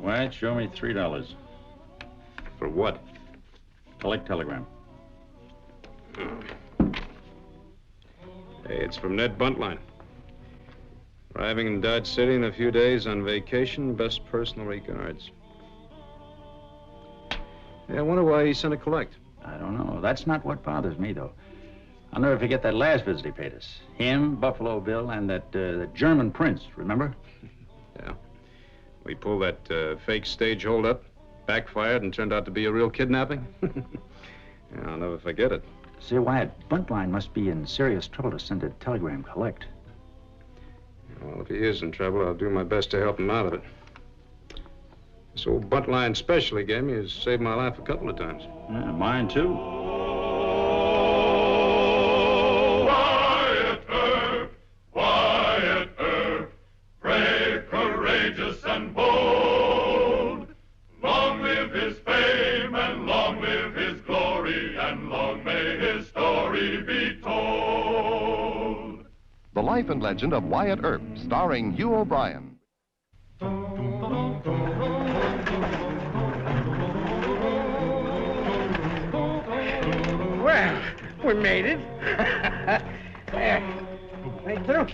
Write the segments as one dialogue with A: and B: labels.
A: Wyatt, show me $3.
B: For what?
A: Collect telegram.
B: Hey, it's from Ned Buntline. Arriving in Dodge City in a few days on vacation. Best personal regards. Hey, I wonder why he sent a collect.
A: I don't know. That's not what bothers me, though. I'll never forget that last visit he paid us. Him, Buffalo Bill, and that German prince, remember?
B: Yeah. We pulled that fake stage hold-up, backfired, and turned out to be a real kidnapping. Yeah, I'll never forget it.
A: See, Wyatt, Buntline must be in serious trouble to send a telegram collect.
B: Well, if he is in trouble, I'll do my best to help him out of it. This old Buntline special he gave me has saved my life a couple of times.
A: Yeah, mine, too.
C: Wyatt Earp, brave, courageous, and bold. Long live his fame, and long live his glory, and long may his story be told.
D: The Life and Legend of Wyatt Earp, starring Hugh O'Brien.
E: Well, we made it. Thank you.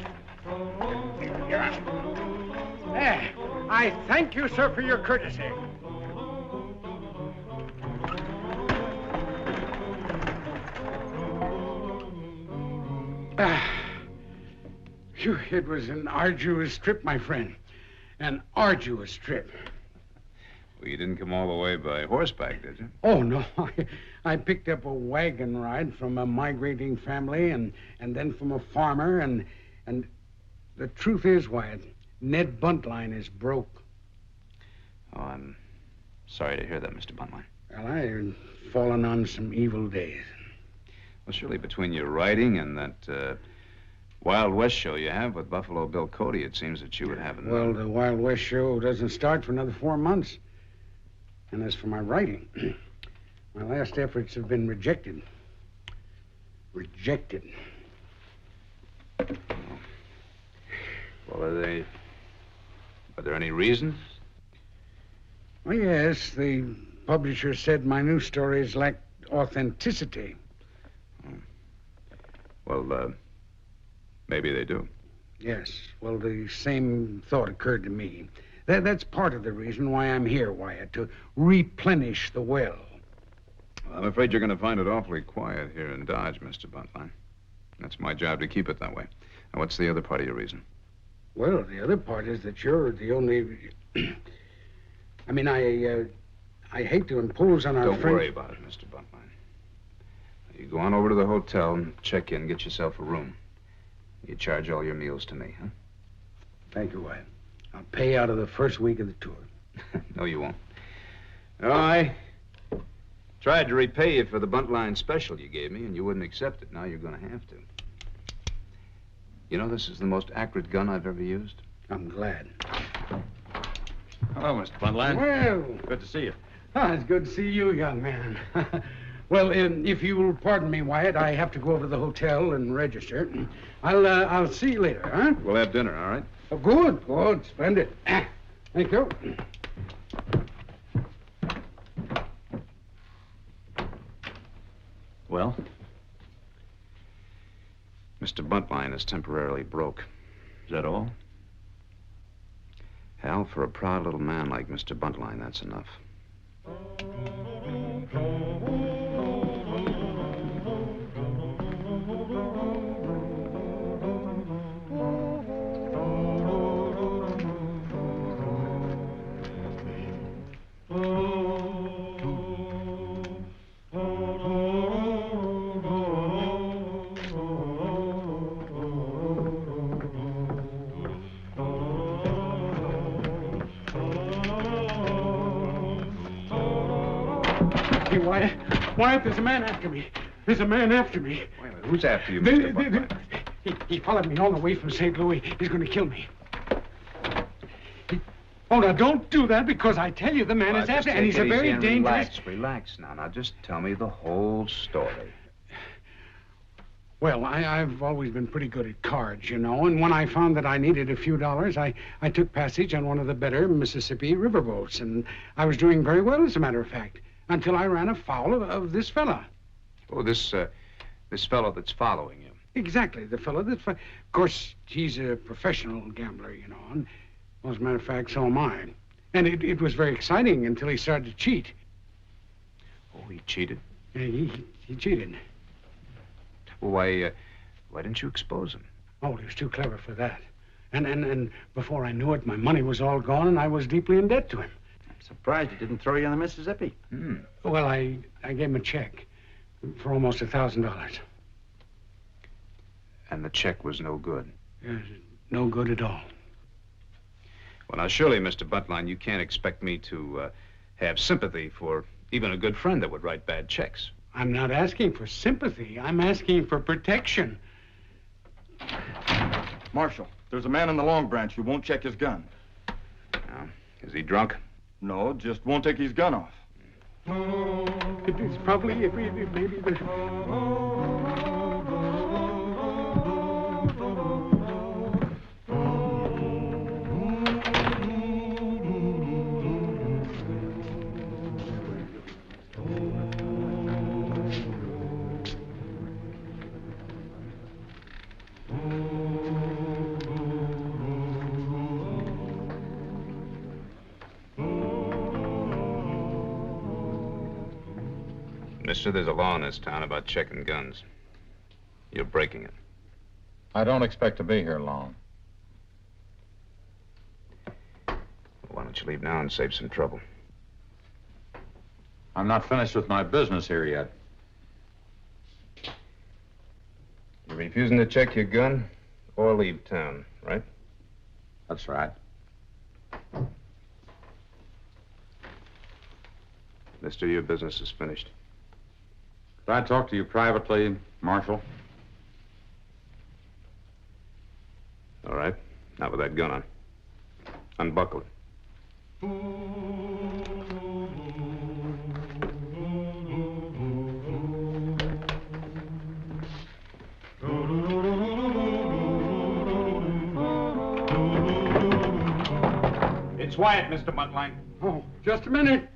E: You're on. I thank you, sir, for your courtesy. Phew, it was an arduous trip, my friend. An arduous trip.
B: Well, you didn't come all the way by horseback, did you?
E: Oh, no. I picked up a wagon ride from a migrating family and then from a farmer, and the truth is, Wyatt, Ned Buntline is broke.
B: Oh, I'm sorry to hear that, Mr. Buntline.
E: Well, I've fallen on some evil days.
B: Well, surely between your writing and that Wild West show you have with Buffalo Bill Cody, it seems that you would have enough.
E: Well, the Wild West show doesn't start for another 4 months. And as for my writing, my last efforts have been rejected. Rejected.
B: Well, are there any reasons?
E: Well, yes, the publisher said my new stories lacked authenticity.
B: Well, maybe they do.
E: Yes, well, the same thought occurred to me. That's part of the reason why I'm here, Wyatt, to replenish the well.
B: I'm afraid you're going to find it awfully quiet here in Dodge, Mr. Buntline. That's my job to keep it that way. Now, what's the other part of your reason?
E: Well, the other part is that you're the only... I mean, I hate to impose on our
B: Don't
E: friend...
B: worry about it, Mr. Buntline. You go on over to the hotel and check in, get yourself a room. You charge all your meals to me, huh?
E: Thank you, Wyatt. I'll pay out of the first week of the tour.
B: No, you won't. No, I tried to repay you for the Buntline special you gave me, and you wouldn't accept it. Now you're going to have to. You know, this is the most accurate gun I've ever used.
E: I'm glad.
A: Hello, Mr. Buntline.
E: Well...
A: Good to see you.
E: Ah, it's good to see you, young man. Well, if you will pardon me, Wyatt, I have to go over to the hotel and register. I'll see you later, huh?
B: We'll have dinner, all right?
E: Oh, good, splendid. Thank you.
A: Well?
B: Mr. Buntline is temporarily broke.
A: Is that all?
B: Hal, for a proud little man like Mr. Buntline, that's enough.
E: Wyatt, there's a man after me. There's a man after me.
B: Wait a minute, who's after you, Mr. Buntline?
E: He followed me all the way from St. Louis. He's going to kill me. Oh, now, don't do that, because I tell you the man is after, and he's a very dangerous...
B: Relax now. Now, just tell me the whole story.
E: Well, I've always been pretty good at cards, you know, and when I found that I needed a few dollars, I took passage on one of the better Mississippi riverboats, and I was doing very well, as a matter of fact, until I ran afoul of this fella.
B: Oh, this fellow that's following you.
E: Exactly, the fellow that's... Of course, he's a professional gambler, you know, and, well, as a matter of fact, so am I. And it was very exciting until he started to cheat.
B: Oh, he cheated?
E: Yeah, he cheated.
B: Well, why didn't you expose him?
E: Oh, he was too clever for that. And before I knew it, my money was all gone, and I was deeply in debt to him.
A: I'm surprised he didn't throw you in the Mississippi.
E: Well, I gave him a check for almost $1,000.
B: And the check was no good?
E: No good at all.
B: Well, now, surely, Mr. Buntline, you can't expect me to have sympathy for even a good friend that would write bad checks.
E: I'm not asking for sympathy. I'm asking for protection.
F: Marshal, there's a man in the Long Branch who won't check his gun.
B: Now, is he drunk?
F: No, just won't take his gun off.
E: It's probably maybe the...
B: Mister, there's a law in this town about checking guns. You're breaking it.
G: I don't expect to be here long.
B: Why don't you leave now and save some trouble?
G: I'm not finished with my business here yet.
B: You're refusing to check your gun or leave town, right?
G: That's right.
B: Mister, your business is finished.
G: Could I talk to you privately, Marshal?
B: All right. Not with that gun on. Unbuckle it.
A: It's Wyatt, Mr. Buntline.
E: Oh, just a minute.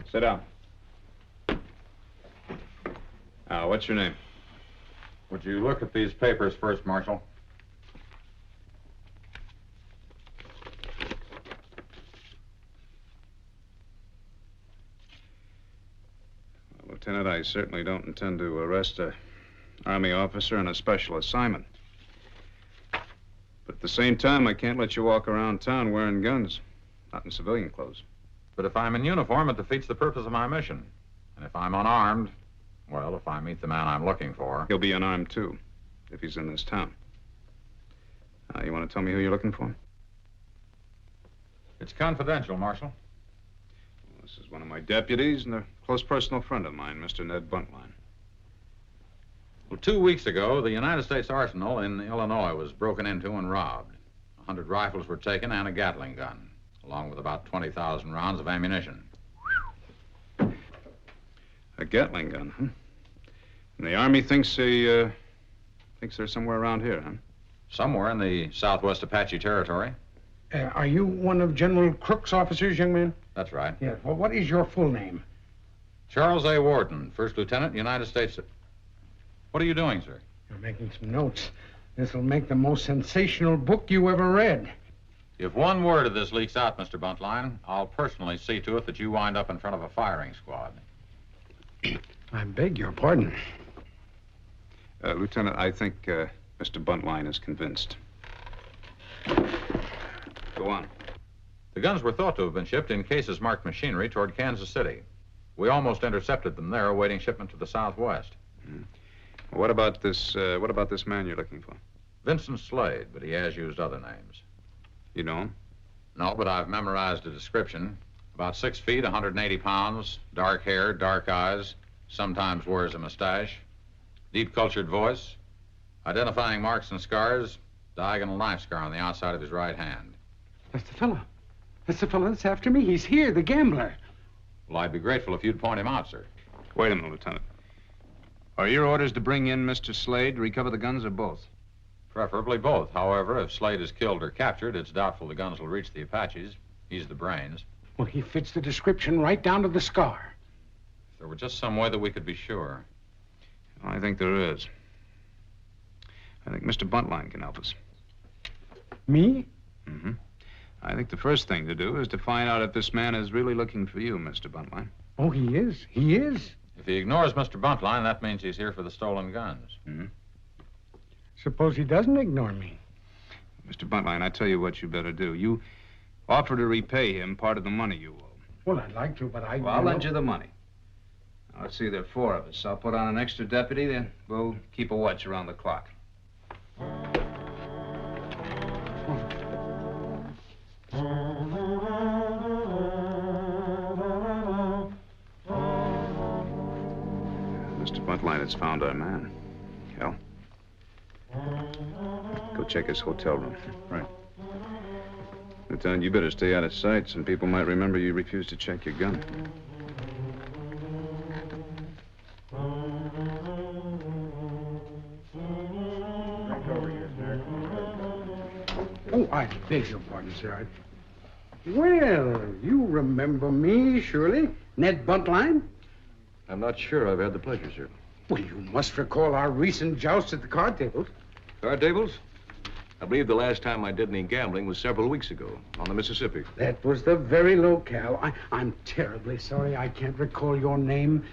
B: Sit down. What's your name?
G: Would you look at these papers first, Marshal?
B: Well, Lieutenant, I certainly don't intend to arrest an Army officer on a special assignment. But at the same time, I can't let you walk around town wearing guns, not in civilian clothes.
G: But if I'm in uniform, it defeats the purpose of my mission. And if I'm unarmed, well, if I meet the man I'm looking for...
B: He'll be unarmed, too, if he's in this town. You want to tell me who you're looking for?
G: It's confidential, Marshal.
B: Well, this is one of my deputies and a close personal friend of mine, Mr. Ned Buntline.
G: Well, 2 weeks ago, the United States Arsenal in Illinois was broken into and robbed. 100 rifles were taken and a Gatling gun, along with about 20,000 rounds of ammunition.
B: A Gatling gun, huh? And the Army thinks they're somewhere around here, huh?
G: Somewhere in the Southwest Apache Territory.
E: Are you one of General Crook's officers, young man?
G: That's right.
E: Yeah. Well, what is your full name?
G: Charles A. Warden, First Lieutenant, United States... What are you doing, sir?
E: You're making some notes. This'll make the most sensational book you ever read.
G: If one word of this leaks out, Mr. Buntline, I'll personally see to it that you wind up in front of a firing squad.
E: I beg your pardon.
B: Lieutenant, I think Mr. Buntline is convinced. Go on.
G: The guns were thought to have been shipped in cases marked machinery toward Kansas City. We almost intercepted them there, awaiting shipment to the Southwest.
B: What about this man you're looking for?
G: Vincent Slade, but he has used other names.
B: You know him?
G: No, but I've memorized a description. About 6 feet, 180 pounds, dark hair, dark eyes, sometimes wears a mustache, deep cultured voice, identifying marks and scars, diagonal knife scar on the outside of his right hand.
E: That's the fellow. That's the fellow that's after me. He's here, the gambler.
G: Well, I'd be grateful if you'd point him out, sir.
B: Wait a minute, Lieutenant. Are your orders to bring in Mr. Slade to recover the guns or both?
G: Preferably both. However, if Slade is killed or captured, it's doubtful the guns will reach the Apaches. He's the brains.
E: Well, he fits the description right down to the scar.
G: If there were just some way that we could be sure.
B: I think there is. I think Mr. Buntline can help us.
E: Me?
B: Mm-hmm. I think the first thing to do is to find out if this man is really looking for you, Mr. Buntline.
E: Oh, he is. He is.
G: If he ignores Mr. Buntline, that means he's here for the stolen guns.
B: Mm-hmm.
E: Suppose he doesn't ignore me.
B: Mr. Buntline, I tell you what you better do. You offer to repay him part of the money you owe.
E: Well, I'd like to, but
B: Well, I'll lend you the money. Now, let's see, there are 4 of us. I'll put on an extra deputy, then we'll keep a watch around the clock. Mr. Buntline has found our man. Cal, go check his hotel room.
A: Right.
B: Lieutenant, you better stay out of sight. Some people might remember you refused to check your gun.
E: Oh, I beg your pardon, sir. Well, you remember me, surely? Ned Buntline?
H: I'm not sure I've had the pleasure, sir.
E: Well, you must recall our recent joust at the card tables.
H: Card tables? I believe the last time I did any gambling was several weeks ago on the Mississippi.
E: That was the very locale. I'm terribly sorry I can't recall your name.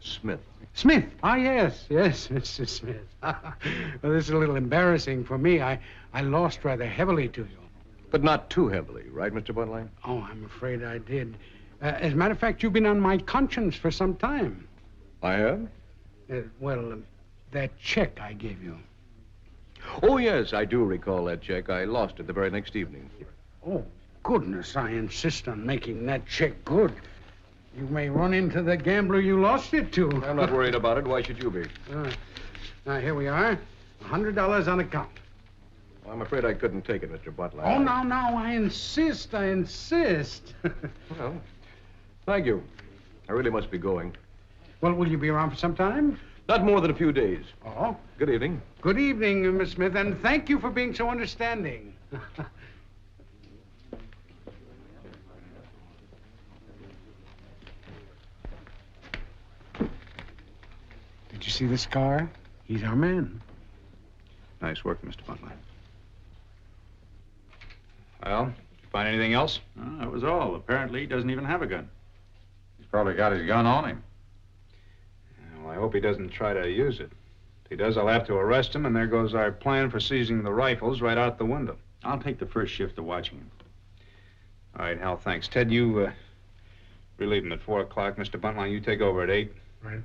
H: Smith.
E: Smith. Ah, yes, Mr. Smith. Well, this is a little embarrassing for me. I lost rather heavily to you.
H: But not too heavily, right, Mr. Buntline?
E: Oh, I'm afraid I did. As a matter of fact, you've been on my conscience for some time.
H: I have?
E: That check I gave you.
H: Oh, yes, I do recall that check. I lost it the very next evening.
E: Oh, goodness, I insist on making that check good. You may run into the gambler you lost it to.
H: I'm not worried about it. Why should you be?
E: Now, here we are. $100 on account.
H: Well, I'm afraid I couldn't take it, Mr. Buntline.
E: Oh, now, I insist.
H: Well, thank you. I really must be going.
E: Well, will you be around for some time?
H: Not more than a few days.
E: Oh.
H: Good evening.
E: Good evening, Miss Smith, and thank you for being so understanding. Did you see the scar? He's our man.
B: Nice work, Mr. Buntline. Well, did you find anything else?
A: No, that was all. Apparently, he doesn't even have a gun.
G: He's probably got his gun on him.
B: Well, I hope he doesn't try to use it. If he does, I'll have to arrest him, and there goes our plan for seizing the rifles right out the window.
A: I'll take the first shift of watching him.
B: All right, Hal, thanks. Ted, you relieve him at 4 o'clock. Mr. Buntline, you take over at 8.
E: Right.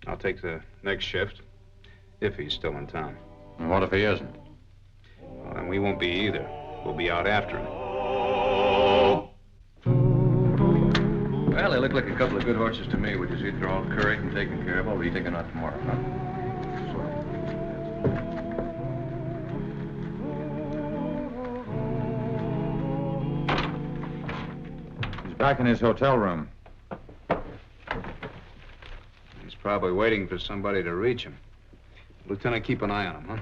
B: I'll take the next shift, if he's still in town.
G: And what if he isn't?
B: Well, then we won't be either. We'll be out after him.
H: Well, they look like a couple of good horses to me. Would you see they're all curried and taken care of? I'll be taking out tomorrow.
G: He's back in his hotel room.
B: He's probably waiting for somebody to reach him. Lieutenant, keep an eye on him, huh?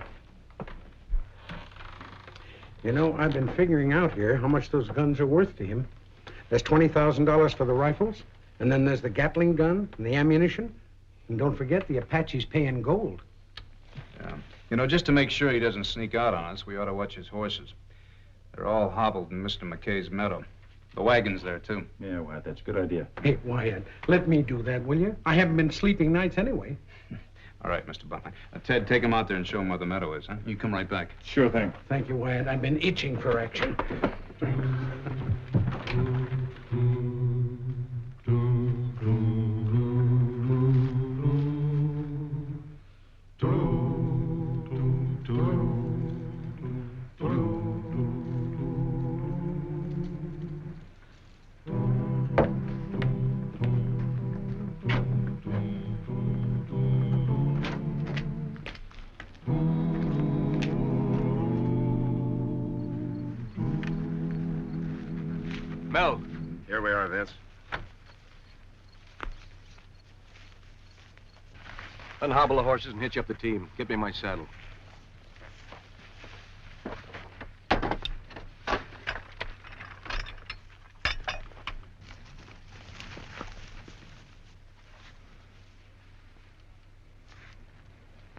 E: You know, I've been figuring out here how much those guns are worth to him. There's $20,000 for the rifles, and then there's the Gatling gun and the ammunition. And don't forget, the Apaches pay in gold.
B: Yeah. You know, just to make sure he doesn't sneak out on us, we ought to watch his horses. They're all hobbled in Mr. McKay's meadow. The wagon's there, too.
A: Yeah, Wyatt, that's a good idea.
E: Hey, Wyatt, let me do that, will you? I haven't been sleeping nights anyway.
B: All right, Mr. Buntline. Ted, take him out there and show him where the meadow is, huh? You come right back.
A: Sure thing.
E: Thank you, Wyatt. I've been itching for action.
H: Mel.
I: Here we are, Vince.
H: Unhobble the horses and hitch up the team. Get me my saddle.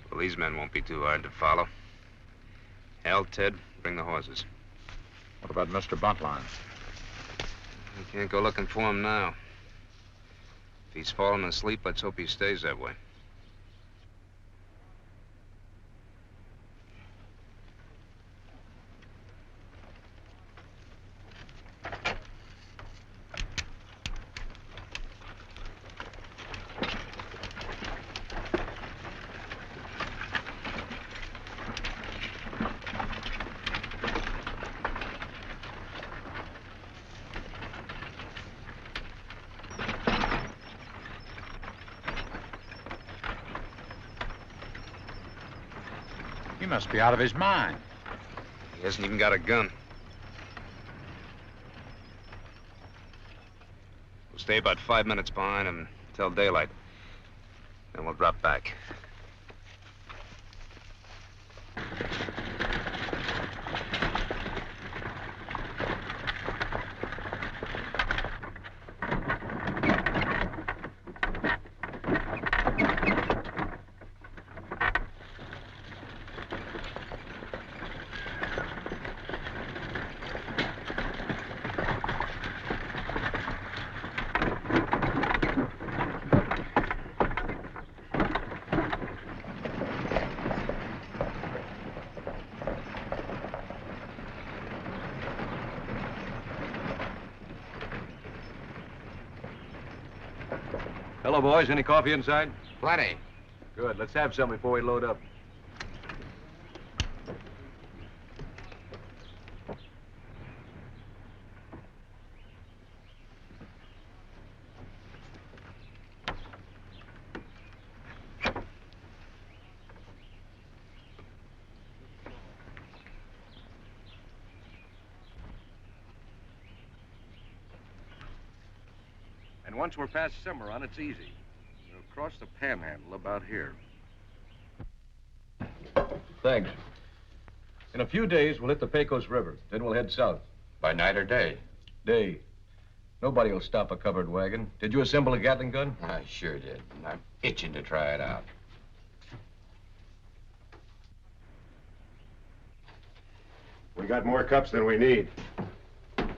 B: Well, these men won't be too hard to follow. Hal, Ted, bring the horses.
G: What about Mr. Buntline?
B: We can't go looking for him now. If he's fallen asleep, let's hope he stays that way.
G: He must be out of his mind.
B: He hasn't even got a gun. We'll stay about 5 minutes behind him until daylight. Then we'll drop back.
H: Hello, boys. Any coffee inside?
G: Plenty.
H: Good. Let's have some before we load up. And once we're past Cimarron, it's easy. We'll cross the Panhandle about here. Thanks. In a few days, we'll hit the Pecos River. Then we'll head south.
G: By night or day?
H: Day. Nobody will stop a covered wagon. Did you assemble a Gatling gun?
G: I sure did. And I'm itching to try it out.
I: We got more cups than we need.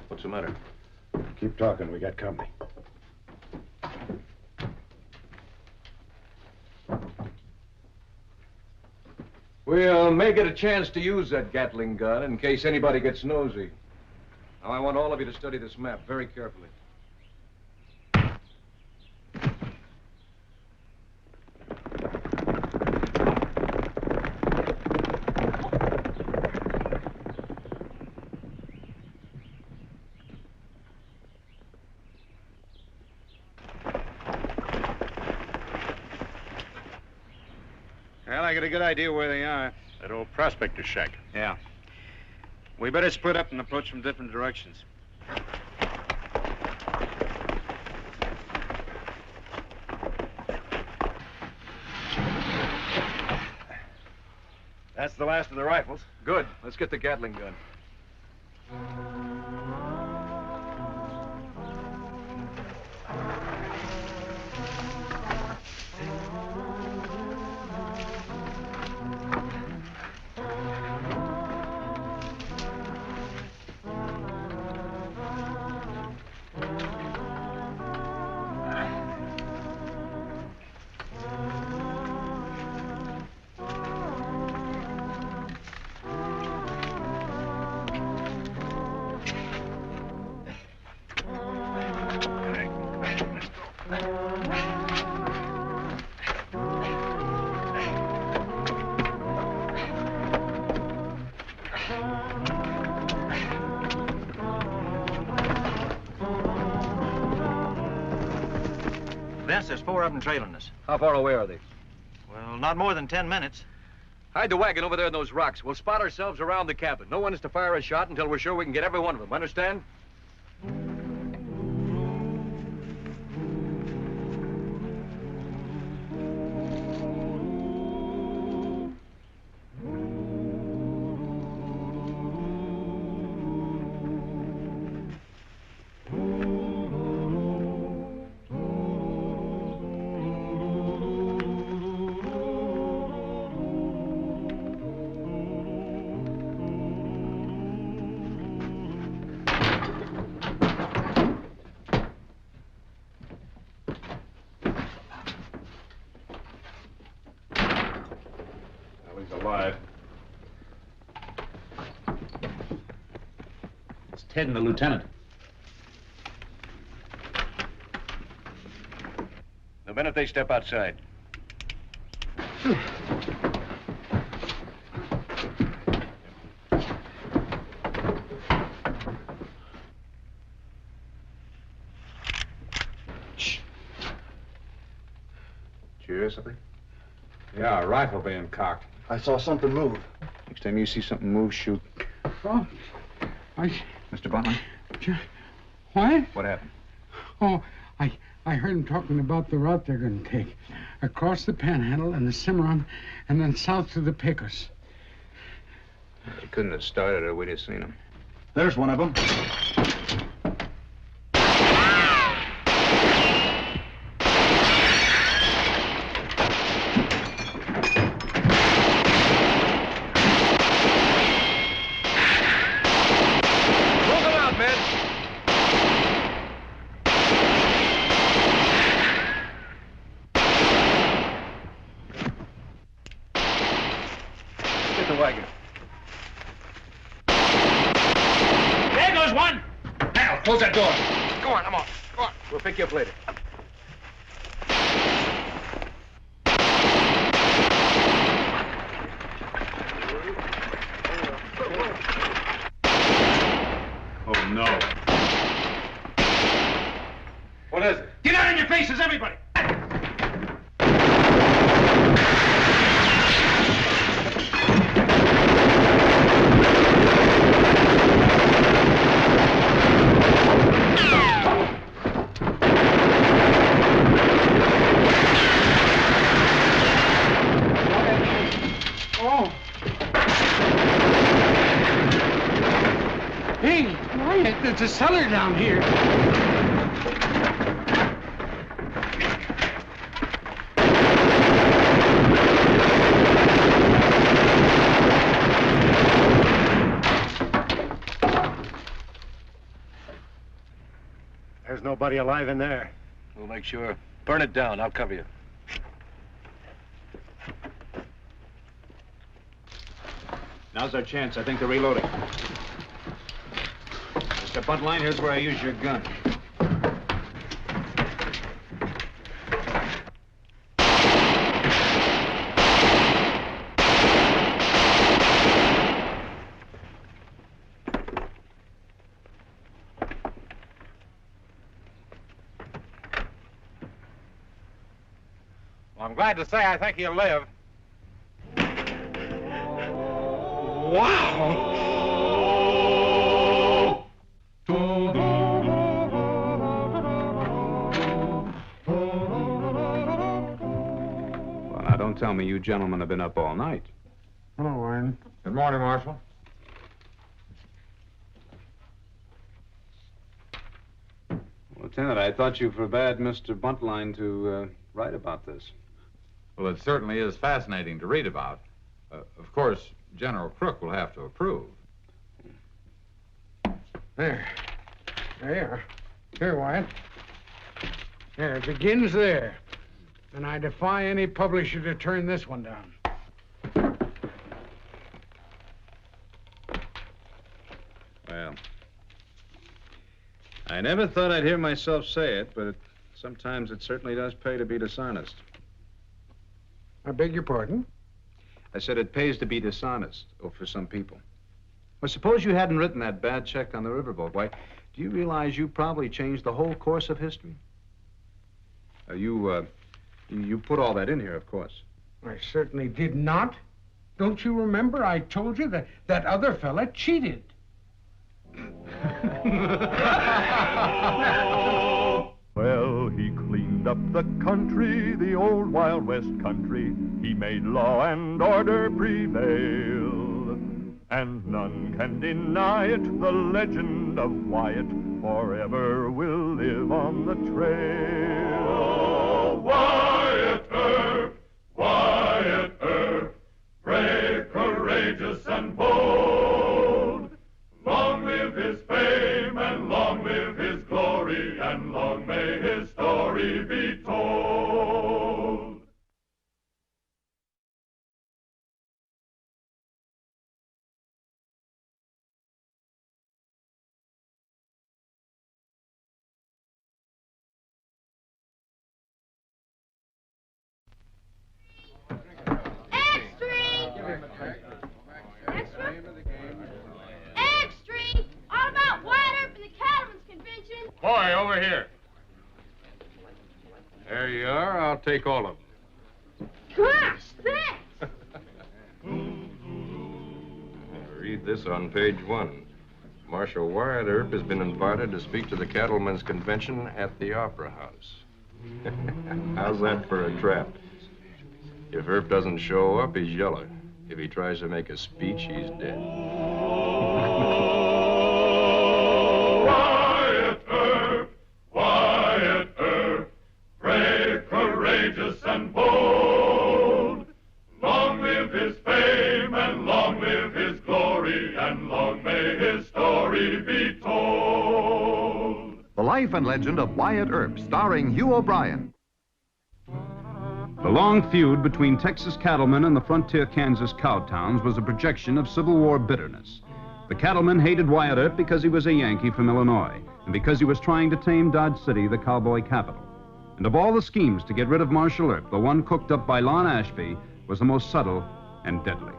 H: What's the matter?
I: Keep talking. We got company.
H: We may get a chance to use that Gatling gun in case anybody gets nosy. Now, I want all of you to study this map very carefully.
J: Well, I got a good idea where they are.
I: That old prospector shack.
J: Yeah. We better split up and approach from different directions.
I: That's the last of the rifles.
H: Good. Let's get the Gatling gun.
K: Vince, there's 4 of them trailing us.
H: How far away are they?
K: Well, not more than 10 minutes.
H: Hide the wagon over there in those rocks. We'll spot ourselves around the cabin. No one is to fire a shot until we're sure we can get every one of them. Understand?
A: Ted and the lieutenant.
H: The minute they step outside.
B: Did you hear something?
G: Yeah, a rifle being cocked.
I: I saw something move.
B: Next time you see something move, shoot.
E: Oh,
B: Mr. Buntline?
E: What?
B: What happened?
E: Oh, I heard them talking about the route they're going to take. Across the Panhandle and the Cimarron, and then south to the Pecos.
B: They couldn't have started or we'd have seen them.
I: There's one of them.
H: Close that door. Go on, I'm off. Go on. We'll pick you up later.
I: Oh, no.
H: What is it?
I: Get out of your faces, everybody!
E: Hey, Wyatt, there's a cellar down here.
I: There's nobody alive in there.
H: We'll make sure. Burn it down. I'll cover you.
B: Now's our chance. I think they're reloading. Mr. Buntline, here's where I use your gun.
J: Well, I'm glad to say I think he'll live.
E: Wow!
B: Well, now, don't tell me you gentlemen have been up all night.
E: Hello, Warren.
G: Good morning, Marshal.
B: Lieutenant, I thought you forbade Mr. Buntline to write about this.
G: Well, it certainly is fascinating to read about. Of course, General Crook will have to approve.
E: There. There you are. Here, Wyatt. There, it begins there. And I defy any publisher to turn this one down.
B: Well, I never thought I'd hear myself say it, but sometimes it certainly does pay to be dishonest.
E: I beg your pardon?
B: I said it pays to be dishonest, or for some people. Well, suppose you hadn't written that bad check on the riverboat. Why, do you realize you probably changed the whole course of history? You put all that in here, of course.
E: I certainly did not. Don't you remember I told you that that other fella cheated?
C: Well, he cleaned up the country, the old Wild West country. He made law and order prevail. And none can deny it, the legend of Wyatt forever will live on the trail.
L: Oh, Wyatt Earp, Wyatt Earp, brave, courageous, and bold. Long live his fame, and long live his glory, and long may his story be told.
J: over here. There you are. I'll take all of them.
M: Gosh, thanks.
H: Read this on page 1. Marshal Wyatt Earp has been invited to speak to the Cattlemen's Convention at the Opera House. How's that for a trap? If Earp doesn't show up, he's yellow. If he tries to make a speech, he's dead.
C: Wyatt Earp, brave, courageous, and bold. Long live his fame, and long live his glory, and long may his story be told.
D: The Life and Legend of Wyatt Earp, starring Hugh O'Brien.
N: The long feud between Texas cattlemen and the frontier Kansas cow towns was a projection of Civil War bitterness. The cattlemen hated Wyatt Earp because he was a Yankee from Illinois and because he was trying to tame Dodge City, the cowboy capital. And of all the schemes to get rid of Marshal Earp, the one cooked up by Lon Ashby was the most subtle and deadly.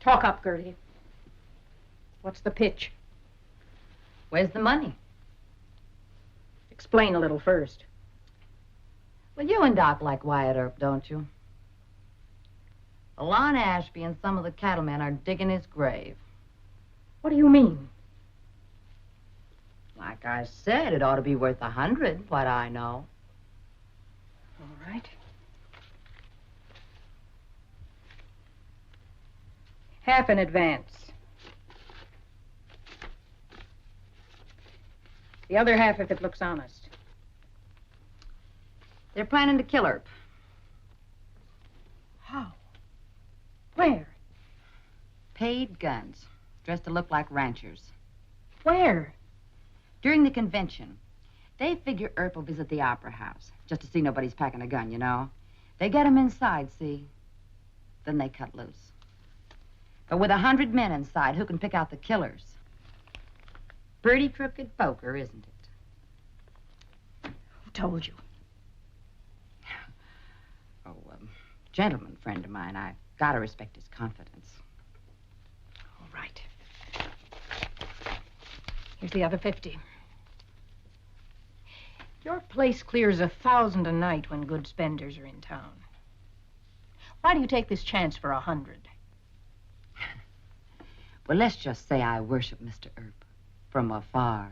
M: Talk up, Gertie. What's the pitch?
O: Where's the money?
M: Explain a little first.
O: Well, you and Doc like Wyatt Earp, don't you? Lon Ashby and some of the cattlemen are digging his grave.
M: What do you mean?
O: Like I said, it ought to be worth 100, what I know.
M: All right. Half in advance. The other half if it looks honest.
O: They're planning to kill Earp.
M: How? Where?
O: Paid guns, dressed to look like ranchers.
M: Where?
O: During the convention. They figure Earp will visit the Opera House, just to see nobody's packing a gun, you know. They get him inside, see? Then they cut loose. But with 100 men inside, who can pick out the killers? Pretty crooked poker, isn't it?
M: Who told you?
O: Oh, gentleman friend of mine. I've got to respect his confidence.
M: All right. Here's the other 50. Your place clears 1,000 a night when good spenders are in town. Why do you take this chance for 100?
O: Well, let's just say I worship Mr. Earp from afar.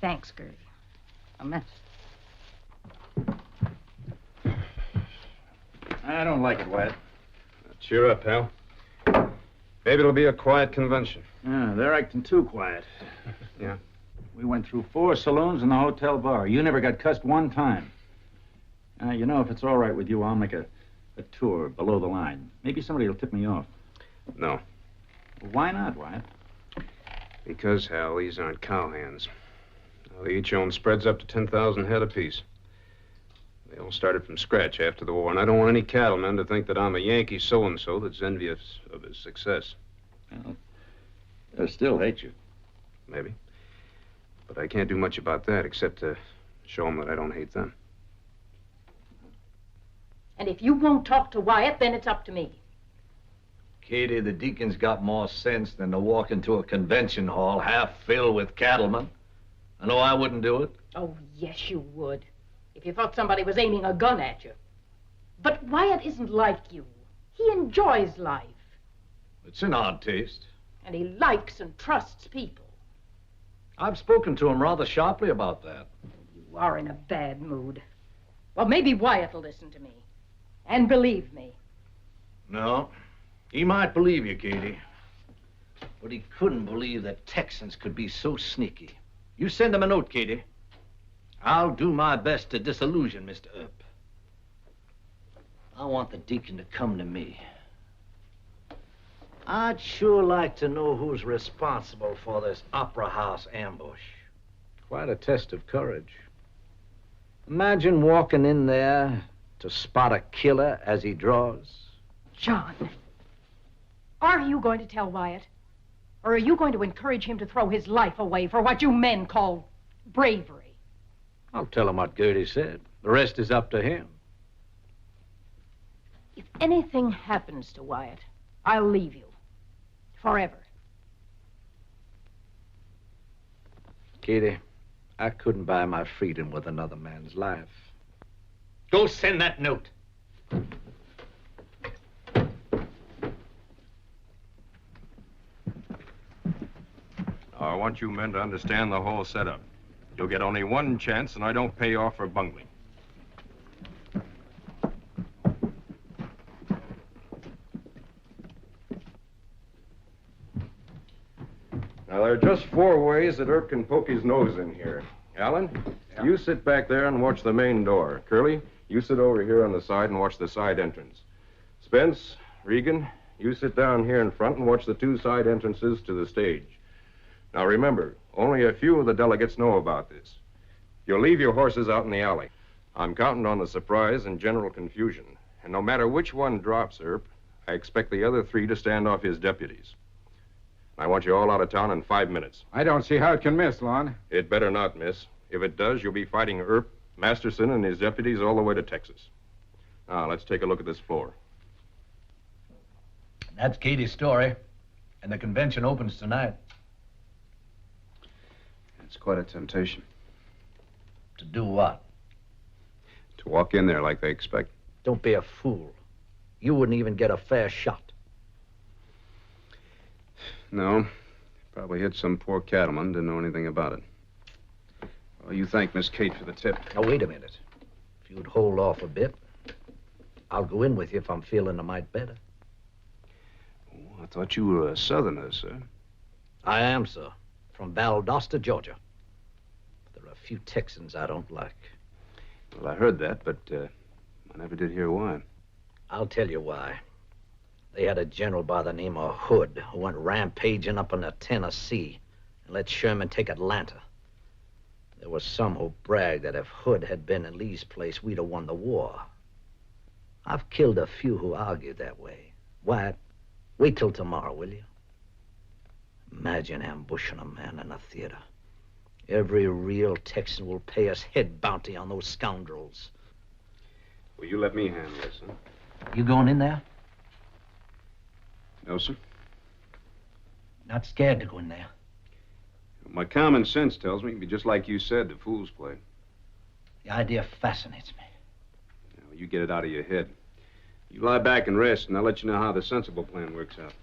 M: Thanks, Gertie.
O: A mess.
A: I don't like it, Wyatt.
J: Cheer up, pal. Maybe it'll be a quiet convention.
A: Yeah, they're acting too quiet.
J: Yeah.
A: We went through 4 saloons and the hotel bar. You never got cussed one time. You know, if it's all right with you, I'll make a tour below the line. Maybe somebody will tip me off.
J: No.
A: Well, why not, Wyatt?
J: Because, Hal, these aren't cowhands. Now, they each own spreads up to 10,000 head apiece. They all started from scratch after the war, and I don't want any cattleman to think that I'm a Yankee so-and-so that's envious of his success.
A: Well, they'll still hate you.
J: Maybe. But I can't do much about that except to show them that I don't hate them.
M: And if you won't talk to Wyatt, then it's up to me.
P: Katie, the deacon's got more sense than to walk into a convention hall half filled with cattlemen. I know I wouldn't do it.
M: Oh, yes, you would. If you thought somebody was aiming a gun at you. But Wyatt isn't like you. He enjoys life.
P: It's in odd taste.
M: And he likes and trusts people.
P: I've spoken to him rather sharply about that.
M: You are in a bad mood. Well, maybe Wyatt will listen to me. And believe me.
P: No. He might believe you, Katie. But he couldn't believe that Texans could be so sneaky. You send him a note, Katie. I'll do my best to disillusion Mr. Earp. I want the deacon to come to me. I'd sure like to know who's responsible for this Opera House ambush. Quite a test of courage. Imagine walking in there to spot a killer as he draws.
M: John, are you going to tell Wyatt? Or are you going to encourage him to throw his life away for what you men call bravery.
P: I'll tell him what Gertie said. The rest is up to him.
M: If anything happens to Wyatt, I'll leave you. Forever.
P: Katie, I couldn't buy my freedom with another man's life. Go send that note.
H: I want you men to understand the whole setup. You'll get only one chance, and I don't pay off for bungling. Now, there are just 4 ways that Earp can poke his nose in here. Alan, you sit back there and watch the main door. Curly, you sit over here on the side and watch the side entrance. Spence, Regan, you sit down here in front and watch the 2 side entrances to the stage. Now, remember, only a few of the delegates know about this. You'll leave your horses out in the alley. I'm counting on the surprise and general confusion. And no matter which one drops, Earp, I expect the other 3 to stand off his deputies. I want you all out of town in 5 minutes.
Q: I don't see how it can miss, Lon.
H: It better not miss. If it does, you'll be fighting Earp, Masterson, and his deputies all the way to Texas. Now, let's take a look at this floor.
P: That's Katie's story. And the convention opens tonight.
J: It's quite a temptation.
P: To do what?
J: To walk in there like they expect.
P: Don't be a fool. You wouldn't even get a fair shot.
J: No. Probably hit some poor cattleman, didn't know anything about it. Well, you thank Miss Kate for the tip.
P: Now, wait a minute. If you'd hold off a bit, I'll go in with you if I'm feeling a mite better.
J: Oh, I thought you were a Southerner, sir.
P: I am, sir. From Valdosta, Georgia. But there are a few Texans I don't like.
J: Well, I heard that, but I never did hear why.
P: I'll tell you why. They had a general by the name of Hood who went rampaging up into Tennessee and let Sherman take Atlanta. There was some who bragged that if Hood had been in Lee's place, we'd have won the war. I've killed a few who argued that way. Wyatt, wait till tomorrow, will you? Imagine ambushing a man in a theater. Every real Texan will pay us head bounty on those scoundrels.
J: Will you let me handle this, huh?
P: You going in there?
J: No, sir.
P: Not scared to go in there.
J: My common sense tells me it'd be just like you said, the fool's play.
P: The idea fascinates me.
J: Now, you get it out of your head. You lie back and rest, and I'll let you know how the sensible plan works out.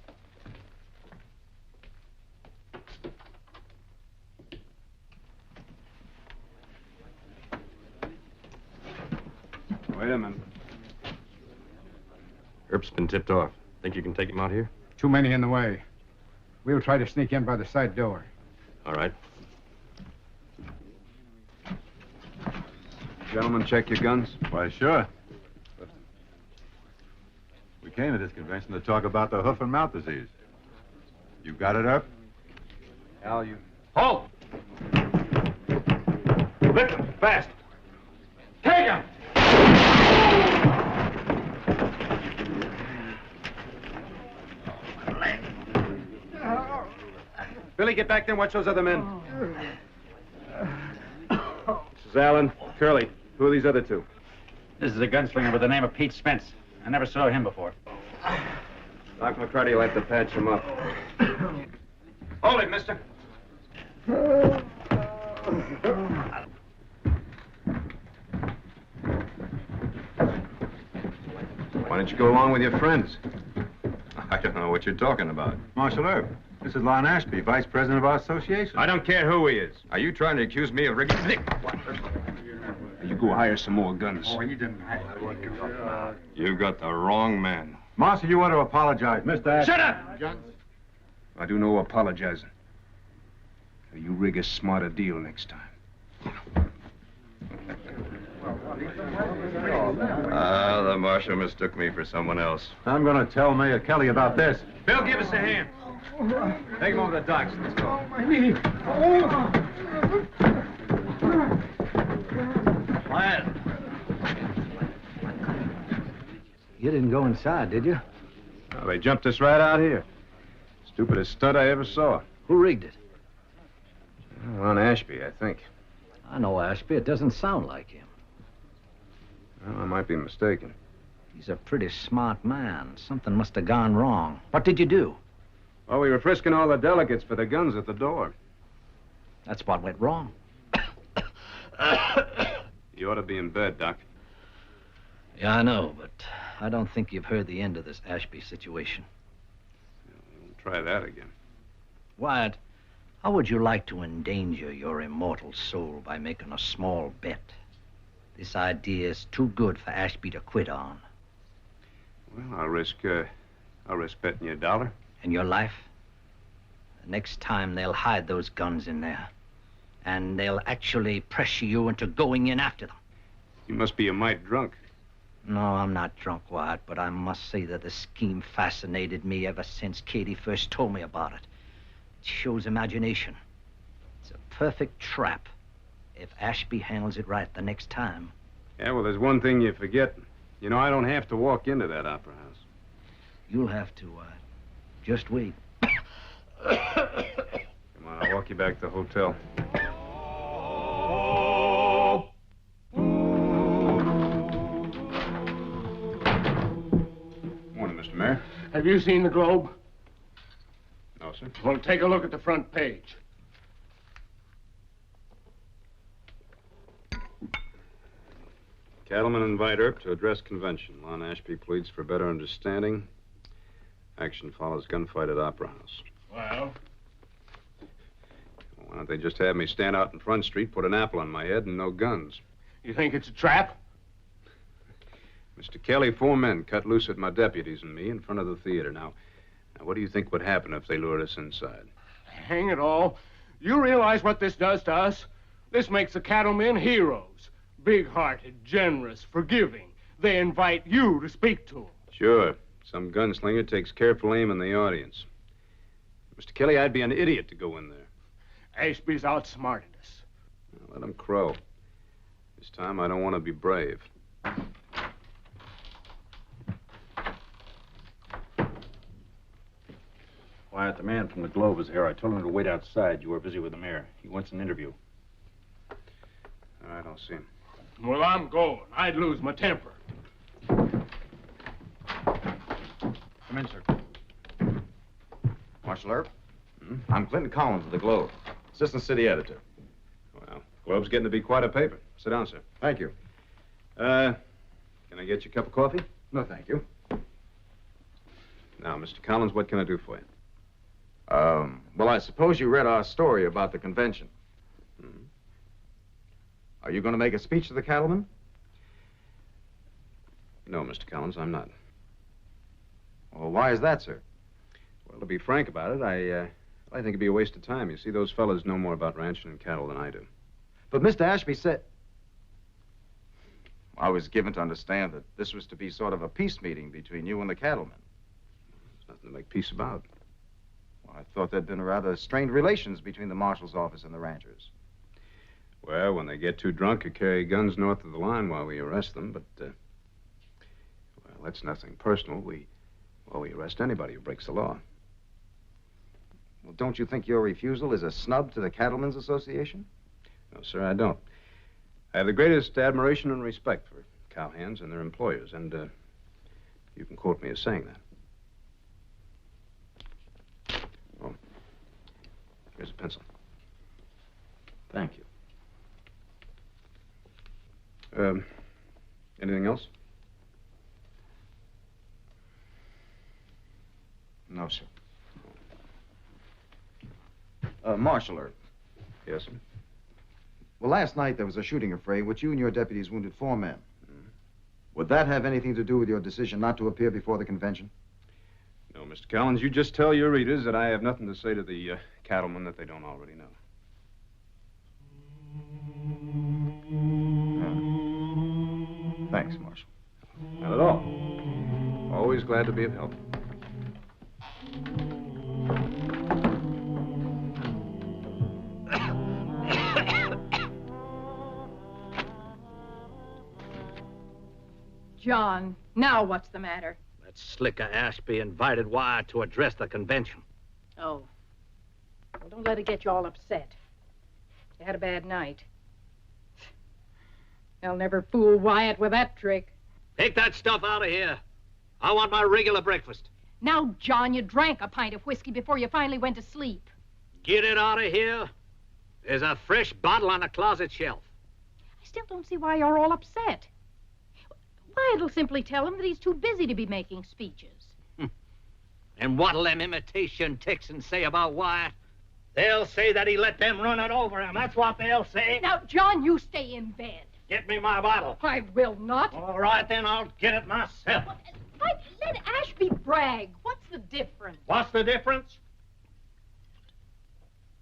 J: Wait a minute.
H: Earp's been tipped off. Think you can take him out here?
Q: Too many in the way. We'll try to sneak in by the side door.
H: All right.
J: Gentlemen, check your guns.
R: Why, sure. We came to this convention to talk about the hoof and mouth disease. You got it up?
J: Al, you...
I: Halt! Victim, fast! Take him!
Q: Billy, get back there and watch those other men.
J: This is Allen. Curly. Who are these other 2?
A: This is a gunslinger with the name of Pete Spence. I never saw him before.
J: Doc McCarty will have to patch him up.
Q: Hold it, mister.
J: Why don't you go along with your friends?
H: I don't know what you're talking about.
R: Marshal Earp, this is Lon Ashby, vice president of our association.
J: I don't care who he is.
H: Are you trying to accuse me of rigging?
J: You go hire some more guns.
Q: Oh, he didn't.
H: You've got the wrong man.
R: Marshal, you want to apologize. Mr. Ashby.
Q: Shut up!
J: I do no apologizing. You rig a smarter deal next time.
H: The marshal mistook me for someone else.
R: I'm going to tell Mayor Kelly about this.
Q: Bill, give us a hand. Take him over to the docks. Let's go. My knee.
P: Wyatt. You didn't go inside, did you?
J: Well, they jumped us right out here. Stupidest stunt I ever saw.
P: Who rigged it?
J: Ron Ashby, I think.
P: I know Ashby. It doesn't sound like him.
J: Well, I might be mistaken.
P: He's a pretty smart man. Something must have gone wrong. What did you do?
J: Well, we were frisking all the delegates for the guns at the door.
P: That's what went wrong.
J: You ought to be in bed, Doc.
P: Yeah, I know, but I don't think you've heard the end of this Ashby situation.
J: Try that again.
P: Wyatt, how would you like to endanger your immortal soul by making a small bet? This idea is too good for Ashby to quit on.
J: Well, I'll risk betting you $1.
P: And your life? The next time they'll hide those guns in there. And they'll actually pressure you into going in after them.
J: You must be a mite drunk.
P: No, I'm not drunk, Wyatt, but I must say that the scheme fascinated me ever since Katie first told me about it. It shows imagination. It's a perfect trap if Ashby handles it right the next time.
J: Yeah, well, there's one thing you forget. You know, I don't have to walk into that opera house.
P: You'll have to, just wait.
J: Come on, I'll walk you back to the hotel. Morning, Mr. Mayor.
S: Have you seen the Globe?
J: No, sir.
S: Well, take a look at the front page.
J: Cattlemen invite Earp to address convention. Lon Ashby pleads for better understanding. Action follows gunfight at Opera House.
S: Well?
J: Why don't they just have me stand out in Front Street, put an apple on my head, and no guns?
S: You think it's a trap?
J: Mr. Kelly, 4 men cut loose at my deputies and me in front of the theater. Now, what do you think would happen if they lured us inside?
S: Hang it all. You realize what this does to us? This makes the cattlemen heroes. Big-hearted, generous, forgiving. They invite you to speak to them.
J: Sure. Some gunslinger takes careful aim in the audience. Mr. Kelly, I'd be an idiot to go in there.
S: Ashby's outsmarted us.
J: Well, let him crow. This time, I don't want to be brave.
A: Wyatt, the man from the Globe is here. I told him to wait outside. You were busy with the mayor. He wants an interview.
J: All right, I'll see him.
S: Well, I'm going. I'd lose my temper.
A: Come in, sir.
Q: Marshal Earp? I'm Clinton Collins of the Globe, assistant city editor.
J: Well, Globe's getting to be quite a paper. Sit down, sir.
Q: Thank you.
J: Can I get you a cup of coffee?
Q: No, thank you.
J: Now, Mr. Collins, what can I do for you?
Q: Well, I suppose you read our story about the convention. Are you going to make a speech to the cattlemen?
J: No, Mr. Collins, I'm not.
Q: Well, why is that, sir?
J: Well, to be frank about it, I think it'd be a waste of time. You see, those fellas know more about ranching and cattle than I do.
Q: But Mr. Ashby said... I was given to understand that this was to be sort of a peace meeting between you and the cattlemen.
J: There's nothing to make peace about.
Q: Well, I thought there'd been rather strained relations between the marshal's office and the ranchers.
J: Well, when they get too drunk or carry guns north of the line while we arrest them, but, well, that's nothing personal. We arrest anybody who breaks the law.
Q: Well, don't you think your refusal is a snub to the Cattlemen's Association?
J: No, sir, I don't. I have the greatest admiration and respect for cowhands and their employers, and, you can quote me as saying that. Oh, here's a pencil.
A: Thank you.
J: Anything else?
Q: No, sir. Marshal Earp.
J: Yes, sir.
Q: Well, last night there was a shooting affray which you and your deputies wounded 4 men. Would that have anything to do with your decision not to appear before the convention?
J: No, Mr. Collins, you just tell your readers that I have nothing to say to the cattlemen that they don't already know.
Q: Thanks, Marshal.
J: Not at all. Always glad to be of help.
M: John, now what's the matter?
P: That slicker Ashby invited Wyatt to address the convention.
M: Oh. Well, don't let it get you all upset. You had a bad night. They'll never fool Wyatt with that trick.
P: Take that stuff out of here. I want my regular breakfast.
M: Now, John, you drank a pint of whiskey before you finally went to sleep.
P: Get it out of here. There's a fresh bottle on the closet shelf.
M: I still don't see why you're all upset. Wyatt'll simply tell him that he's too busy to be making speeches.
P: And what'll them imitation Texans say about Wyatt? They'll say that he let them run it over him. That's what they'll say.
M: Now, John, you stay in bed.
P: Get me my bottle.
M: I will not.
P: All right, then I'll get it myself.
M: Let Ashby brag. What's the difference?
P: What's the difference?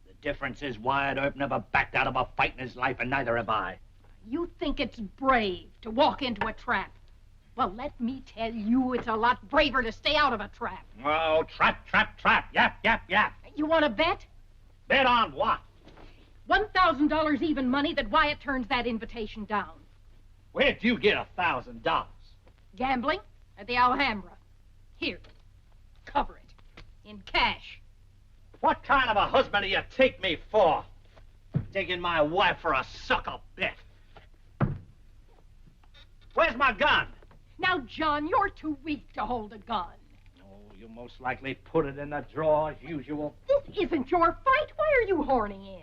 P: The difference is Wyatt Earp never backed out of a fight in his life, and neither have I.
M: You think it's brave to walk into a trap. Well, let me tell you, it's a lot braver to stay out of a trap.
P: Oh, trap, trap, trap. Yap, yap, yap.
M: You want to bet?
P: Bet on what?
M: $1,000 even money that Wyatt turns that invitation down.
P: Where'd you get $1,000?
M: Gambling at the Alhambra. Here, cover it. In cash.
P: What kind of a husband do you take me for? Taking my wife for a sucker bet. Where's my gun?
M: Now, John, you're too weak to hold a gun.
P: Oh, you most likely put it in the drawer as usual.
M: This isn't your fight. Why are you horning in?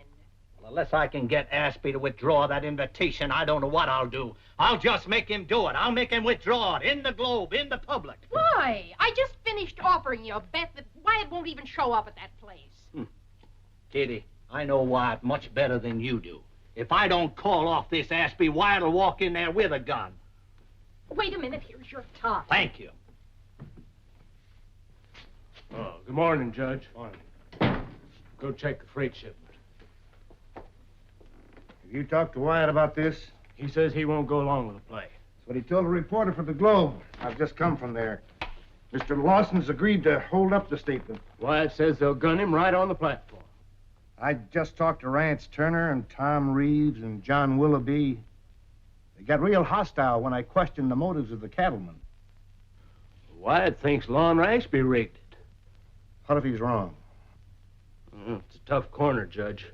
P: Well, unless I can get Ashby to withdraw that invitation, I don't know what I'll do. I'll just make him do it. I'll make him withdraw it in the Globe, in the public.
M: Why? I just finished offering you a bet that Wyatt won't even show up at that place.
P: Katie, I know Wyatt much better than you do. If I don't call off this Ashby, Wyatt will walk in there with a gun.
M: Wait a minute, here's your tie.
P: Thank you.
S: Oh, good morning, Judge. Morning. Go check the freight shipment.
T: Have you talked to Wyatt about this?
S: He says he won't go along with the play.
T: That's what he told a reporter for the Globe. I've just come from there. Mr. Lawson's agreed to hold up the statement.
S: Wyatt says they'll gun him right on the platform.
T: I just talked to Rance Turner and Tom Reeves and John Willoughby. They got real hostile when I questioned the motives of the cattlemen.
S: Wyatt thinks Lon Ashby rigged it.
T: What if he's wrong?
S: It's a tough corner, Judge.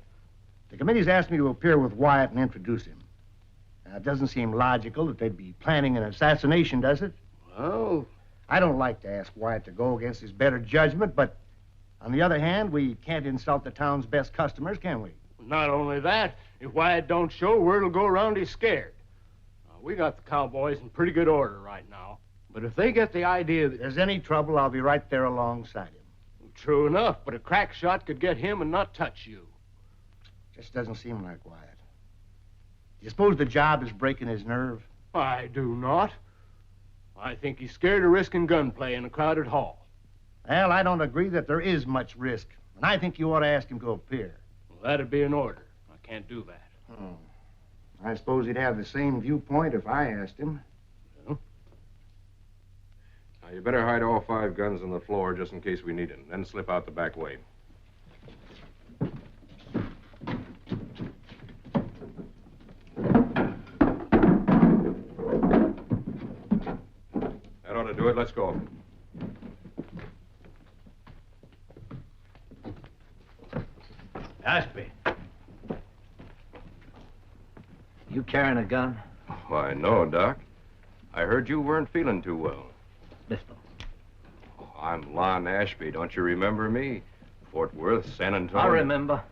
T: The committee's asked me to appear with Wyatt and introduce him. Now, it doesn't seem logical that they'd be planning an assassination, does it?
S: Well,
T: I don't like to ask Wyatt to go against his better judgment, but on the other hand, we can't insult the town's best customers, can we?
S: Not only that, if Wyatt don't show, word'll go around he's scared. We got the cowboys in pretty good order right now. But if they get the idea that...
T: If there's any trouble, I'll be right there alongside him.
S: True enough, but a crack shot could get him and not touch you.
T: Just doesn't seem like Wyatt. You suppose the job is breaking his nerve?
S: I do not. I think he's scared of risking gunplay in a crowded hall.
T: Well, I don't agree that there is much risk. And I think you ought to ask him to appear.
S: Well, that'd be an order. I can't do that.
T: I suppose he'd have the same viewpoint if I asked him.
S: Well?
H: Now, you better hide all 5 guns on the floor just in case we need them. Then slip out the back way. That ought to do it. Let's go.
P: Ashby. You carrying a gun?
H: Why, no, Doc. I heard you weren't feeling too well.
P: Pistol.
H: Oh, I'm Lon Ashby. Don't you remember me? Fort Worth, San Antonio.
P: I remember.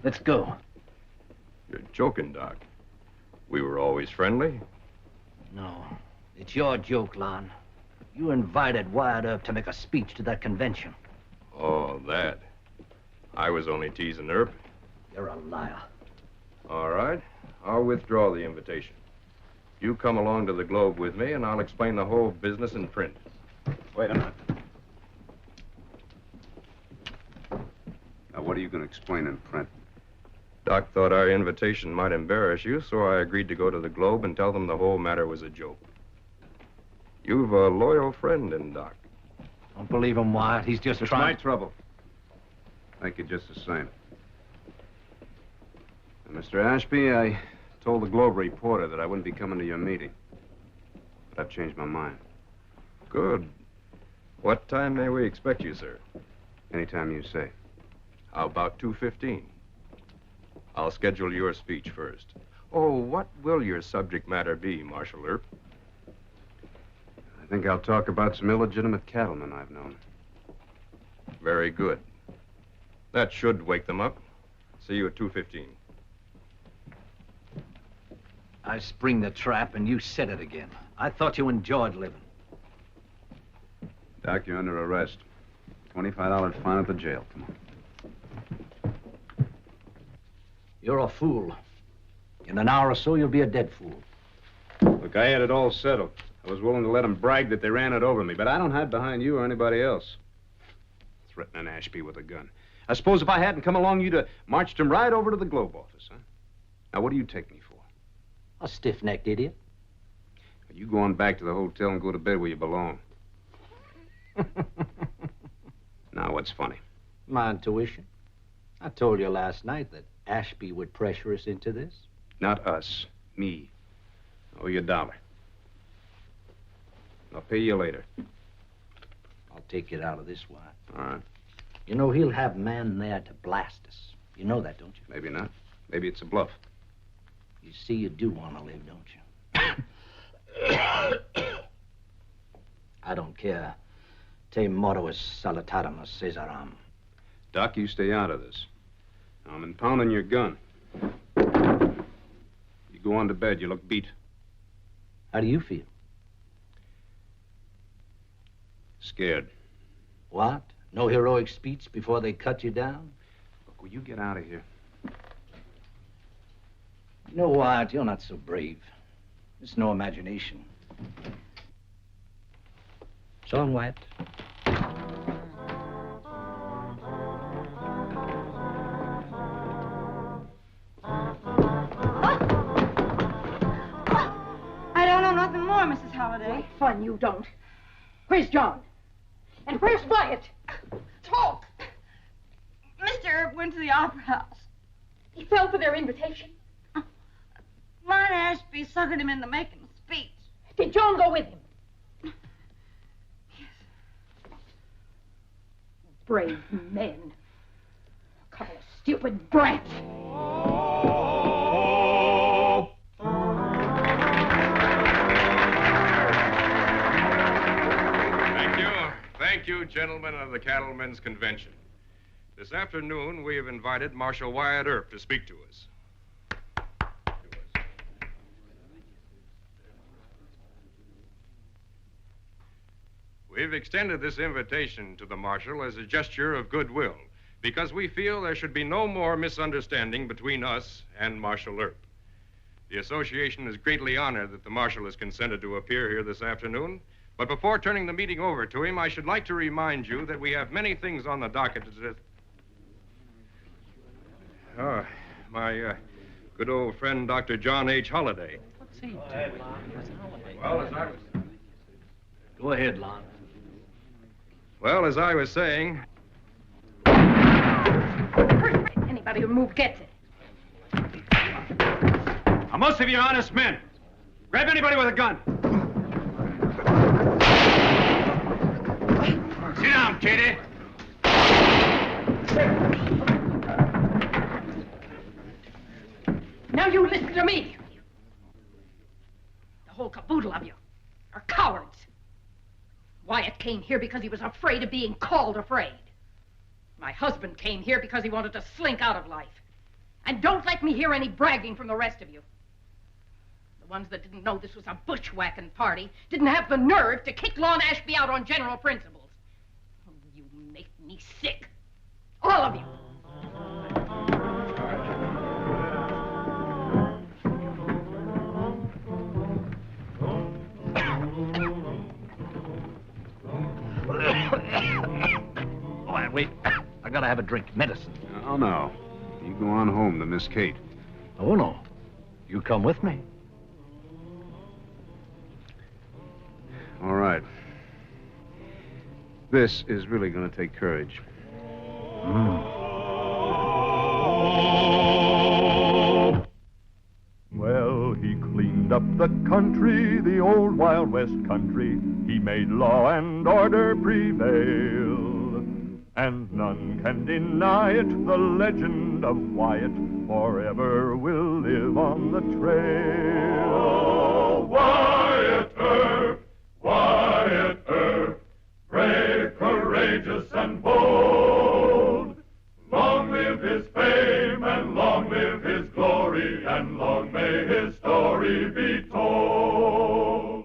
P: Let's go.
H: You're joking, Doc. We were always friendly.
P: No, it's your joke, Lon. You invited Wyatt Earp to make a speech to that convention.
H: Oh, that. I was only teasing Earp.
P: You're a liar.
H: All right. I'll withdraw the invitation. You come along to the Globe with me, and I'll explain the whole business in print.
N: Wait a minute. Now, what are you going to explain in print?
H: Doc thought our invitation might embarrass you, so I agreed to go to the Globe and tell them the whole matter was a joke. You've a loyal friend in Doc.
P: Don't believe him, Wyatt. He's just
N: It's
P: trying...
N: my trouble. Thank you just the same. Now, Mr. Ashby, I told the Globe reporter that I wouldn't be coming to your meeting. But I've changed my mind.
H: Good. What time may we expect you, sir?
N: Anytime you say.
H: How about 2:15? I'll schedule your speech first. Oh, what will your subject matter be, Marshal Earp?
J: I think I'll talk about some illegitimate cattlemen I've known.
H: Very good. That should wake them up. See you at 2:15.
P: I spring the trap and you set it again. I thought you enjoyed living.
J: Doc, you're under arrest. $25 fine at the jail. Come on.
P: You're a fool. In an hour or so, you'll be a dead fool.
J: Look, I had it all settled. I was willing to let them brag that they ran it over me, but I don't hide behind you or anybody else. Threatening Ashby with a gun. I suppose if I hadn't come along, you'd have marched him right over to the Globe office, huh? Now, what do you take me for?
P: A stiff-necked idiot.
J: You go on back to the hotel and go to bed where you belong. Now, what's funny?
P: My intuition. I told you last night that Ashby would pressure us into this.
J: Not us. Me. I owe you $1. I'll pay you later.
P: I'll take it out of this one.
J: All right.
P: You know, he'll have men there to blast us. You know that, don't you?
J: Maybe not. Maybe it's a bluff.
P: You see, you do want to live, don't you? I don't care. Te mortuus salutamus Caesaram.
J: Doc, you stay out of this. I'm impounding your gun. You go on to bed. You look beat.
P: How do you feel?
J: Scared.
P: What? No heroic speech before they cut you down?
J: Look, will you get out of here?
P: You know, Wyatt, you're not so brave. It's no imagination. So long, Wyatt.
M: I don't know nothing more, Mrs. Holliday. What fun you don't. Where's John? And where's Wyatt? Talk!
U: Mr. Earp went to the Opera House.
M: He fell for their invitation.
U: Lon Ashby suckered him into making a speech.
M: Did John go with him? Brave men. A couple of stupid brats.
H: Thank you, gentlemen of the Cattlemen's Convention. This afternoon, we have invited Marshal Wyatt Earp to speak to us. We've extended this invitation to the Marshal as a gesture of goodwill, because we feel there should be no more misunderstanding between us and Marshal Earp. The association is greatly honored that the Marshal has consented to appear here this afternoon. But before turning the meeting over to him, I should like to remind you that we have many things on the docket today. Oh, my good old friend, Dr. John H. Holliday.
P: What's he doing?
H: Well, as I was...
P: Go ahead, Lon.
H: Well, as I was saying...
M: Anybody who moves gets it.
I: Now, most of you are honest men. Grab anybody with a gun. Sit down, Katie.
M: Now you listen to me. The whole caboodle of you are cowards. Wyatt came here because he was afraid of being called afraid. My husband came here because he wanted to slink out of life. And don't let me hear any bragging from the rest of you. The ones that didn't know this was a bushwhacking party didn't have the nerve to kick Lon Ashby out on general principles. You make me sick. All of you.
P: Oh, wait. I gotta have a drink. Medicine.
J: Oh, no. You go on home to Miss Kate.
P: Oh, no. You come with me.
J: All right. This is really going to take courage.
L: Well, he cleaned up the country, the old Wild West country. He made law and order prevail. and none can deny it. The legend of Wyatt forever will live on the trail.
C: Oh, Wyatt Earp, Wyatt Earp, brave, courageous, and bold. Long live his fame, and long live his glory, and long may his story be told.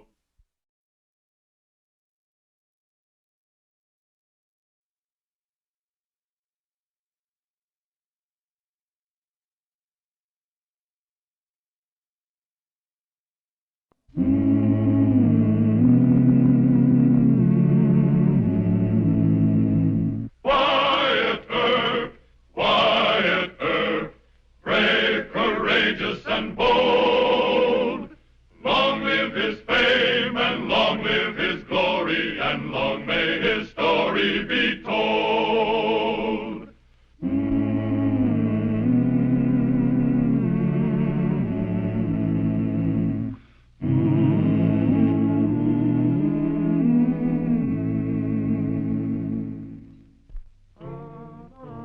C: Wyatt Earp, Wyatt Earp, brave, courageous, and bold. Long live his fame, and long live his glory, and long may his story be told.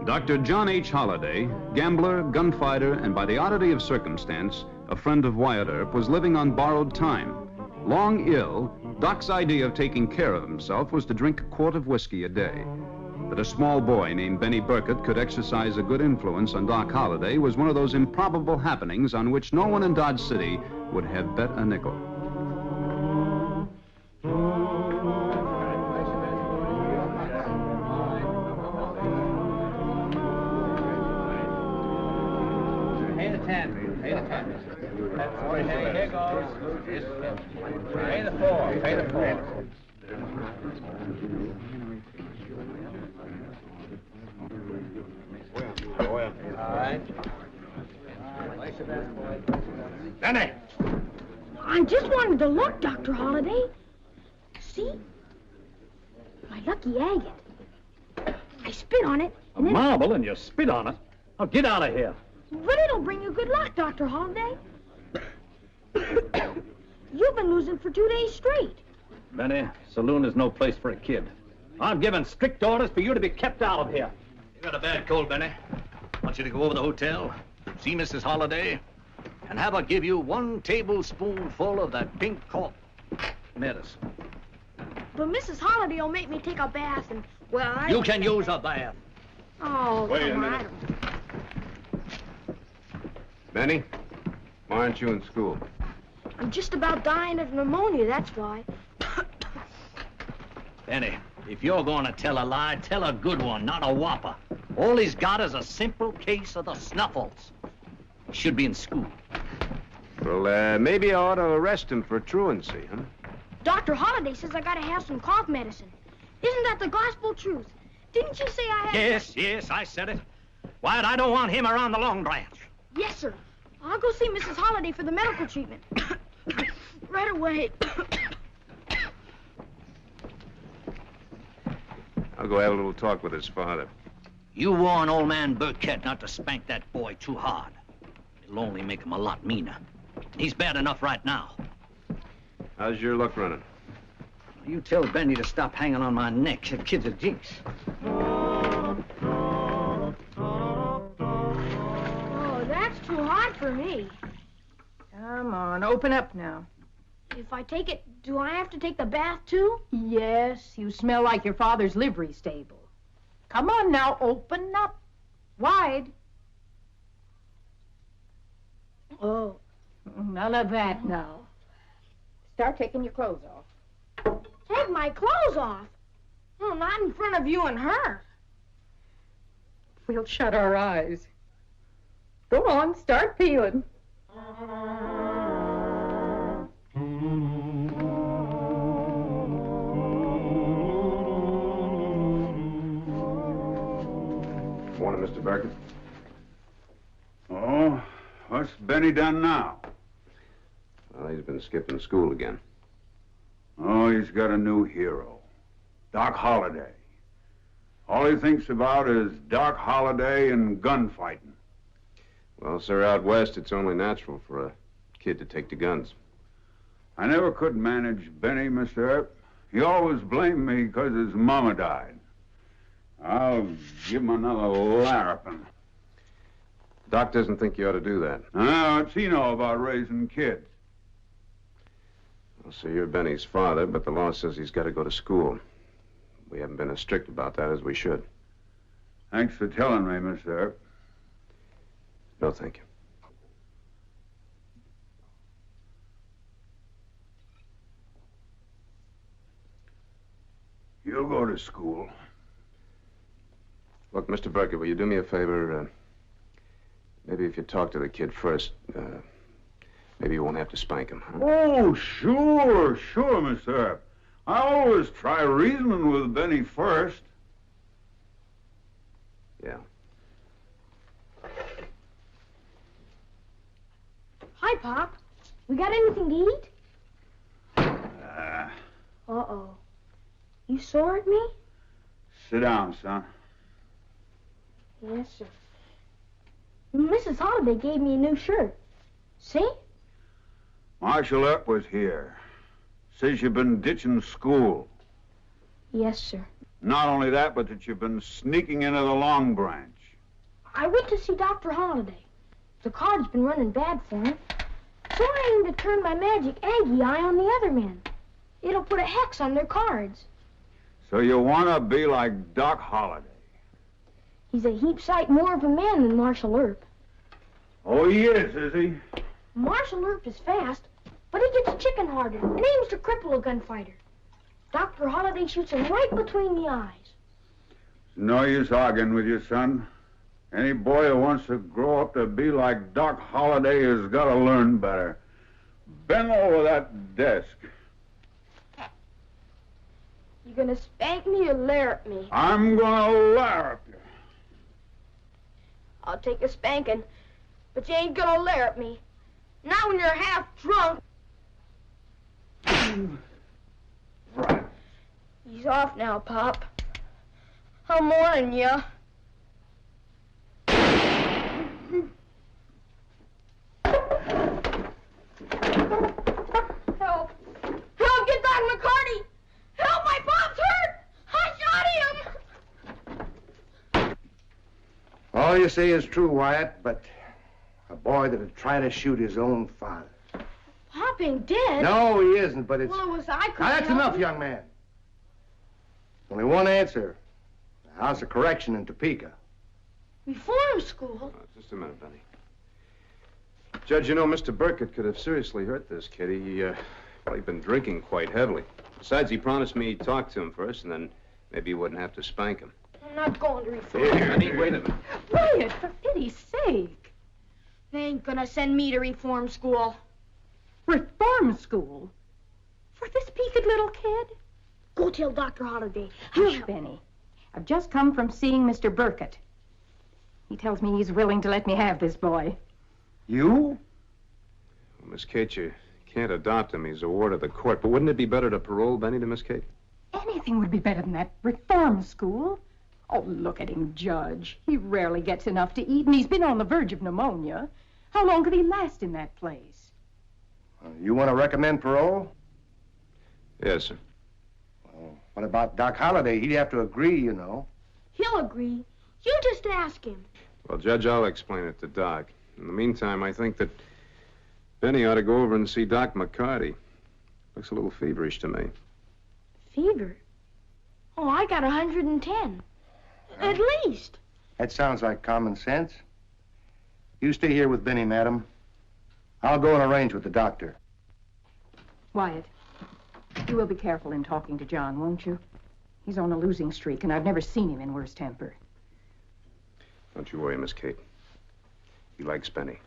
N: Dr. John H. Holliday, gambler, gunfighter, and by the oddity of circumstance, a friend of Wyatt Earp, was living on borrowed time. Long ill, Doc's idea of taking care of himself was to drink a quart of whiskey a day. That a small boy named Benny Burkett could exercise a good influence on Doc Holliday was one of those improbable happenings on which no one in Dodge City would have bet a nickel.
P: Pay the 10. Pay the 10. Here goes. Pay the 4. Pay the 4. All right.
S: Benny!
U: I just wanted to look, Dr. Holliday. See? My lucky agate. I spit on it, and then...
I: Marble and you spit on it? Oh, get out of here.
U: But it'll bring you good luck, Dr. Holliday. You've been losing for 2 days straight.
I: Benny, saloon is no place for a kid. I'm giving strict orders for you to be kept out of here.
P: You got a bad cold, Benny. I want you to go over to the hotel, see Mrs. Holliday, and have her give you 1 tablespoonful of that pink cork medicine.
U: But Mrs. Holliday will make me take a bath and, well, I...
P: You can use a bath.
U: Oh,
B: Wait a
U: come
B: minute.
U: on.
B: Benny, why aren't you in school?
U: I'm just about dying of pneumonia, that's why.
P: Benny, if you're going to tell a lie, tell a good one, not a whopper. All he's got is a simple case of the snuffles. He should be in school.
B: Well, maybe I ought to arrest him for truancy, huh?
U: Dr. Holliday says I gotta have some cough medicine. Isn't that the gospel truth? Didn't you say I had...
P: Yes, I said it. Wyatt, I don't want him around the Long Branch.
U: Yes, sir. I'll go see Mrs. Holliday for the medical treatment. Right away.
B: I'll go have a little talk with his father.
P: You warn old man Burkett not to spank that boy too hard. It'll only make him a lot meaner. He's bad enough right now.
B: How's your luck running?
P: You tell Benny to stop hanging on my neck. The kid's a jinx.
U: Oh, that's too hard for me.
M: Come on, open up now.
U: If I take it, do I have to take the bath, too?
M: Yes, you smell like your father's livery stable. Come on now, open up. Wide.
U: Oh.
M: None of that now. Start taking your clothes off.
U: Take my clothes off? Oh, not in front of you and her.
M: We'll shut our eyes. Go on, start peeling.
B: Morning, Mr. Burkett.
N: Oh, what's Benny done now?
B: Well, he's been skipping school again.
N: Oh, he's got a new hero, Doc Holliday. All he thinks about is Doc Holliday and gunfighting.
B: Well, sir, out west, it's only natural for a kid to take to guns.
N: I never could manage Benny, Mr. Earp. He always blamed me because his mama died.
F: I'll give him another larrapin'.
J: Doc doesn't think you ought to do that.
F: Now, what's he know about raising kids?
J: Well, so you're Benny's father, but the law says he's got to go to school. We haven't been as strict about that as we should.
F: Thanks for telling me, Mr. Earp.
J: No, thank you.
F: You'll go to school.
J: Look, Mr. Burkett, will you do me a favor? Maybe if you talk to the kid first, maybe you won't have to spank him, huh?
F: Oh, sure, Mr. Earp. I always try reasoning with Benny first.
J: Yeah.
U: Hi, Pop. We got anything to eat? Uh-oh. You sore at me?
F: Sit down, son.
U: Yes, sir. Mrs. Holliday gave me a new shirt. See?
F: Marshal Earp was here. Says you've been ditching school.
U: Yes, sir.
F: Not only that, but that you've been sneaking into the Long Branch.
U: I went to see Dr. Holliday. The card's been running bad for him. So I aim to turn my magic Aggie eye on the other men. It'll put a hex on their cards.
F: So you want to be like Doc Holliday.
U: He's a heap sight more of a man than Marshal Earp.
F: Oh, he is he?
U: Marshal Earp is fast, but he gets chicken-hearted and aims to cripple a gunfighter. Dr. Holliday shoots him right between the eyes.
F: No use arguing with you, son. Any boy who wants to grow up to be like Doc Holliday has got to learn better. Bend over that desk.
U: You gonna spank me or larrup me?
F: I'm gonna larrup you.
U: I'll take a spanking, but you ain't gonna larrup me. Not when you're half drunk.
F: Right.
U: He's off now, Pop. I'm warning you. Help! Help! Get Doc McCarty! Help! My Pop's hurt! I shot him!
T: All you say is true, Wyatt, but a boy that'd try to shoot his own father.
U: Pop ain't dead.
T: No, he isn't, but it's...
U: Well, it was I couldn't
T: Now, that's
U: help
T: enough,
U: him.
T: young man. Only one answer. The House of Correction in Topeka.
U: Reform school?
J: Just a minute, Benny. Judge, you know, Mr. Burkett could have seriously hurt this kid. He'd been drinking quite heavily. Besides, he promised me he'd talk to him first, and then maybe he wouldn't have to spank him.
U: I'm not going to reform.
J: Benny, wait a minute.
M: Wyatt, for pity's sake.
U: They ain't gonna send me to reform school.
M: Reform school? For this peaked little kid?
U: Go tell Dr. Holliday.
M: Hush, Benny. I've just come from seeing Mr. Burkett. He tells me he's willing to let me have this boy.
T: You?
J: Well, Miss Kate, you can't adopt him. He's a ward of the court. But wouldn't it be better to parole Benny to Miss Kate?
M: Anything would be better than that reform school. Oh, look at him, Judge. He rarely gets enough to eat, and he's been on the verge of pneumonia. How long could he last in that place?
T: You want to recommend parole?
J: Yes, sir.
T: Well, what about Doc Holliday? He'd have to agree, you know.
U: He'll agree. You just ask him.
J: Well, Judge, I'll explain it to Doc. In the meantime, I think that Benny ought to go over and see Doc McCarty. Looks a little feverish to me.
U: Fever? Oh, I got 110. At least.
T: That sounds like common sense. You stay here with Benny, madam. I'll go and arrange with the doctor.
M: Wyatt, you will be careful in talking to John, won't you? He's on a losing streak, and I've never seen him in worse temper.
J: Don't you worry, Miss Kate. He likes Benny.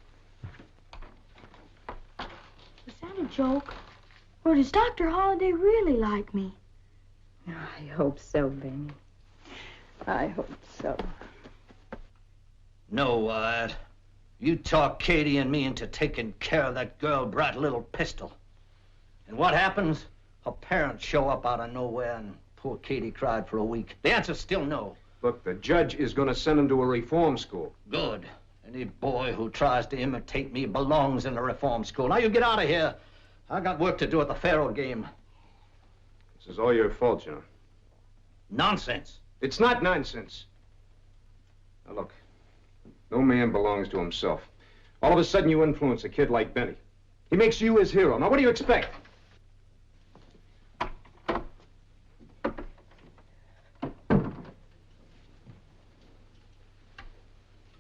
U: Was that a joke? Or does Dr. Holliday really like me?
M: I hope so, Benny. I hope so.
P: No, Wyatt. You talk Katie and me into taking care of that girl brat little pistol. And what happens? Her parents show up out of nowhere and poor Katie cried for a week. The answer's still no.
J: Look, the judge is going to send him to a reform school.
P: Good. Any boy who tries to imitate me belongs in a reform school. Now you get out of here. I got work to do at the Faro game.
J: This is all your fault, you know.
P: Nonsense.
J: It's not nonsense. Now, look, no man belongs to himself. All of a sudden, you influence a kid like Benny. He makes you his hero. Now, what do you expect?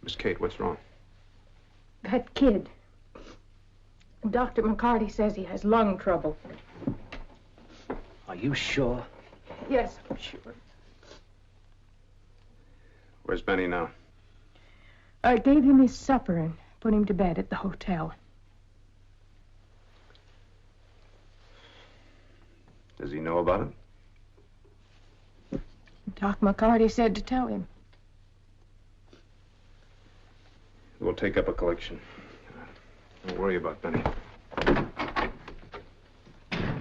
J: Miss Kate, what's wrong?
M: That kid. Dr. McCarty says he has lung trouble.
P: Are you sure?
M: Yes, I'm sure.
J: Where's Benny now?
M: I gave him his supper and put him to bed at the hotel.
J: Does he know about it?
M: Doc McCarty said to tell him.
J: We'll take up a collection. Don't worry about Benny.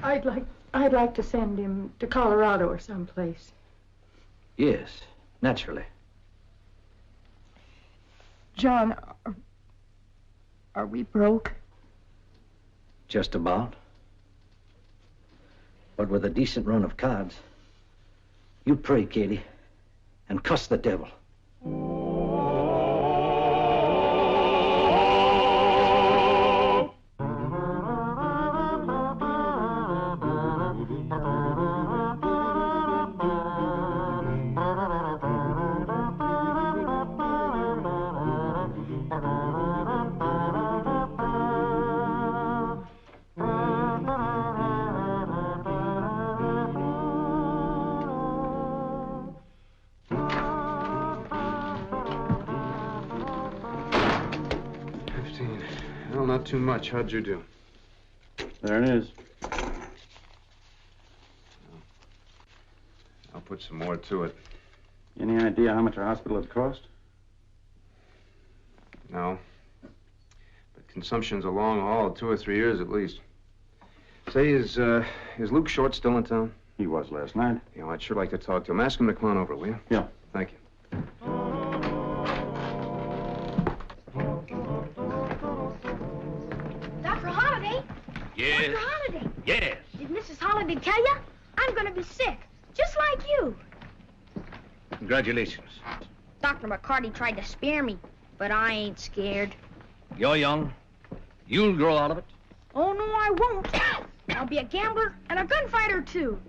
M: I'd like to send him to Colorado or someplace.
P: Yes, naturally.
M: John, are we broke?
P: Just about. But with a decent run of cards, you pray, Katie, and cuss the devil.
J: Not too much. How'd you do?
A: There it is.
J: I'll put some more to it.
A: Any idea how much a hospital would cost?
J: No. But consumption's a long haul, 2 or 3 years at least. Say, is Luke Short still in town?
A: He was last night.
J: You know, I'd sure like to talk to him. Ask him to come on over, will you?
A: Yeah.
J: Thank you.
P: Yes.
U: Dr. Holliday.
P: Yes.
U: Did Mrs. Holliday tell you? I'm going to be sick, just like you.
P: Congratulations.
U: Dr. McCarty tried to spare me, but I ain't scared.
P: You're young. You'll grow out of it.
U: Oh, no, I won't. I'll be a gambler and a gunfighter, too.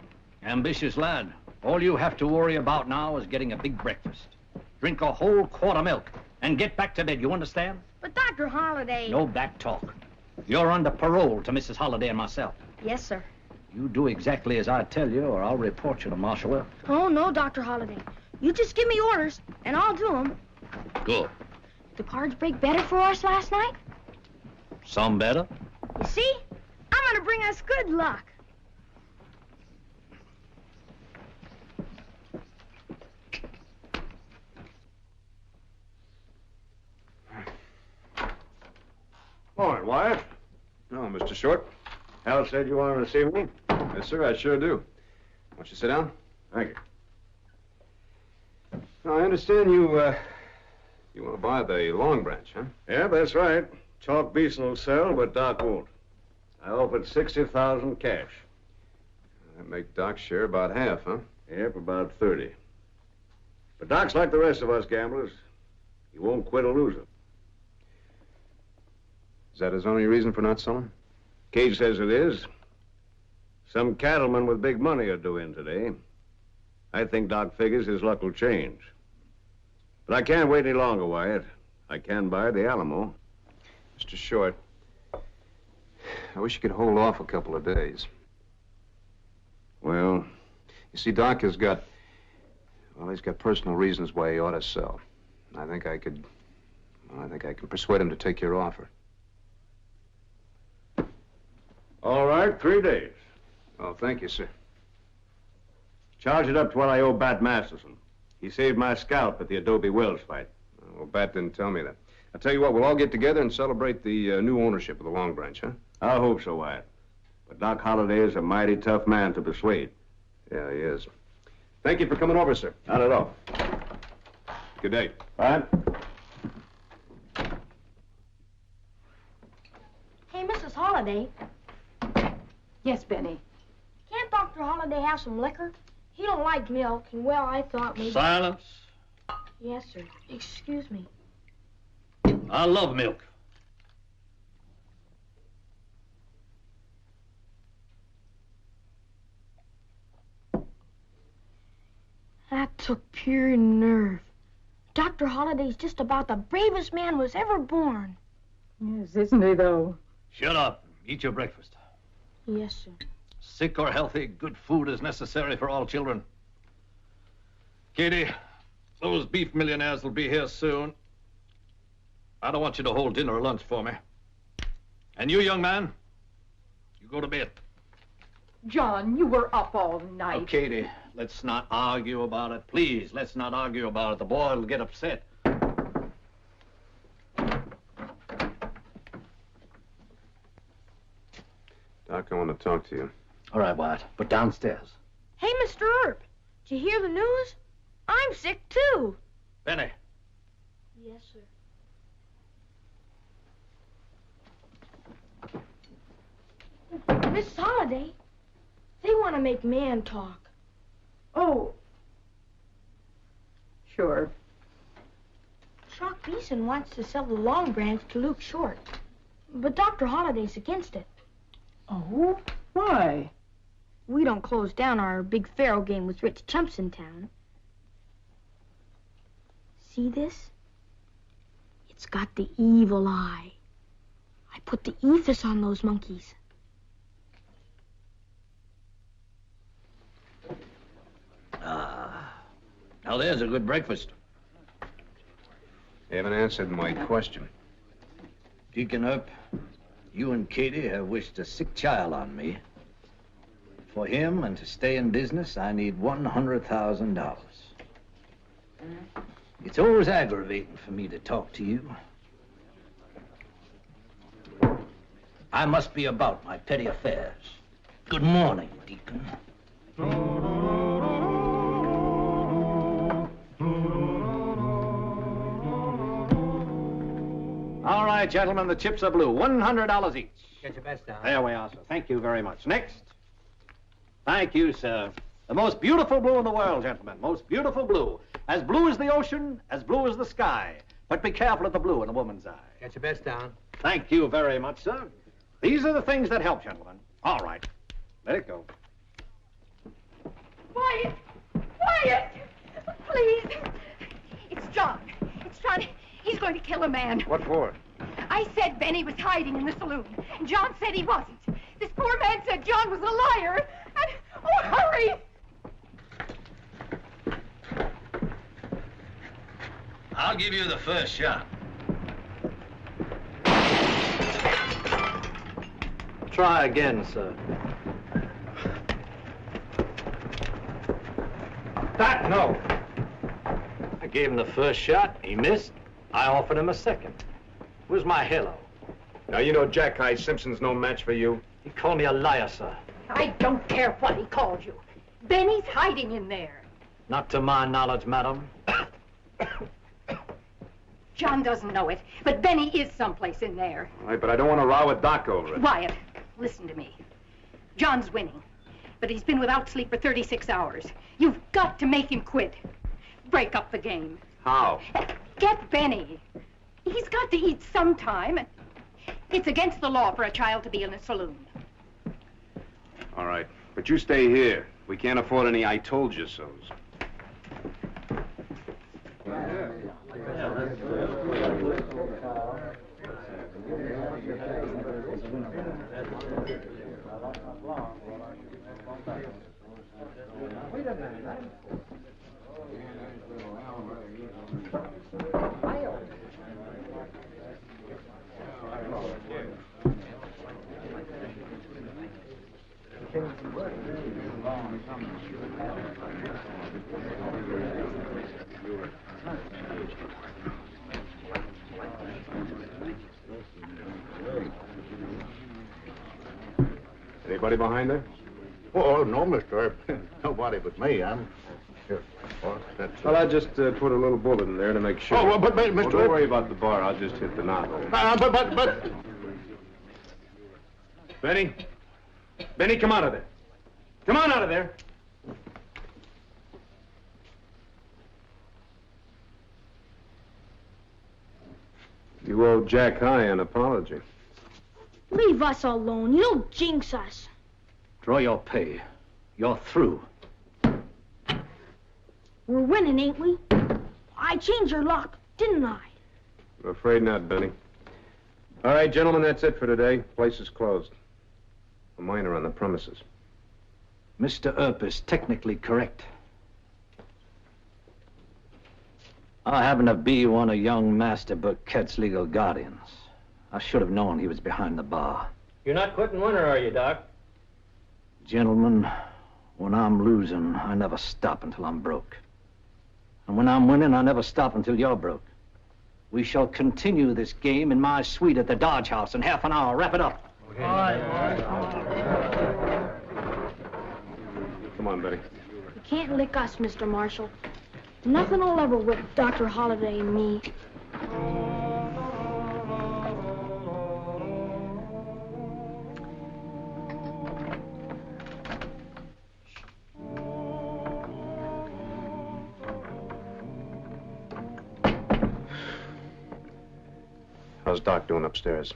P: Ambitious lad. All you have to worry about now is getting a big breakfast. Drink a whole quart of milk and get back to bed, you understand?
U: But Dr. Holliday...
P: No back talk. You're under parole to Mrs. Holliday and myself.
U: Yes, sir.
P: You do exactly as I tell you, or I'll report you to Marshal Wells.
U: Oh, no, Dr. Holliday. You just give me orders, and I'll do them.
P: Good.
U: The cards break better for us last night?
P: Some better.
U: You see? I'm going to bring us good luck.
F: Morning, Wyatt.
J: Oh, Mr. Short.
F: Hal said you wanted to see me?
J: Yes, sir, I sure do. Won't you sit down?
F: Thank you.
J: Now, I understand you want to buy the Long Branch, huh?
F: Yeah, that's right. Chalk Beeson will sell, but Doc won't. I offered $60,000 cash.
J: That make Doc's share about half, huh?
F: Yep, about 30. But Doc's like the rest of us gamblers. He won't quit a loser.
J: Is that his only reason for not selling?
F: Cage says it is. Some cattlemen with big money are due in today. I think Doc figures his luck will change. But I can't wait any longer, Wyatt. I can buy the Alamo.
J: Mr. Short, I wish you could hold off a couple of days.
F: Well?
J: You see, Doc has got... Well, he's got personal reasons why he ought to sell. I think I could... Well, I think I can persuade him to take your offer.
F: All right, 3 days.
J: Oh, thank you, sir.
F: Charge it up to what I owe Bat Masterson. He saved my scalp at the Adobe Wells fight.
J: Well, Bat didn't tell me that. I'll tell you what, we'll all get together and celebrate the new ownership of the Long Branch, huh?
F: I hope so, Wyatt. But Doc Holliday is a mighty tough man to persuade.
J: Yeah, he is. Thank you for coming over, sir.
F: Not at all.
J: Good day.
F: Bye.
U: Hey, Mrs. Holliday,
M: Yes, Benny.
U: can't Dr. Holliday have some liquor? He don't like milk, and well, I thought maybe...
P: Silence.
U: Yes, sir. Excuse me.
P: I love milk.
U: That took pure nerve. Dr. Holliday's just about the bravest man was ever born.
M: Yes, isn't he, though?
P: Shut up. Eat your breakfast.
U: Yes, sir.
P: Sick or healthy, good food is necessary for all children. Katie, those beef millionaires will be here soon. I don't want you to hold dinner or lunch for me. And you, young man, you go to bed.
M: John, you were up all night.
P: Oh, Katie, let's not argue about it. Please, let's not argue about it. The boy will get upset.
J: Doc, I want to talk to you.
P: All right, Wyatt, but downstairs.
U: Hey, Mr. Earp, did you hear the news? I'm sick, too.
P: Benny.
U: Yes, sir. Miss Holliday, they want to make man talk.
M: Oh. Sure.
U: Shock Beeson wants to sell the Long Branch to Luke Short, but Dr. Holliday's against it.
M: Oh? Why?
U: We don't close down our big faro game with rich chumps in town. See this? It's got the evil eye. I put the ethos on those monkeys.
P: Now there's a good breakfast.
J: You haven't answered my question.
P: Deacon Earp, you and Katie have wished a sick child on me. For him and to stay in business, I need $100,000. It's always aggravating for me to talk to you. I must be about my petty affairs. Good morning, Deacon.
K: All right, gentlemen, the chips are blue. $100 each.
I: Get your best down.
K: There we are, sir. Thank you very much. Next. Thank you, sir. The most beautiful blue in the world, gentlemen. Most beautiful blue. As blue as the ocean, as blue as the sky. But be careful of the blue in a woman's eye.
I: Get your best down.
K: Thank you very much, sir. These are the things that help, gentlemen. All right. Let it go.
M: Wyatt! Wyatt! Please! It's John. It's John. He's going to kill a man.
J: What for?
M: I said Benny was hiding in the saloon. And John said he wasn't. This poor man said John was a liar. And, oh, hurry!
P: I'll give you the first shot. Try again, sir.
K: That, no.
P: I gave him the first shot. He missed. I offered him a second. Where's my halo?
J: Now, you know Jack High Simpson's no match for you.
P: He called me a liar, sir.
M: I don't care what he called you. Benny's hiding in there.
P: Not to my knowledge, madam.
M: John doesn't know it, but Benny is someplace in there.
J: All right, but I don't want to row with Doc over it.
M: Wyatt, listen to me. John's winning, but he's been without sleep for 36 hours. You've got to make him quit. Break up the game.
J: How?
M: Get Benny. He's got to eat sometime. It's against the law for a child to be in a saloon.
J: All right, but you stay here. We can't afford any I told you so's. Anybody behind there?
V: Oh, no, Mr. Earp. Nobody but me. I'm... Here. Oh, that's...
J: Well, I just put a little bullet in there to make sure.
V: Oh, well, but Mr.
J: Well,
V: Earp...
J: don't worry about the bar. I'll just hit the knob.
V: But...
J: Benny? Benny, come out of there. Come on out of there. You owe Jack High an apology.
U: Leave us alone. You'll jinx us.
P: Draw your pay. You're through.
U: We're winning, ain't we? I changed your lock, didn't I?
J: I'm afraid not, Benny. All right, gentlemen, that's it for today. Place is closed. A miner on the premises.
P: Mr. Earp is technically correct. I happen to be one of young Master Burkett's legal guardians. I should have known he was behind the bar.
I: You're not quitting winter, are you, Doc?
P: Gentlemen, when I'm losing, I never stop until I'm broke. And when I'm winning, I never stop until you're broke. We shall continue this game in my suite at the Dodge House in half an hour. Wrap it up.
J: Come on, Betty.
U: You can't lick us, Mr. Marshall. Nothing will ever whip Dr. Holliday and me.
J: How's Doc doing upstairs?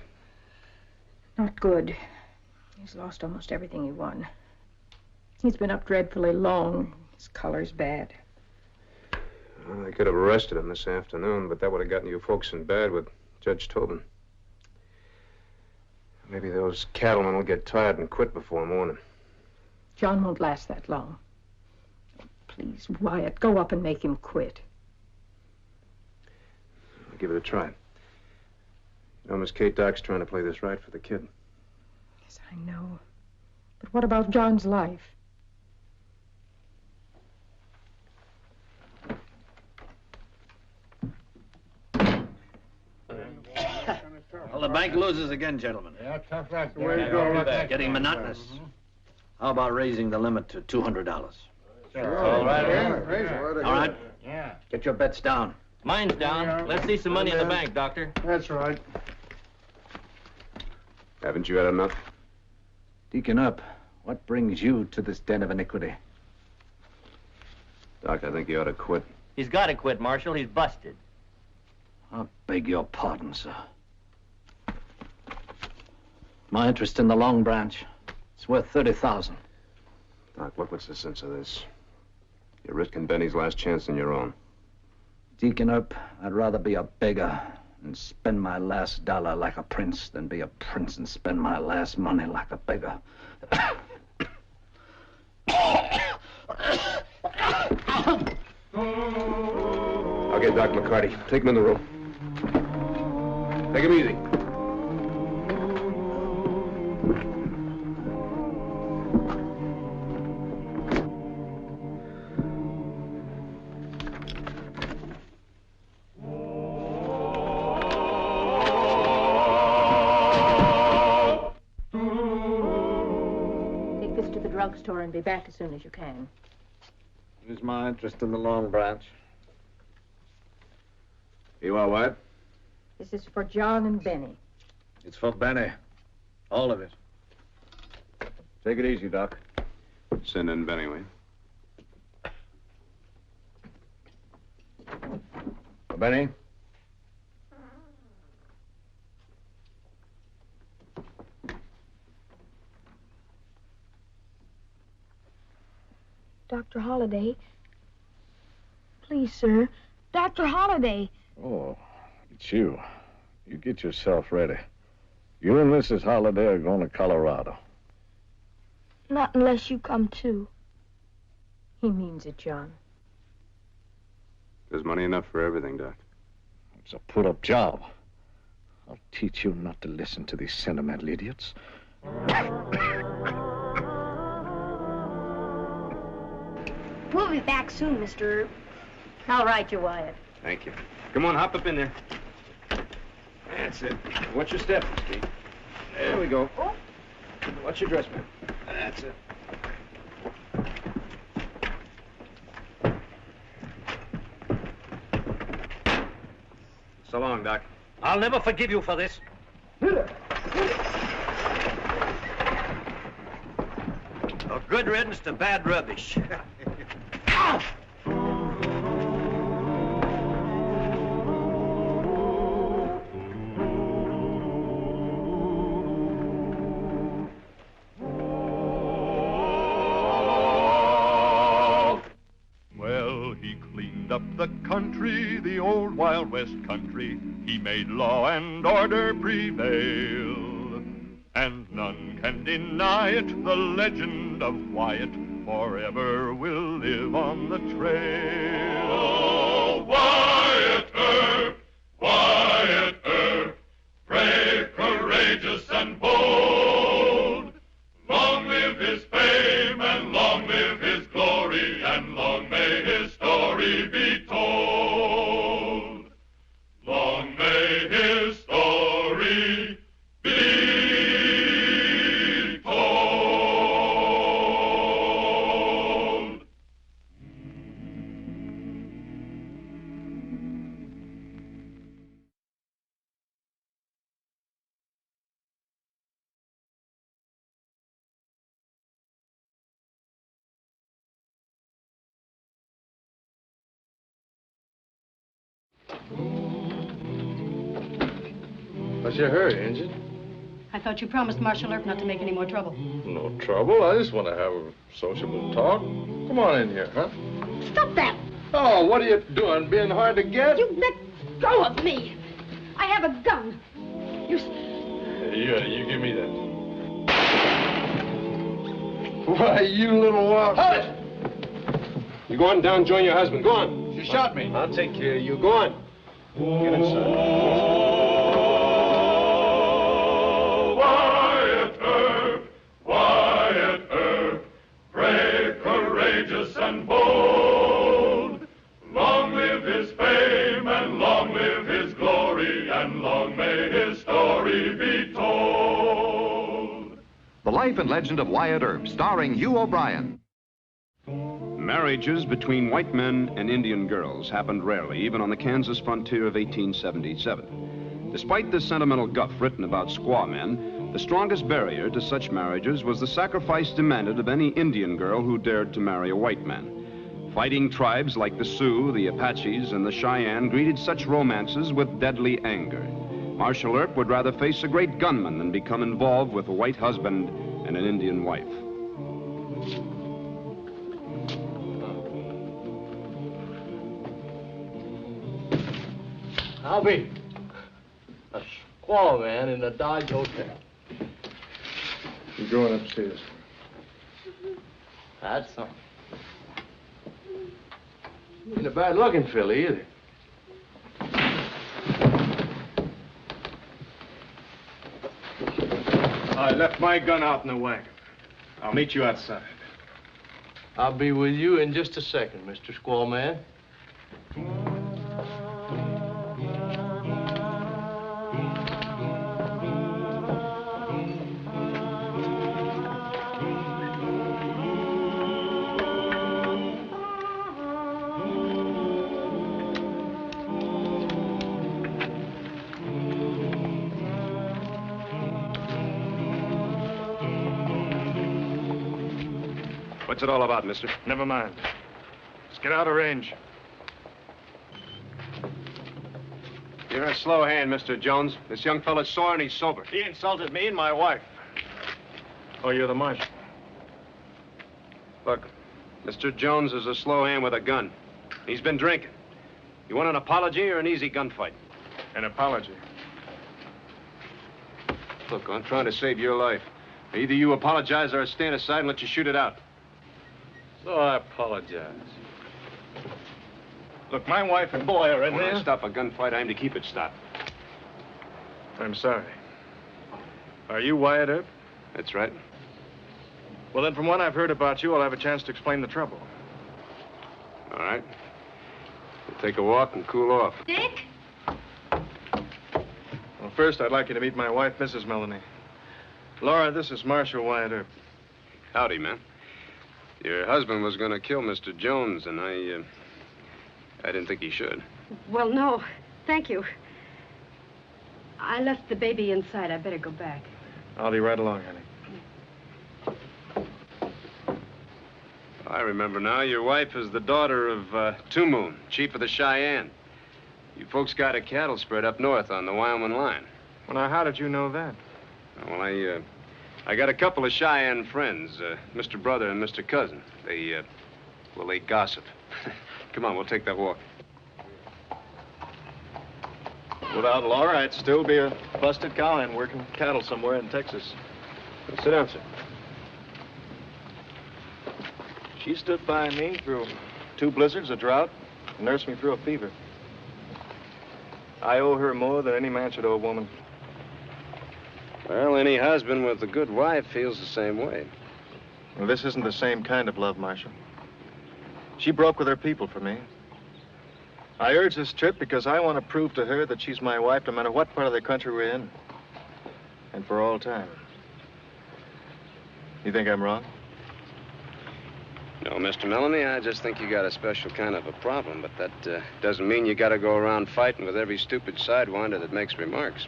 M: Not good. He's lost almost everything he won. He's been up dreadfully long. His color's bad.
J: Well, they could have arrested him this afternoon, but that would have gotten you folks in bad with Judge Tobin. Maybe those cattlemen will get tired and quit before morning.
M: John won't last that long. Please, Wyatt, go up and make him quit.
J: I'll give it a try. You know, Miss Kate, Doc's trying to play this right for the kid.
M: Yes, I know. But what about John's life?
K: Well, the bank loses again, gentlemen.
V: Yeah, tough luck. The way to go.
K: Getting monotonous. How about raising the limit to $200?
V: Sure.
K: All right.
V: Yeah.
K: All right.
V: Yeah.
K: Get your bets down.
I: Mine's down. Let's see some money in the bank, Doctor.
V: That's right.
J: Haven't you had enough?
P: Deacon Earp, what brings you to this den of iniquity?
J: Doc, I think you ought to quit.
I: He's got to quit, Marshal. He's busted.
P: I beg your pardon, sir. My interest in the Long Branch, it's worth $30,000.
J: Doc, look, what's the sense of this? You're risking Benny's last chance than your own.
P: Deacon Earp, I'd rather be a beggar and spend my last dollar like a prince than be a prince and spend my last money like a beggar.
J: Okay, Doc McCarty, take him in the room. Take him easy.
M: Take this to the drugstore and be back as soon as you can.
K: Here's my interest in the Long Branch.
J: You are what?
M: This is for John and Benny.
K: It's for Benny. All of it.
F: Take it easy, Doc.
J: Send in Benny, will you?
F: Benny?
U: Dr. Holliday. Please, sir. Dr. Holliday.
V: Oh, it's you. You get yourself ready. You and Mrs. Holliday are going to Colorado.
U: Not unless you come too.
M: He means it, John.
J: There's money enough for everything, Doc.
V: It's a put-up job. I'll teach you not to listen to these sentimental idiots.
U: We'll be back soon, Mr. Earp.
M: I'll write you, Wyatt.
J: Thank you. Come on, hop up in there. That's it. Watch your step, Steve. There we go. Watch your dress, man. That's it. So long, Doc.
K: I'll never forgive you for this. A good riddance to bad rubbish.
L: country, the old Wild West country, he made law and order prevail. And none can deny it, the legend of Wyatt forever will live on the trail.
C: Oh, Wyatt Earp, Wyatt Earp, brave, courageous, and bold. Long live his fame, and long live his glory, and long may his story be told. Long may his story be told.
E: What's your hurry, Injun?
G: I thought you promised Marshal Earp not to make any more trouble.
E: No trouble. I just want to have a sociable talk. Come on in here, huh?
G: Stop that!
E: Oh, what are you doing? Being hard to get?
G: You let go of me! I have a gun. You...
E: You give me that. Why, you little wild...
J: Hold it! You go on down and join your husband. Go on.
E: You shot me.
J: I'll take care of you. Go on. Get inside.
C: Wyatt Earp, Wyatt Earp, brave, courageous, and bold. Long live his fame, and long live his glory, and long may his story be told.
D: The Life and Legend of Wyatt Earp, starring Hugh O'Brien.
N: Marriages between white men and Indian girls happened rarely, even on the Kansas frontier of 1877. Despite this sentimental guff written about squaw men, the strongest barrier to such marriages was the sacrifice demanded of any Indian girl who dared to marry a white man. Fighting tribes like the Sioux, the Apaches, and the Cheyenne greeted such romances with deadly anger. Marshal Earp would rather face a great gunman than become involved with a white husband and an Indian wife.
E: I'll be a squaw man in the Dodge Hotel.
L: You going upstairs?
E: That's something. Ain't a bad-looking filly, either.
S: I left my gun out in the wagon. I'll meet you outside.
E: I'll be with you in just a second, Mr. Squaw Man.
J: What's it all about, mister?
L: Never mind. Let's get out of range.
J: You're a slow hand, Mr. Jones. This young fella's sore and he's sober.
L: He insulted me and my wife. Oh, you're the marshal.
J: Look, Mr. Jones is a slow hand with a gun. He's been drinking. You want an apology or an easy gunfight?
L: An apology.
J: Look, I'm trying to save your life. Either you apologize or I stand aside and let you shoot it out.
E: So I apologize.
L: Look, my wife and boy are in
J: When
L: there.
J: I stop a gunfight, I aim to keep it stopped.
L: I'm sorry. Are you Wyatt Earp?
J: That's right.
L: Well, then, from what I've heard about you, I'll have a chance to explain the trouble.
J: All right. We'll take a walk and cool off.
G: Dick?
L: Well, first, I'd like you to meet my wife, Mrs. Melanie. Laura, this is Marshal Wyatt Earp.
J: Howdy, man. Your husband was going to kill Mr. Jones, and I didn't think he should.
G: Well, no. Thank you. I left the baby inside. I better go back.
L: I'll be right along, honey.
J: I remember now. Your wife is the daughter of Two Moon, chief of the Cheyenne. You folks got a cattle spread up north on the Wyoming line.
L: Well, now, how did you know that?
J: Well, I got a couple of Cheyenne friends, Mr. Brother and Mr. Cousin. They gossip. Come on, we'll take that walk.
O: Without Laura, I'd still be a busted cowhand working cattle somewhere in Texas.
J: Sit down, sir.
O: She stood by me through 2 blizzards, a drought, and nursed me through a fever. I owe her more than any man should owe a woman.
J: Well, any husband with a good wife feels the same way.
O: Well, this isn't the same kind of love, Marshal. She broke with her people for me. I urge this trip because I want to prove to her that she's my wife no matter what part of the country we're in. And for all time. You think I'm wrong?
J: No, Mr. Melanie, I just think you got a special kind of a problem, but that doesn't mean you got to go around fighting with every stupid sidewinder that makes remarks.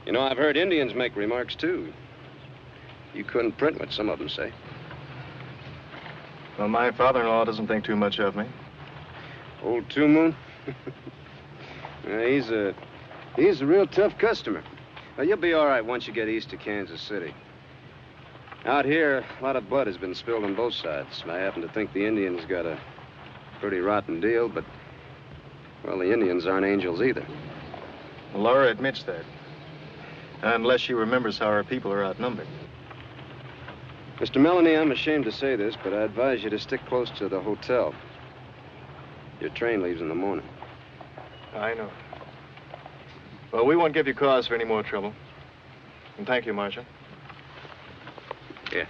J: You know, I've heard Indians make remarks, too. You couldn't print what some of them say.
O: Well, my father-in-law doesn't think too much of me.
J: Old Two Moon? Yeah, he's a real tough customer. Well, you'll be all right once you get east of Kansas City. Out here, a lot of blood has been spilled on both sides. I happen to think the Indians got a pretty rotten deal, but, well, the Indians aren't angels either.
O: Laura admits that. Unless she remembers how our people are outnumbered.
J: Mr. Melanie, I'm ashamed to say this, but I advise you to stick close to the hotel. Your train leaves in the morning.
O: I know. Well, we won't give you cause for any more trouble. And thank you, Marshal.
J: Yeah.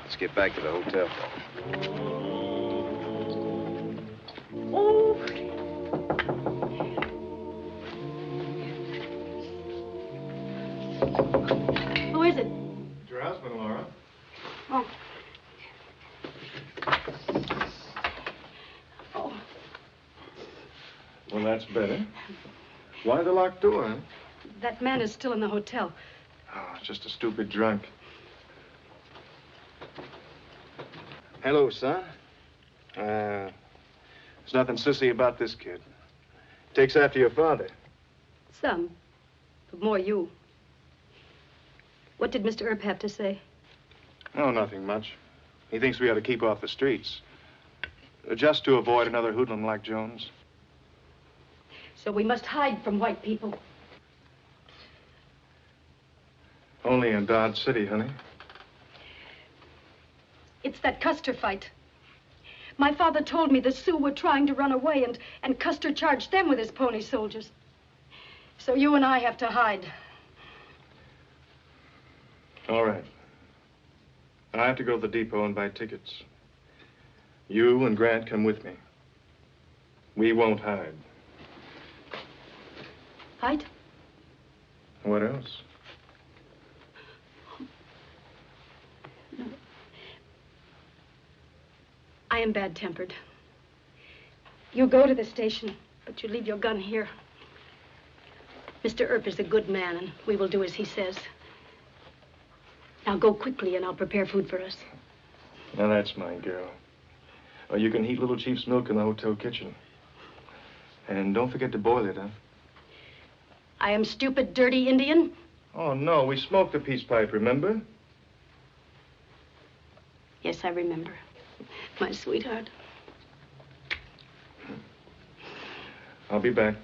J: Let's get back to the hotel.
G: Oh. Who is it?
O: It's your husband, Laura.
G: Oh. Oh.
O: Well, that's better. Why the locked door, huh?
G: That man is still in the hotel.
O: Oh, just a stupid drunk.
B: Hello, son. There's nothing sissy about this kid. Takes after your father.
G: Some, but more you. What did Mr. Earp have to say?
O: Oh, nothing much. He thinks we ought to keep off the streets. Just to avoid another hoodlum like Jones.
G: So we must hide from white people.
O: Only in Dodge City, honey.
G: It's that Custer fight. My father told me the Sioux were trying to run away, and Custer charged them with his pony soldiers. So you and I have to hide.
O: All right. I have to go to the depot and buy tickets. You and Grant come with me. We won't hide.
G: Hide?
O: What else?
G: No. I am bad-tempered. You go to the station, but you leave your gun here. Mr. Earp is a good man, and we will do as he says. Now go quickly, and I'll prepare food for us.
O: Now, that's my girl. Oh, you can heat Little Chief's milk in the hotel kitchen. And don't forget to boil it, huh?
G: I am stupid, dirty Indian?
O: Oh, no, we smoked a peace pipe, remember?
G: Yes, I remember. My sweetheart.
O: I'll be back.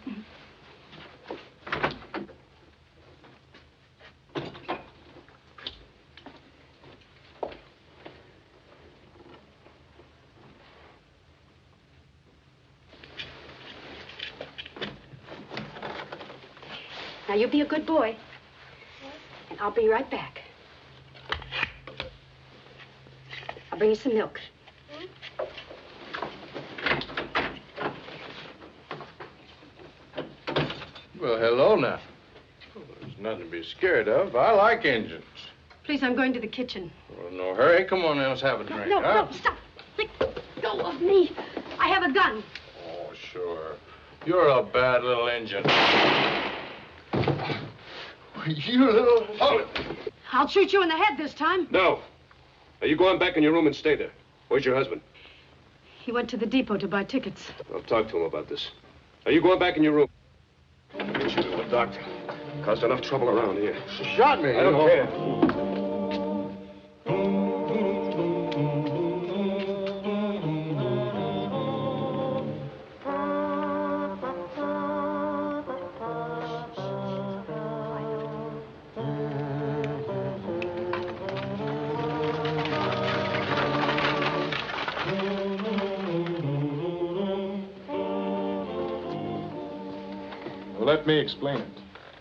G: Now, you be a good boy, and I'll be right back. I'll bring you some milk.
E: Well, hello now. Well, there's nothing to be scared of. I like engines.
G: Please, I'm going to the kitchen.
E: Well, no hurry. Come on, let's have a drink.
G: No,
E: huh?
G: no, stop. Let go of me. I have a gun.
E: Oh, sure. You're a bad little engine. You little... Hold it.
G: I'll shoot you in the head this time.
J: No. Are you going back in your room and stay there? Where's your husband?
G: He went to the depot to buy tickets.
J: I'll talk to him about this. Are you going back in your room? I'll get you to a doctor. Caused enough trouble around here.
E: She shot me.
J: I don't care.
O: Well, let me explain it.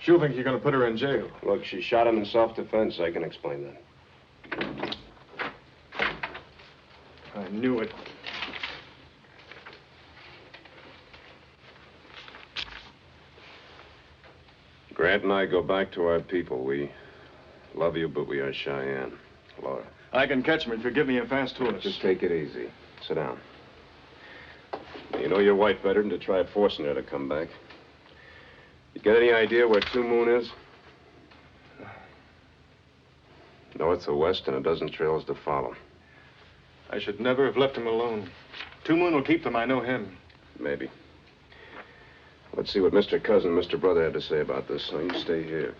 O: She'll think you're going to put her in jail.
J: Look, she shot him in self-defense. I can explain that.
O: I knew it.
J: Grant and I go back to our people. We love you, but we are Cheyenne. Laura.
O: I can catch him if you give me a fast horse.
J: Just take it easy. Sit down. You know your wife better than to try forcing her to come back. You got any idea where Two Moon is? North or west and a dozen trails to follow.
O: I should never have left him alone. Two Moon will keep them. I know him.
J: Maybe. Let's see what Mr. Cousin and Mr. Brother have to say about this. Now, you stay here.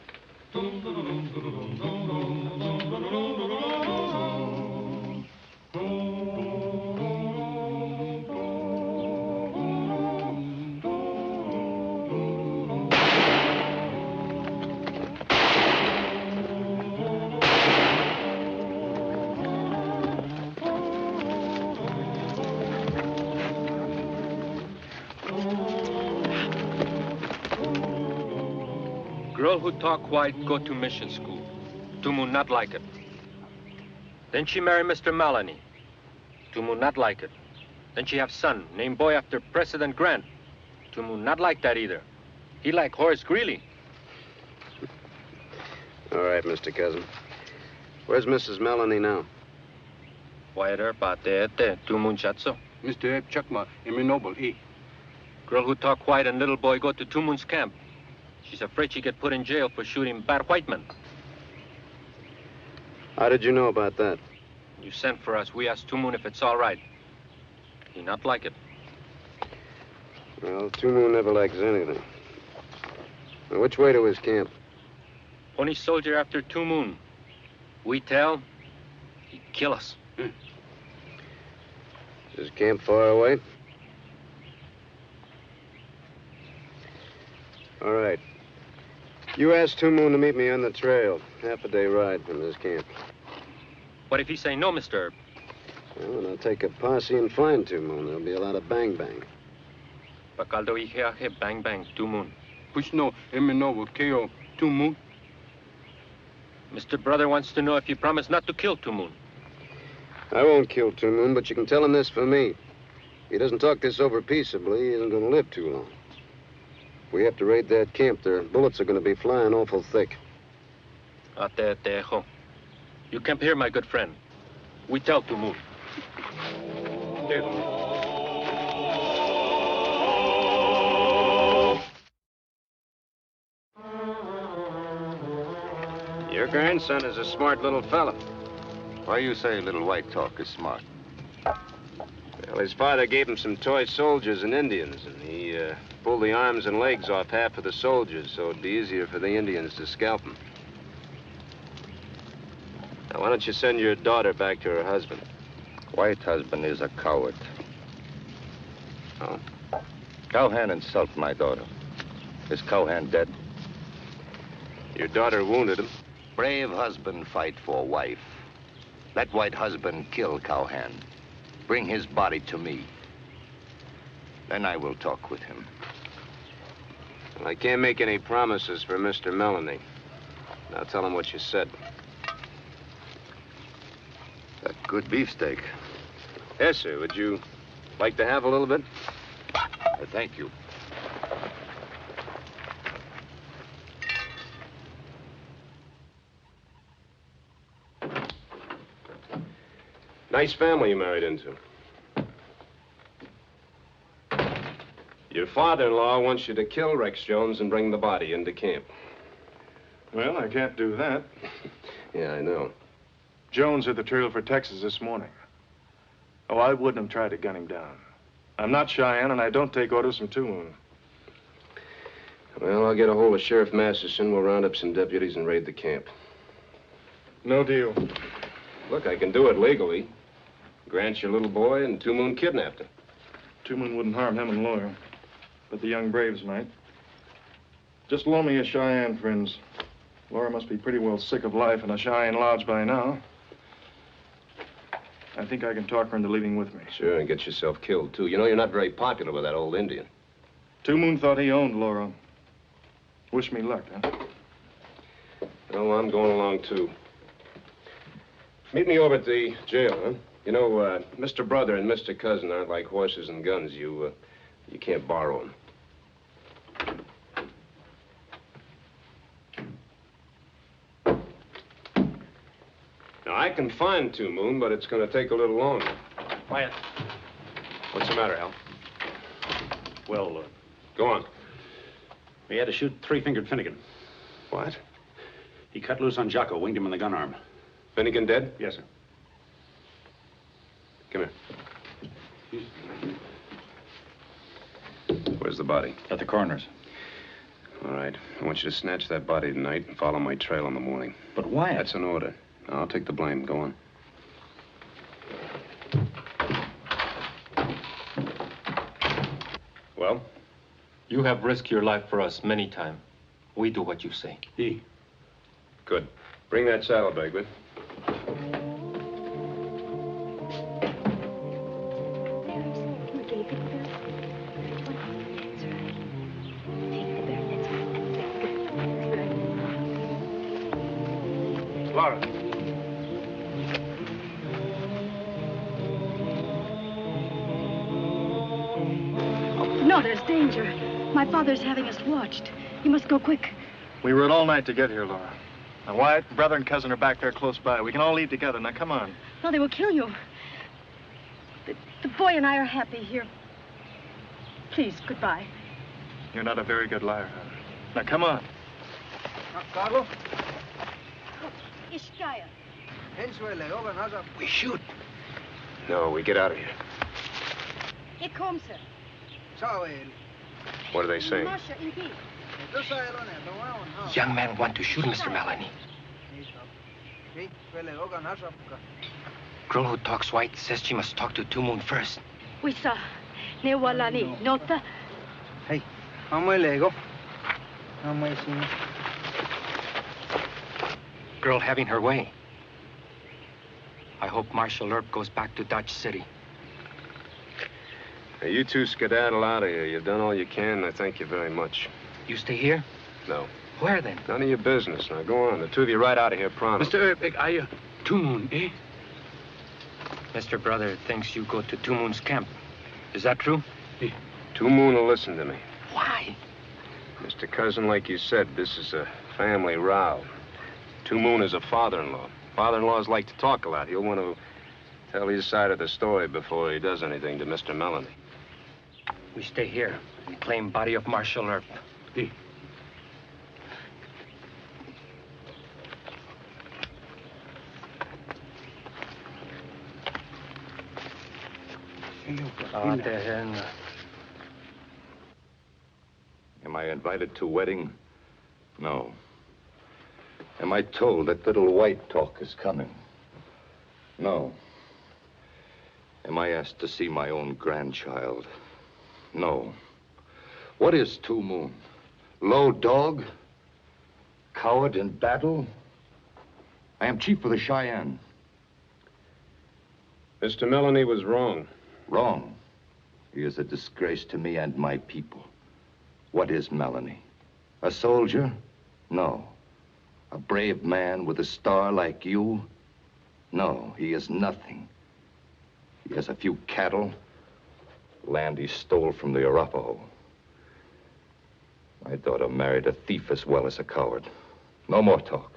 Q: Girl who talk white go to mission school. Tumu not like it. Then she marry Mr. Maloney. Tumu not like it. Then she have son, named boy after President Grant. Tumu not like that either. He like Horace Greeley.
J: All right, Mr. Cousin. Where's Mrs. Melanie now?
Q: Wyatt Earp out there at the Tumu Chatso.
R: Mr. Earp Chukma, Noble, E.
Q: Girl who talk white and little boy go to Tumun's camp. She's afraid she get put in jail for shooting bad white men.
J: How did you know about that?
Q: You sent for us. We asked Tumun if it's all right. He not like it.
J: Well, Two Moon never likes anything. Now, which way to his camp?
Q: Pony soldier after Tumun. We tell, he kill us.
J: Is his camp far away? All right. You asked Two Moon to meet me on the trail. Half a day ride from his camp.
Q: What if he say no, Mr. Earp?
J: Well, then I'll take a posse and find Two Moon. There'll be a lot of bang-bang.
Q: Bacaldo Iheaje, bang bang, Tumun.
R: Push no, Noble, KO, Tumu.
Q: Mr. Brother wants to know if you promise not to kill Tumun.
J: I won't kill Two Moon, but you can tell him this for me. If he doesn't talk this over peaceably, he isn't going to live too long. If we have to raid that camp, their bullets are going to be flying awful thick.
Q: Ate tejo. You camp here, my good friend. We tell Tumun.
J: Your grandson is a smart little fella.
F: Why you say little white talk is smart?
J: Well, his father gave him some toy soldiers and Indians, and he pulled the arms and legs off half of the soldiers so it'd be easier for the Indians to scalp them. Now, why don't you send your daughter back to her husband?
F: White husband is a coward.
J: Oh?
F: Cowhand insulted my daughter. Is Cowhand dead?
J: Your daughter wounded him.
F: Brave husband fight for wife. Let white husband kill Cowhand. Bring his body to me. Then I will talk with him.
J: Well, I can't make any promises for Mr. Melanie. Now tell him what you said.
F: A good beefsteak.
J: Yes, sir. Would you like to have a little bit?
F: Thank you.
J: Nice family you married into. Your father-in-law wants you to kill Rex Jones and bring the body into camp.
O: Well, I can't do that.
J: Yeah, I know.
O: Jones hit the trail for Texas this morning. Oh, I wouldn't have tried to gun him down. I'm not Cheyenne, and I don't take orders from Two Moon.
J: Well, I'll get a hold of Sheriff Masterson. We'll round up some deputies and raid the camp.
O: No deal.
J: Look, I can do it legally. Grant's your little boy, and Two Moon kidnapped him.
O: Two Moon wouldn't harm him and Laura, but the young braves might. Just loan me your Cheyenne friends. Laura must be pretty well sick of life in a Cheyenne lodge by now. I think I can talk her into leaving with me.
J: Sure, and get yourself killed, too. You know, you're not very popular with that old Indian.
O: Two Moon thought he owned Laura. Wish me luck, huh?
J: Well, I'm going along, too. Meet me over at the jail, huh? You know, Mr. Brother and Mr. Cousin aren't like horses and guns. You can't borrow them. Now, I can find Two Moon, but it's going to take a little longer.
I: Wyatt.
J: What's the matter, Al?
I: Well,
J: Go on.
I: we had to shoot Three-Fingered Finnegan.
J: What?
I: He cut loose on Jocko, winged him in the gun arm.
J: Finnegan dead?
I: Yes, sir.
J: Come here. Where's the body?
I: At the coroner's.
J: All right. I want you to snatch that body tonight and follow my trail in the morning.
I: But Wyatt...
J: That's an order. I'll take the blame. Go on. Well?
Q: You have risked your life for us many times. We do what you say.
J: Good. Bring that saddlebag, will you? Laura.
G: No, there's danger. My father's having us watched. You must go quick.
O: We rode all night to get here, Laura. Now, Wyatt, brother and cousin are back there close by. We can all leave together. Now, come on.
G: No, they will kill you. The boy and I are happy here. Please, goodbye.
O: You're not a very good liar, huh? Now, come on.
H: Carlo?
G: Ishkaya.
H: We shoot.
J: No, we get out of here.
G: Ik kom, sir.
J: What are they saying?
G: Masha, indeed.
H: Young man want to shoot Mr. Melanie. Girl who talks white says she must talk to Two Moon first.
G: We saw. Ne walani. Nota.
H: Hey, lego. Girl having her way. I hope Marshal Earp goes back to Dodge City.
J: Now, you two skedaddle out of here. You've done all you can, and I thank you very much.
H: You stay here?
J: No.
H: Where then?
J: None of your business. Now, go on. The two of you right out of here pronto.
R: Mr. Earp, I, Two Moon, eh?
H: Mr. Brother thinks you go to Two Moon's camp. Is that true?
J: Two Moon will listen to me.
H: Why?
J: Mr. Cousin, like you said, this is a family row. Two Moon is a father-in-law. Father-in-laws like to talk a lot. He'll want to tell his side of the story before he does anything to Mr. Melanie.
H: We stay here and claim body of Marshal Earp.
V: Am I invited to a wedding? No. Am I told that little white talk is coming? No. Am I asked to see my own grandchild? No. What is Two Moon? Low dog? Coward in battle? I am chief of the Cheyenne.
J: Mr. Melanie was wrong.
V: Wrong? He is a disgrace to me and my people. What is Melanie? A soldier? No. A brave man with a star like you? No, he is nothing. He has a few cattle, land he stole from the Arapaho. My daughter married a thief as well as a coward. No more talk.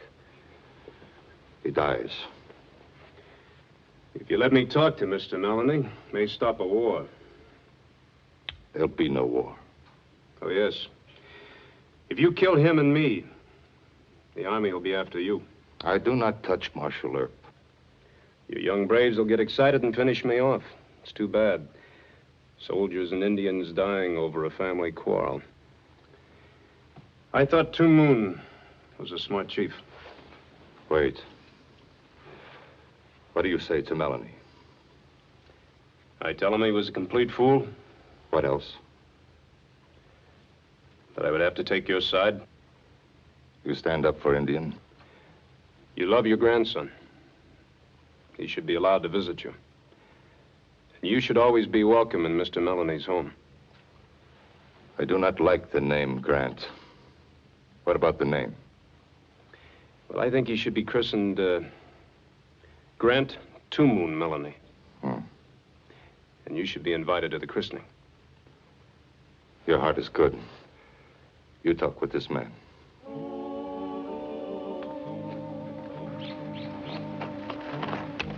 V: He dies.
J: If you let me talk to Mr. Melanie, may stop a war.
V: There'll be no war.
J: Oh, yes. If you kill him and me, the army will be after you.
V: I do not touch Marshal Earp.
J: You young braves will get excited and finish me off. It's too bad. Soldiers and Indians dying over a family quarrel. I thought Two Moon was a smart chief.
V: Wait. What do you say to Melanie?
J: I tell him he was a complete fool.
V: What else?
J: That I would have to take your side.
V: You stand up for Indian?
J: You love your grandson. He should be allowed to visit you. And you should always be welcome in Mr. Melanie's home.
V: I do not like the name Grant. What about the name?
J: Well, I think he should be christened Grant Two Moon Melanie. And you should be invited to the christening.
V: Your heart is good. You talk with this man.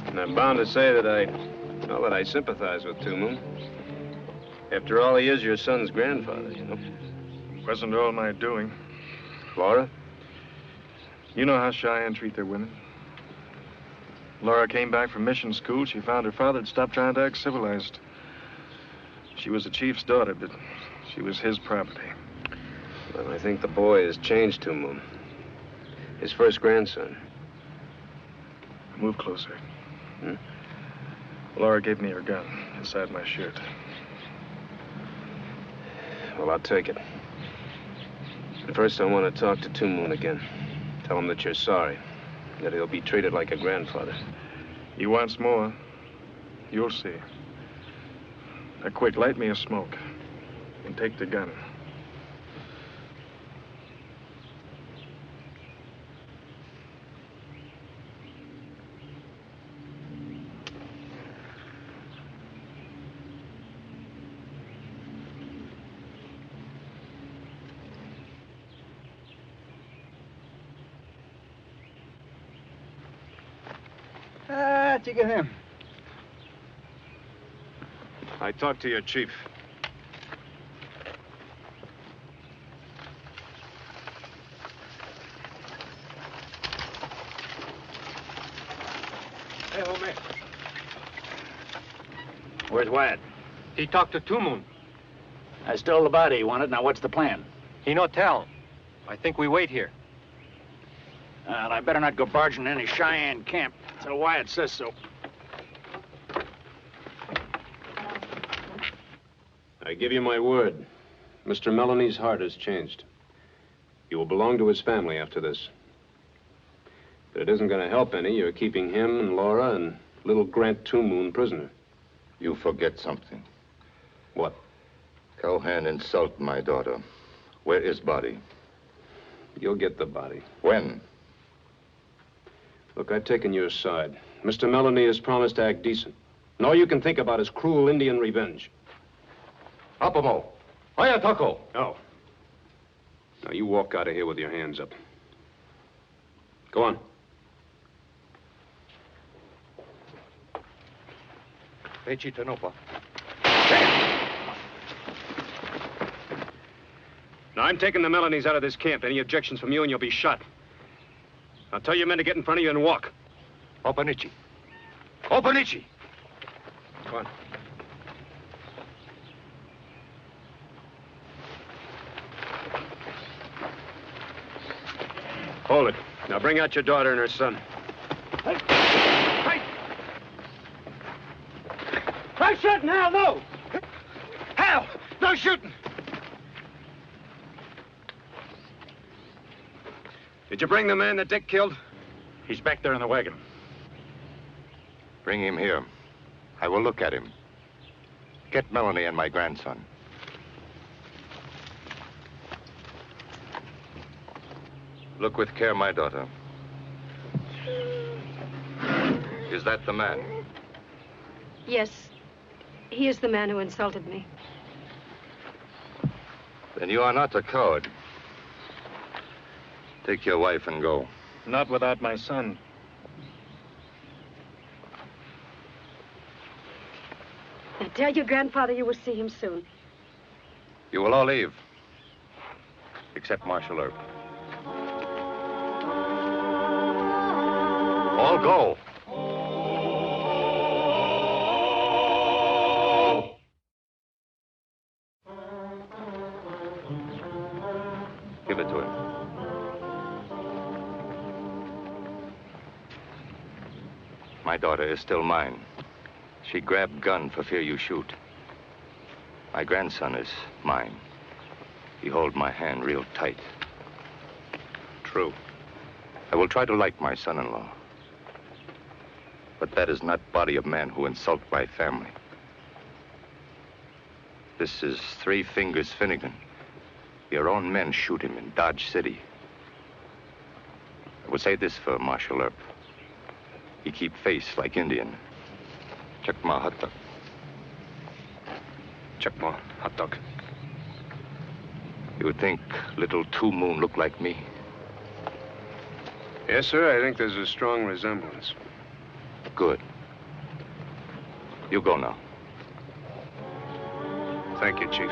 J: And I'm bound to say that I sympathize with Two Moon. After all, he is your son's grandfather, you know.
O: Wasn't all my doing.
J: Laura?
O: You know how Cheyenne treat their women. Laura came back from mission school. She found her father had stopped trying to act civilized. She was the chief's daughter, but she was his property.
J: Well, I think the boy has changed Two Moon. His first grandson.
O: Move closer. Laura gave me her gun inside my shirt.
J: Well, I'll take it. But first, I want to talk to Two Moon again. Tell him that you're sorry. That he'll be treated like a grandfather.
O: He wants more. You'll see. Now, quick, light me a smoke. And take the gun.
B: Take him.
J: I talked to your chief.
I: Hey, homie. Where's Wyatt?
Q: He talked to Two Moon.
I: I stole the body he wanted. Now, what's the plan?
Q: He no tell. I think we wait here.
I: Well, I better not go barging in any Cheyenne camp until Wyatt says so.
J: I give you my word. Mr. Melanie's heart has changed. You will belong to his family after this. But it isn't going to help any. You're keeping him and Laura and little Grant Two Moon prisoner.
V: You forget something.
J: What?
V: Cowhan insulted my daughter. Where is body?
J: You'll get the body.
V: When?
J: Look, I've taken your side. Mr. Melanie has promised to act decent. And all you can think about is cruel Indian revenge.
V: Apamo. Hiya, Taco.
J: No. Now, you walk out of here with your hands up. Go on.
V: Pechi Tanopa.
J: Now, I'm taking the Melanies out of this camp. Any objections from you and you'll be shot. Now, tell your men to get in front of you and walk.
V: Opanichi. Opanichi.
J: Go on. Hold it. Now, bring out your daughter and her son.
S: No shooting, Hal, no! Hal, no shooting!
J: Did you bring the man that Dick killed?
I: He's back there in the wagon.
V: Bring him here. I will look at him. Get Melanie and my grandson. Look with care, my daughter. Is that the man?
G: Yes. He is the man who insulted me.
V: Then you are not a coward. Take your wife and go.
O: Not without my son.
G: Now tell your grandfather you will see him soon.
V: You will all leave. Except Marshal Earp. All go. Give it to him. My daughter is still mine. She grabbed gun for fear you shoot. My grandson is mine. He hold my hand real tight. True. I will try to like my son-in-law. But that is not body of man who insult my family. This is Three Fingers Finnegan. Your own men shoot him in Dodge City. Well, say this for Marshal Earp. He keep face like Indian. Check my hot dog.
J: Check more hot dog.
V: You think little Two Moon look like me?
J: Yes, sir. I think there's a strong resemblance.
V: Good. You go now.
J: Thank you, Chief.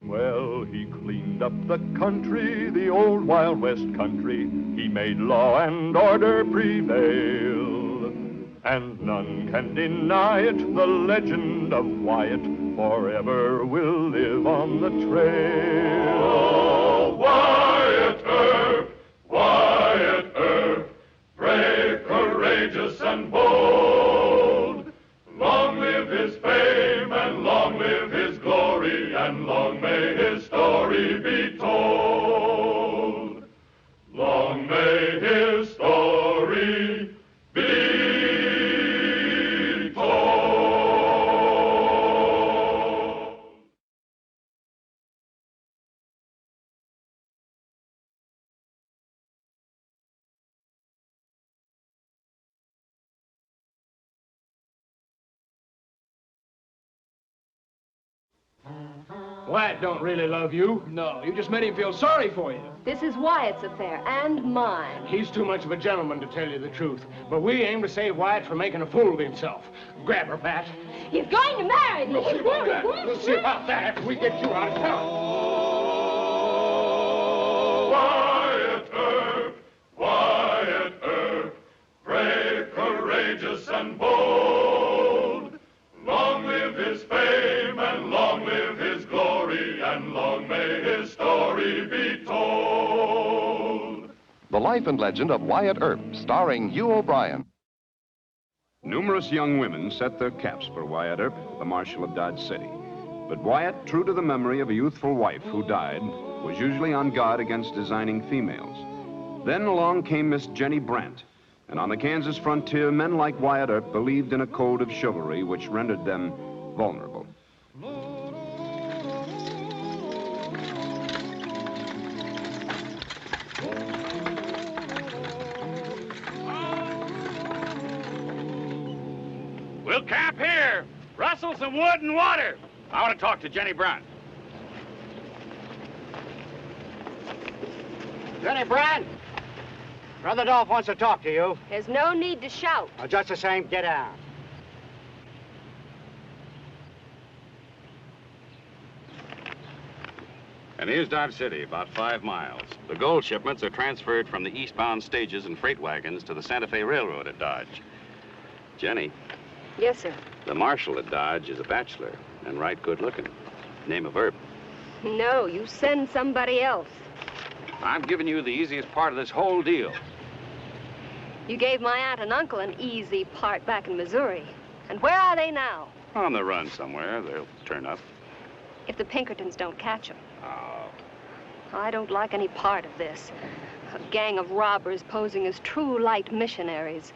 C: Well, he cleaned up the country, the old Wild West country. He made law and order prevail. And none can deny it, the legend of Wyatt forever will live on the trail.
L: Oh, Wyatt Earp, brave, courageous, and bold. Long live his fame, and long live his glory, and long may his story be told. Long may his story be
S: Wyatt don't really love you.
A: No, you just made him feel sorry for you.
T: This is Wyatt's affair, and mine.
S: He's too much of a gentleman to tell you the truth. But we aim to save Wyatt from making a fool of himself. Grab her, Pat.
U: He's going to marry me.
S: We'll see about that. We'll see about that after we get you out of town.
L: Wyatt Earp, brave, courageous, and bold. Long live his fame, and long live his glory, and long may his story be told.
D: The Life and Legend of Wyatt Earp, starring Hugh O'Brien.
N: Numerous young women set their caps for Wyatt Earp, the Marshal of Dodge City. But Wyatt, true to the memory of a youthful wife who died, was usually on guard against designing females. Then along came Miss Jenny Brandt, and on the Kansas frontier, men like Wyatt Earp believed in a code of chivalry which rendered them vulnerable.
I: We'll camp here. Rustle some wood and water. I want to talk to Jenny Brandt.
K: Jenny Brandt! Brother Dolph wants to talk to you.
T: There's no need to shout.
K: Oh, just the same, get down.
W: And here's Dodge City, about 5 miles. The gold shipments are transferred from the eastbound stages and freight wagons to the Santa Fe Railroad at Dodge. Jenny.
T: Yes, sir.
W: The marshal at Dodge is a bachelor and right good looking. Name of Earp.
T: No, you send somebody else.
W: I'm giving you the easiest part of this whole deal.
T: You gave my aunt and uncle an easy part back in Missouri. And where are they now?
W: On the run somewhere. They'll turn up.
T: If the Pinkertons don't catch them.
W: Oh.
T: I don't like any part of this. A gang of robbers posing as true light missionaries.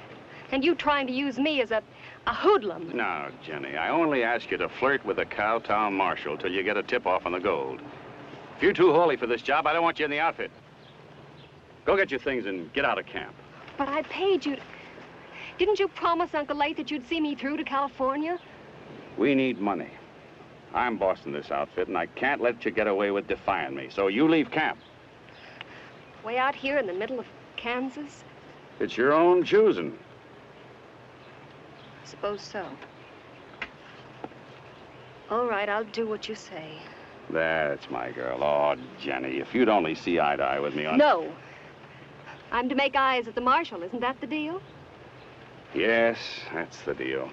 T: And you trying to use me as a hoodlum.
W: No, Jenny, I only ask you to flirt with the Cowtown marshal till you get a tip-off on the gold. If you're too holy for this job, I don't want you in the outfit. Go get your things and get out of camp.
T: But I paid you. Didn't you promise Uncle Late that you'd see me through to California?
W: We need money. I'm bossing this outfit, and I can't let you get away with defying me. So you leave camp.
T: Way out here in the middle of Kansas?
W: It's your own choosing.
T: I suppose so. All right, I'll do what you say.
W: That's my girl. Oh, Jenny, if you'd only see eye to eye with me on...
T: No. I'm to make eyes at the marshal. Isn't that the deal?
W: Yes, that's the deal.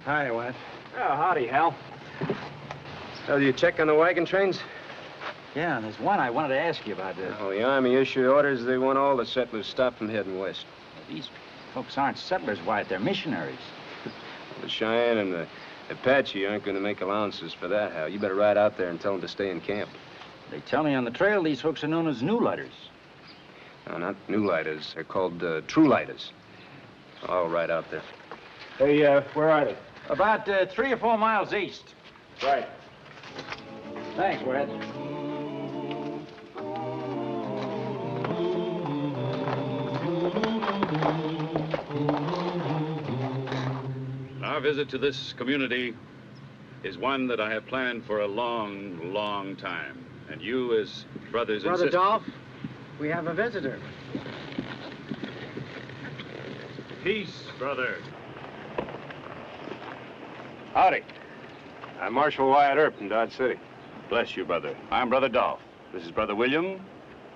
K: Hi, Wyatt.
I: Oh, howdy, Hal.
J: So you check on the wagon trains?
K: Yeah, there's one I wanted to ask you about.
J: Well, the Army issued orders they want all the settlers stopped from heading west.
K: These folks aren't settlers, Wyatt. They're missionaries.
J: The Cheyenne and the Apache aren't going to make allowances for that, Hal. You better ride out there and tell them to stay in camp.
K: They tell me on the trail these folks are known as new lighters.
J: No, not new lighters. They're called true lighters. All right out there.
K: Hey, where are they? About 3 or 4 miles east. Right. Thanks, Wed.
W: Our visit to this community is one that I have planned for a long, long time. And you, as brothers and
E: Brother
W: sisters...
E: Dolph, we have a visitor.
W: Peace, brother.
J: Howdy. I'm Marshal Wyatt Earp from Dodge City.
W: Bless you, brother. I'm Brother Dolph. This is Brother William,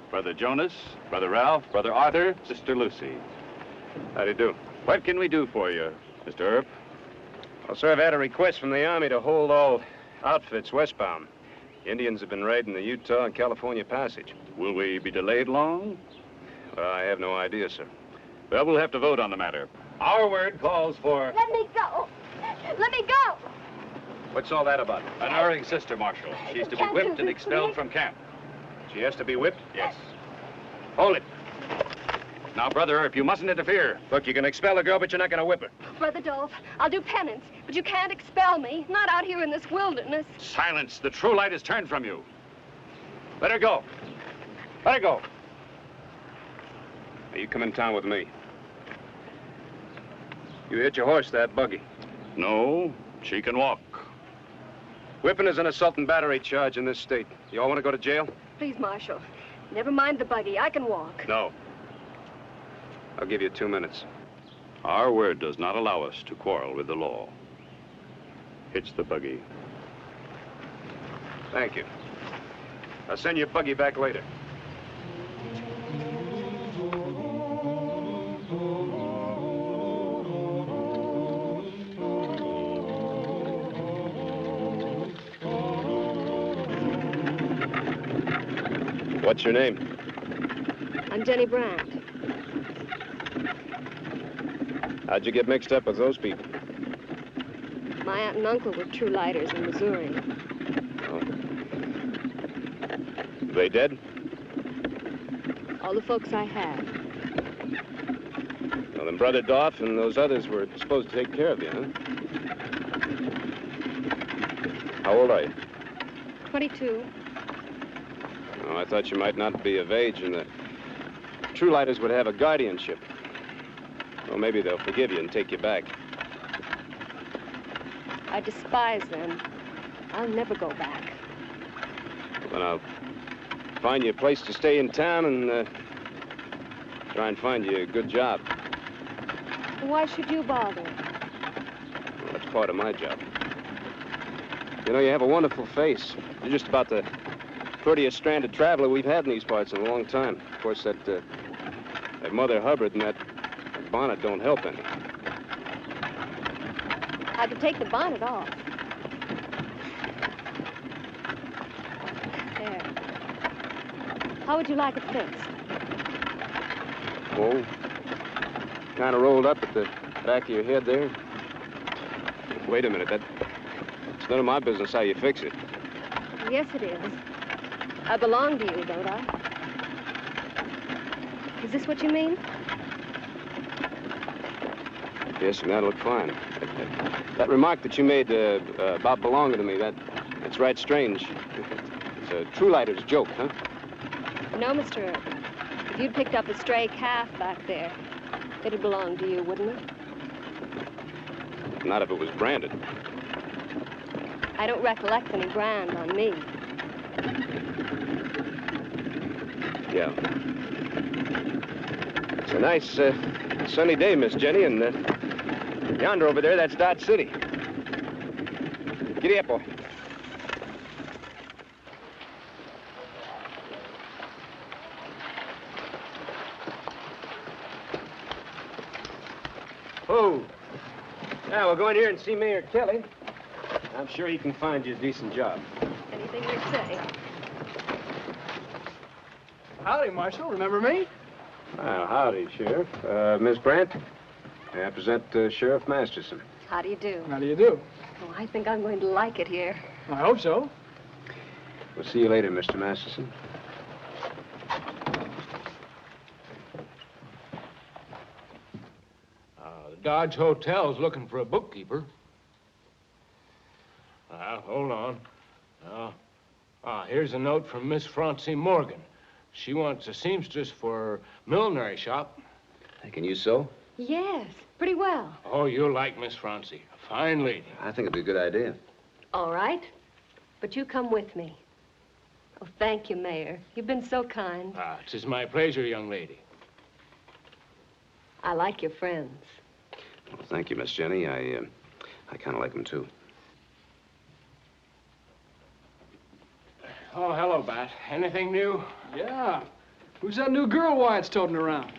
W: Brother Jonas, Brother Ralph, Brother Arthur, Sister Lucy.
J: How do you do?
W: What can we do for you, Mr. Earp?
J: Well, sir, I've had a request from the Army to hold all outfits westbound. The Indians have been raiding the Utah and California passage.
W: Will we be delayed long?
J: Well, I have no idea, sir.
W: Well, we'll have to vote on the matter. Our word calls for...
U: Let me go. Let me go.
J: What's all that about?
W: An erring sister, Marshal. She's to be whipped and expelled from camp.
J: She has to be whipped?
W: Yes.
J: Hold it.
W: Now, Brother Earp, you mustn't interfere.
J: Look, you can expel a girl, but you're not going to whip her.
T: Brother Dolph, I'll do penance, but you can't expel me. Not out here in this wilderness.
W: Silence. The true light is turned from you. Let her go. Let her go.
J: Now, you come in town with me. You hit your horse, that buggy.
W: No, she can walk.
J: Whipping is an assault and battery charge in this state. You all want to go to jail?
T: Please, Marshal. Never mind the buggy. I can walk.
W: No.
J: I'll give you 2 minutes.
W: Our word does not allow us to quarrel with the law. Hitch the buggy.
J: Thank you. I'll send your buggy back later. What's your name?
T: I'm Jenny Brandt.
J: How'd you get mixed up with those people?
T: My aunt and uncle were true lighters in Missouri.
J: Oh. They dead?
T: All the folks I had.
J: Well, then Brother Dolph and those others were supposed to take care of you, huh? How old are you?
T: 22.
J: Oh, I thought you might not be of age and the true lighters would have a guardianship. Well, maybe they'll forgive you and take you back.
T: I despise them. I'll never go back.
J: Well, then I'll find you a place to stay in town and try and find you a good job.
T: Why should you bother?
J: Well, that's part of my job. You know, you have a wonderful face. You're just about the prettiest stranded traveler we've had in these parts in a long time. Of course, that Mother Hubbard and that bonnet don't help any.
T: I could take the bonnet off. There. How would you like it fixed?
J: Oh, kind of rolled up at the back of your head there. Wait a minute, it's none of my business how you fix it.
T: Yes, it is. I belong to you, don't I? Is this what you mean?
J: Yes, and that'll look fine. That remark that you made about belonging to me, that's right strange. It's a true lighter's joke, huh?
T: No, Mr. Earp. If you'd picked up a stray calf back there, it'd belong to you, wouldn't it?
J: Not if it was branded.
T: I don't recollect any brand on me.
J: Yeah. It's a nice, sunny day, Miss Jenny, and yonder over there, that's Dodge City. Giddy up, boy. Oh. Now, we'll go in here and see Mayor Kelly. I'm sure he can find you a decent job.
T: Anything you say.
A: Howdy, Marshal. Remember me?
J: Well, howdy, Sheriff. Miss Brandt, I present Sheriff Masterson.
T: How do you do?
A: How do you do?
T: Oh, I think I'm going to like it here.
A: I hope so.
J: We'll see you later, Mr. Masterson.
S: Dodge Hotel's looking for a bookkeeper. Hold on. Here's a note from Miss Francie Morgan. She wants a seamstress for her millinery shop.
B: Can you sew?
T: Yes, pretty well.
S: Oh, you'll like Miss Francie. A fine lady.
B: I think it'd be a good idea.
T: All right. But you come with me. Oh, thank you, Mayor. You've been so kind.
S: It's my pleasure, young lady.
T: I like your friends.
B: Well, thank you, Miss Jenny. I kind of like them, too.
S: Oh, hello, Bat. Anything new?
A: Yeah. Who's that new girl Wyatt's toting around?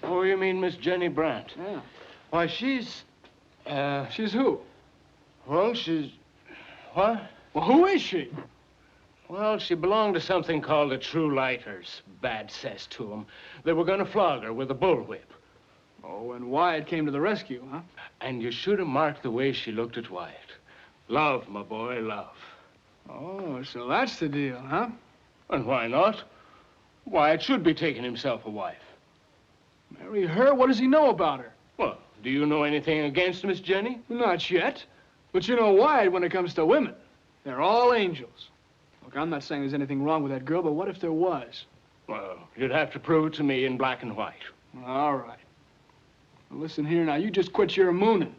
S: Oh, you mean Miss Jenny Brandt?
A: Yeah.
S: Why, she's...
A: She's who?
S: Well, she's... What?
A: Well, who is she?
S: Well, she belonged to something called the True Lighters. Bad cess to 'em. They were gonna flog her with a bullwhip.
A: Oh, and Wyatt came to the rescue, huh?
S: And you should have marked the way she looked at Wyatt. Love, my boy, love.
A: Oh, so that's the deal, huh?
S: And why not? Wyatt should be taking himself a wife.
A: Marry her? What does he know about her?
S: Well, do you know anything against Miss Jenny?
A: Not yet. But you know Wyatt when it comes to women. They're all angels. Look, I'm not saying there's anything wrong with that girl, but what if there was?
S: Well, you'd have to prove it to me in black and white.
A: All right. Well, listen here now, you just quit your mooning.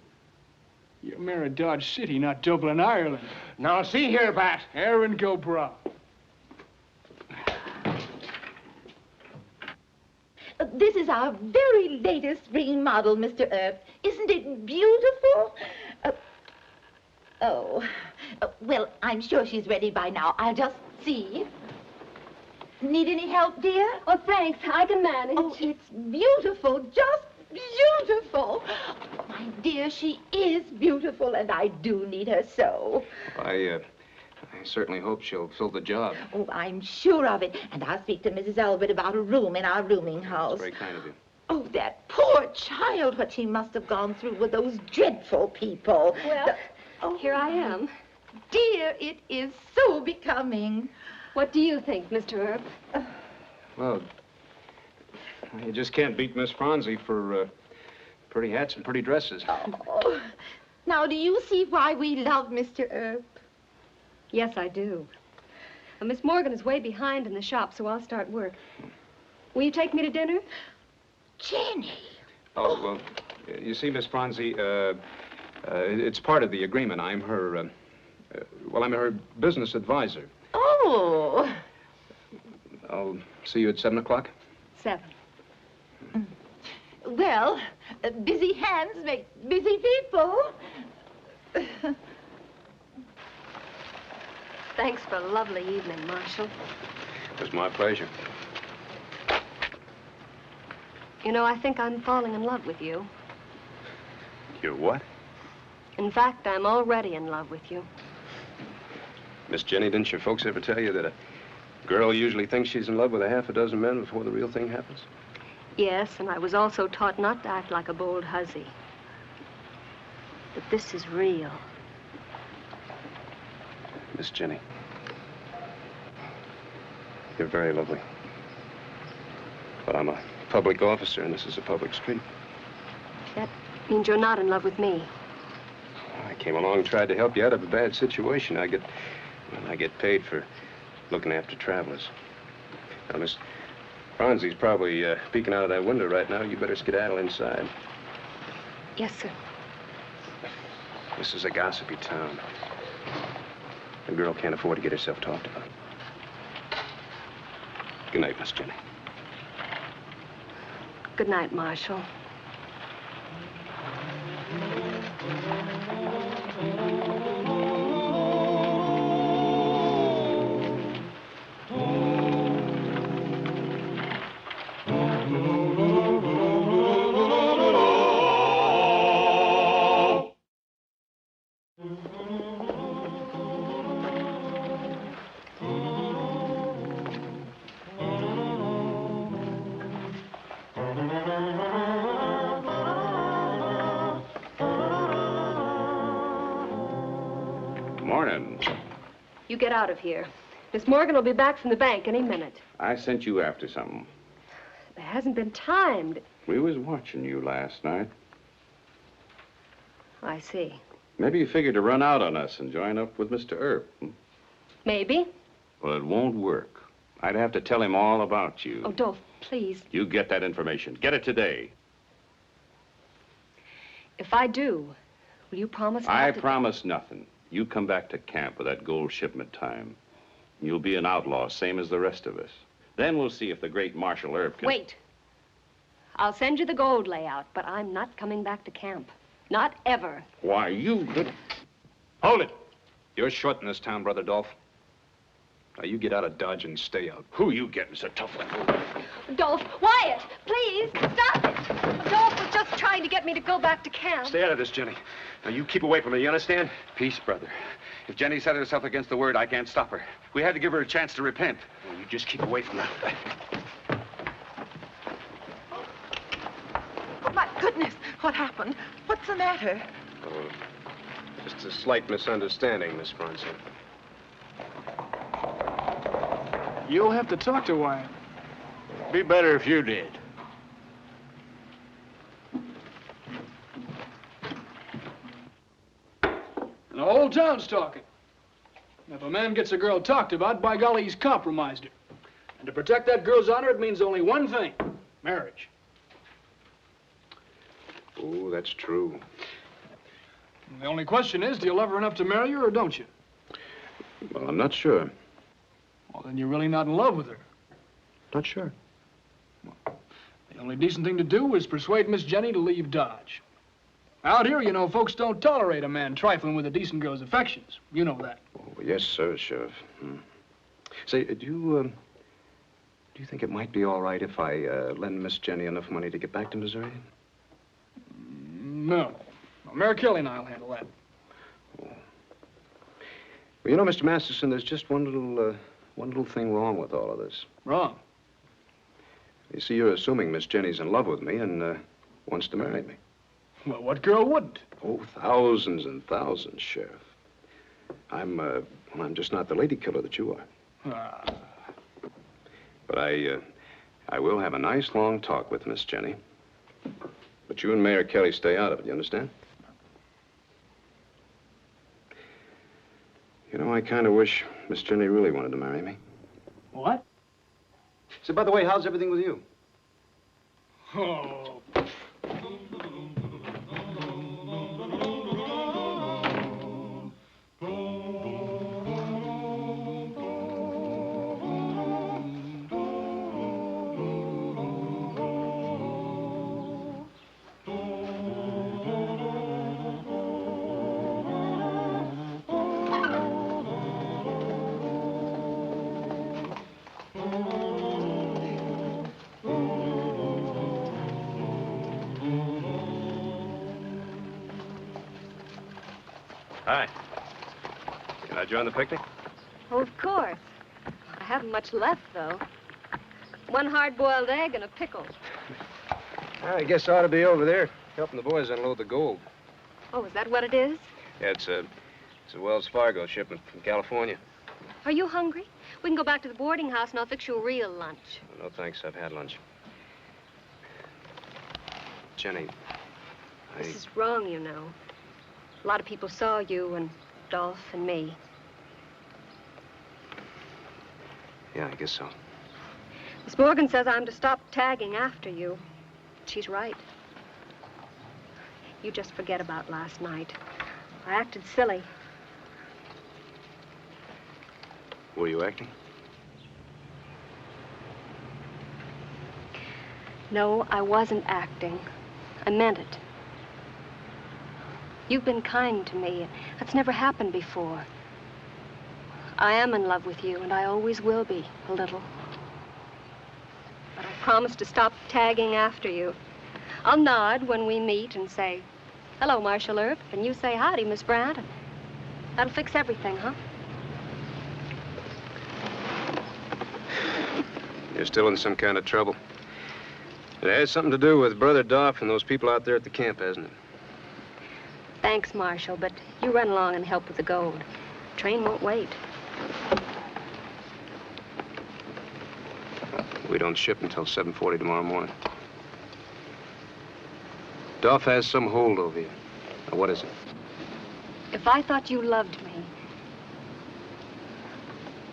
A: You're mayor of Dodge City, not Dublin, Ireland.
S: Now, see here, Bat.
A: Aaron Gobra.
F: This is our very latest spring model, Mr. Earp. Isn't it beautiful? Well, I'm sure she's ready by now. I'll just see. Need any help, dear?
T: Oh, thanks. I can manage.
F: Oh, it's beautiful. Just beautiful. My dear, she is beautiful, and I do need her so.
B: I certainly hope she'll fill the job.
F: Oh, I'm sure of it. And I'll speak to Mrs. Elbert about a room in our rooming house.
B: That's very kind of you.
F: Oh, that poor child, what she must have gone through with those dreadful people.
T: Well, here I am.
F: Dear, it is so becoming.
T: What do you think, Mr. Earp?
B: Well, you just can't beat Miss Francie for pretty hats and pretty dresses.
F: Oh. Now, do you see why we love Mr. Earp?
T: Yes, I do. Miss Morgan is way behind in the shop, so I'll start work. Will you take me to dinner?
F: Jenny.
B: Oh, well, you see, Miss Francie, it's part of the agreement. I'm her, I'm her business advisor.
F: Oh.
B: I'll see you at 7 o'clock.
T: 7.
F: Well, busy hands make busy people.
T: Thanks for a lovely evening, Marshal.
B: It was my pleasure.
T: You know, I think I'm falling in love with you.
B: You're what?
T: In fact, I'm already in love with you.
B: Miss Jenny, didn't your folks ever tell you that a girl usually thinks she's in love with a half a dozen men before the real thing happens?
T: Yes, and I was also taught not to act like a bold hussy. But this is real.
B: Miss Jenny, you're very lovely. But I'm a public officer, and this is a public street.
T: That means you're not in love with me.
B: I came along and tried to help you out of a bad situation. I get paid for looking after travelers. Now, Miss Franzie's probably peeking out of that window right now. You better skedaddle inside.
T: Yes, sir.
B: This is a gossipy town. A girl can't afford to get herself talked about. Good night, Miss Jenny.
T: Good night, Marshal.
B: Morning.
T: You get out of here. Miss Morgan will be back from the bank any minute.
W: I sent you after something.
T: There hasn't been time.
W: We was watching you last night.
T: I see.
W: Maybe you figured to run out on us and join up with Mr. Earp.
T: Maybe.
W: Well, it won't work. I'd have to tell him all about you.
T: Oh, Dolph, please.
W: You get that information. Get it today.
T: If I do, will you promise not
W: I
T: to...
W: promise nothing. You come back to camp with that gold shipment time. You'll be an outlaw, same as the rest of us. Then we'll see if the great Marshal Earp can...
T: Wait. I'll send you the gold layout, but I'm not coming back to camp. Not ever.
W: Why, you...
J: Hold it. You're short in this town, Brother Dolph. Now, you get out of Dodge and stay out.
W: Who you getting so tough with?
T: Dolph, Wyatt, please, stop it. Dolph was just trying to get me to go back to camp.
J: Stay out of this, Jenny. Now, you keep away from her, you understand?
W: Peace, brother. If Jenny set herself against the word, I can't stop her. We had to give her a chance to repent.
J: Well, you just keep away from her.
M: Oh, my goodness, what happened? What's the matter?
J: Oh, just a slight misunderstanding, Miss Bronson.
A: You'll have to talk to Wyatt.
S: Be better if you did.
A: The whole town's talking. If a man gets a girl talked about, by golly, he's compromised her. And to protect that girl's honor, it means only one thing: marriage.
J: Oh, that's true.
A: And the only question is, do you love her enough to marry her, or don't you?
J: Well, I'm not sure.
A: Well, then you're really not in love with her.
J: Not sure.
A: The only decent thing to do is persuade Miss Jenny to leave Dodge. Out here, you know, folks don't tolerate a man trifling with a decent girl's affections. You know that.
J: Oh, yes, sir, Sheriff. Say, do you think it might be all right if I lend Miss Jenny enough money to get back to Missouri?
A: No. Well, Mary Kelly and I'll handle that.
J: Well, you know, Mr. Masterson, there's just one little thing wrong with all of this.
A: Wrong?
J: You see, you're assuming Miss Jenny's in love with me and wants to marry me.
A: Well, what girl wouldn't?
J: Oh, thousands and thousands, Sheriff. I'm just not the lady killer that you are. But I will have a nice long talk with Miss Jenny. But you and Mayor Kelly stay out of it, you understand? You know, I kind of wish Miss Jenny really wanted to marry me.
A: What?
J: So, by the way, how's everything with you?
A: Oh.
J: Hi. Can I join the picnic?
T: Oh, of course. I haven't much left, though. One hard-boiled egg and a pickle.
J: I guess I ought to be over there helping the boys unload the gold.
T: Oh, is that what it is?
J: Yeah, it's a Wells Fargo shipment from California.
T: Are you hungry? We can go back to the boarding house and I'll fix you a real lunch.
J: Oh, no, thanks. I've had lunch. Jenny,
T: This is wrong, you know. A lot of people saw you and Dolph and me.
J: Yeah, I guess so.
T: Miss Morgan says I'm to stop tagging after you. She's right. You just forget about last night. I acted silly.
J: Were you acting?
T: No, I wasn't acting. I meant it. You've been kind to me. That's never happened before. I am in love with you, and I always will be, a little. But I promise to stop tagging after you. I'll nod when we meet and say, "Hello, Marshal Earp," and you say, "Howdy, Miss Brandt." That'll fix everything, huh?
J: You're still in some kind of trouble. It has something to do with Brother Dolph and those people out there at the camp, hasn't it?
T: Thanks, Marshal, but you run along and help with the gold. Train won't wait.
J: We don't ship until 7:40 tomorrow morning. Dolph has some hold over you. I What is it?
T: If I thought you loved me,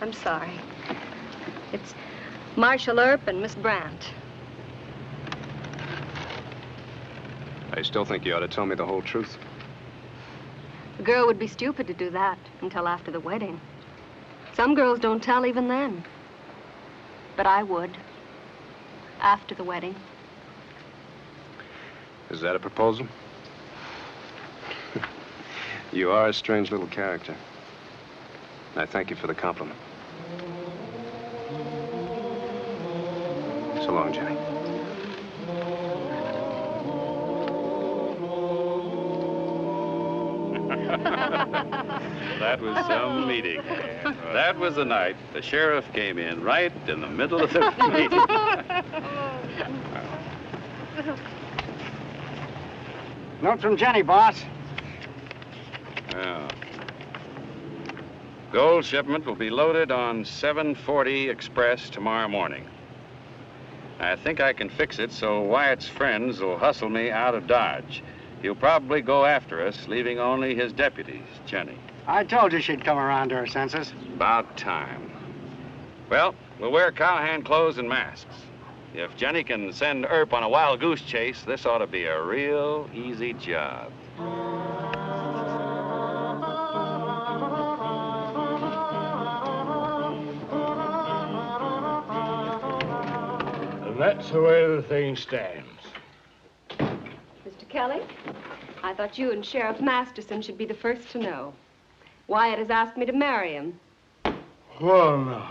T: I'm sorry. It's Marshall Earp and Miss Brandt.
J: I still think you ought to tell me the whole truth.
T: A girl would be stupid to do that until after the wedding. Some girls don't tell even then. But I would. After the wedding.
J: Is that a proposal? You are a strange little character. I thank you for the compliment. So long, Jenny.
W: That was some meeting. That was the night the sheriff came in right in the middle of the meeting.
E: Note from Jenny, boss.
W: Yeah. Gold shipment will be loaded on 7:40 Express tomorrow morning. I think I can fix it so Wyatt's friends will hustle me out of Dodge. He'll probably go after us, leaving only his deputies, Jenny.
E: I told you she'd come around to her senses.
W: About time. Well, we'll wear cowhand clothes and masks. If Jenny can send Earp on a wild goose chase, this ought to be a real easy job.
S: And that's the way the thing stands.
T: Mr. Kelly, I thought you and Sheriff Masterson should be the first to know. Wyatt has asked me to marry him.
S: Oh, no.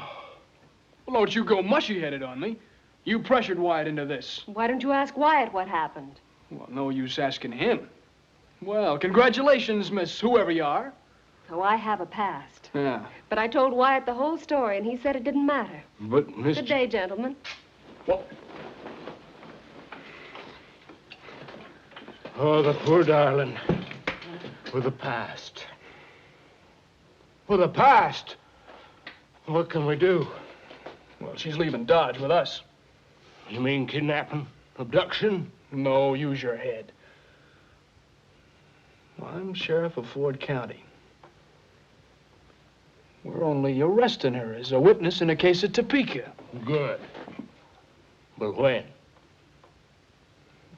A: Well, don't you go mushy-headed on me. You pressured Wyatt into this.
T: Why don't you ask Wyatt what happened?
A: Well, no use asking him. Well, congratulations, Miss whoever you are.
T: Oh, I have a past.
A: Yeah.
T: But I told Wyatt the whole story, and he said it didn't matter.
S: But, Miss...
T: Good day, gentlemen.
S: Oh, the poor darling. For the past. For the past? What can we do?
A: Well, she's leaving Dodge with us.
S: You mean kidnapping? Abduction?
A: No, use your head. Well, I'm sheriff of Ford County. We're only arresting her as a witness in a case of Topeka.
S: Good. But when?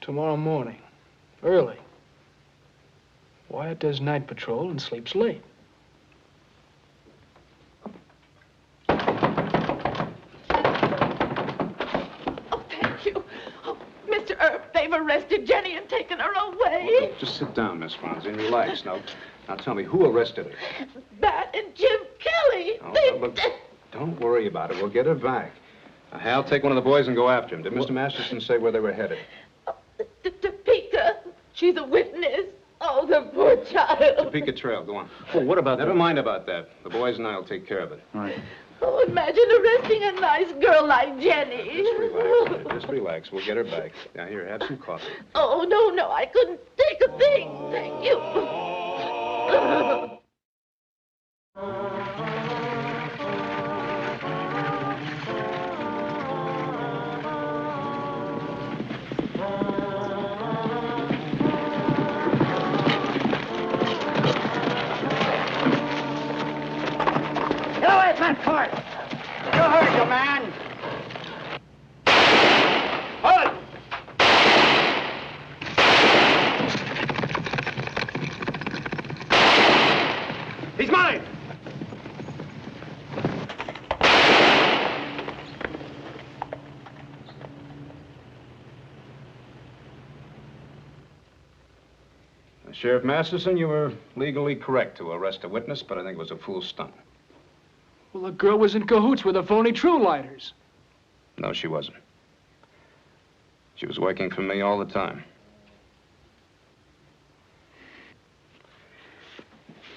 A: Tomorrow morning. Early. Wyatt does night patrol and sleeps late.
F: Mr. Earp, they've arrested Jenny and taken her away.
J: Well, just sit down, Miss Fonzie, and relax. Now tell me, who arrested her?
F: That and Jim Kelly.
J: Oh, well, look, don't worry about it. We'll get her back. Now, Hal, take one of the boys and go after him. Did Mr. Masterson say where they were headed?
F: Topeka. She's a witness. Oh, the poor child.
J: Topeka Trail, go on.
I: Oh, what about
J: Never mind about that. The boys and I will take care of it.
I: All right.
F: Oh, imagine arresting a nice girl like Jenny.
J: Just relax, honey. Just relax. We'll get her back. Now, here, have some coffee.
F: Oh, no, I couldn't take a thing. Thank you.
E: Get away from that cart! You heard your man! Hold it! He's mine!
J: Sheriff Masterson, you were legally correct to arrest a witness, but I think it was a fool's stunt.
A: Well, the girl was in cahoots with the phony True Lighters.
J: No, she wasn't. She was working for me all the time.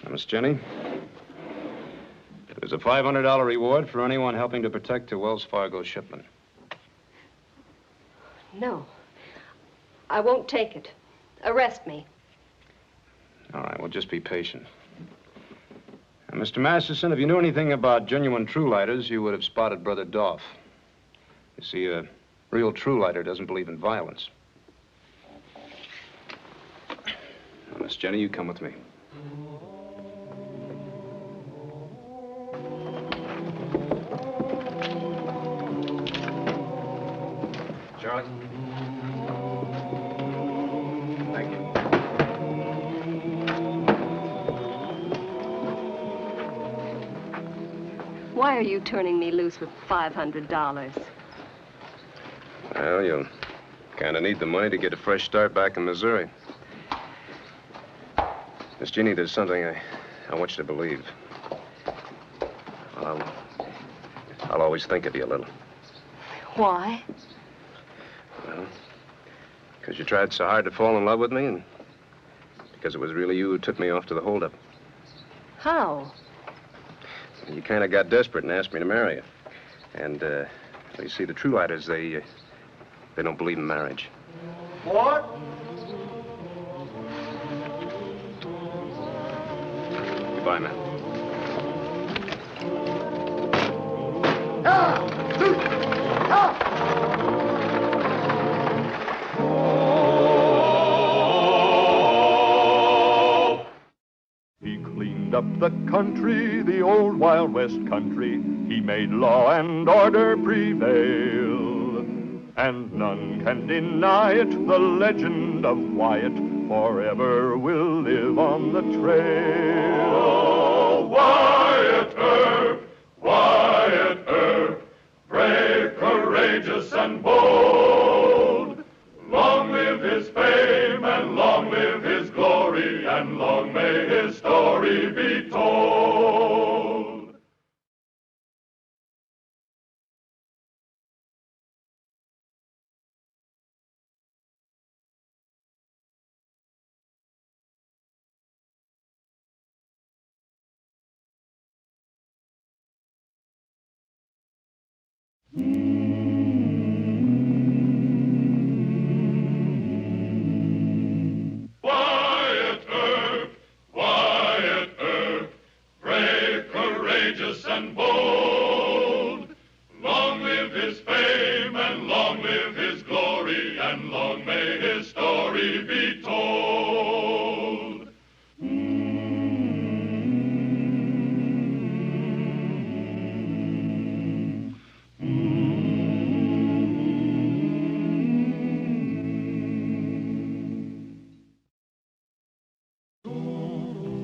J: Now, Miss Jenny, there's a $500 reward for anyone helping to protect a Wells Fargo shipment.
T: No. I won't take it. Arrest me.
J: All right, well, just be patient. Now, Mr. Masterson, if you knew anything about genuine True Lighters, you would have spotted Brother Doff. You see, a real True Lighter doesn't believe in violence. Now, Miss Jenny, you come with me.
K: Charlie? Thank you.
T: Why are you turning me loose with $500?
J: Well, you'll kind of need the money to get a fresh start back in Missouri. Miss Jeannie, there's something I want you to believe. I'll always think of you a little.
T: Why?
J: Well, because you tried so hard to fall in love with me, and because it was really you who took me off to the holdup.
T: How?
J: You kind of got desperate and asked me to marry you. And, you see, the true lighters, they don't believe in marriage.
K: What?
J: Goodbye, man.
L: He cleaned up the country, the old Wild West country. He made law and order prevail. And none can deny it, the legend of Wyatt forever will live on the trail.
C: Oh, Wyatt Earp, brave, courageous, and bold. Long live his fame, and long live his glory, and long may his story be told. Wyatt Earp, brave, courageous, and bold. Long live his fame, and long live his glory, and long may his story be told.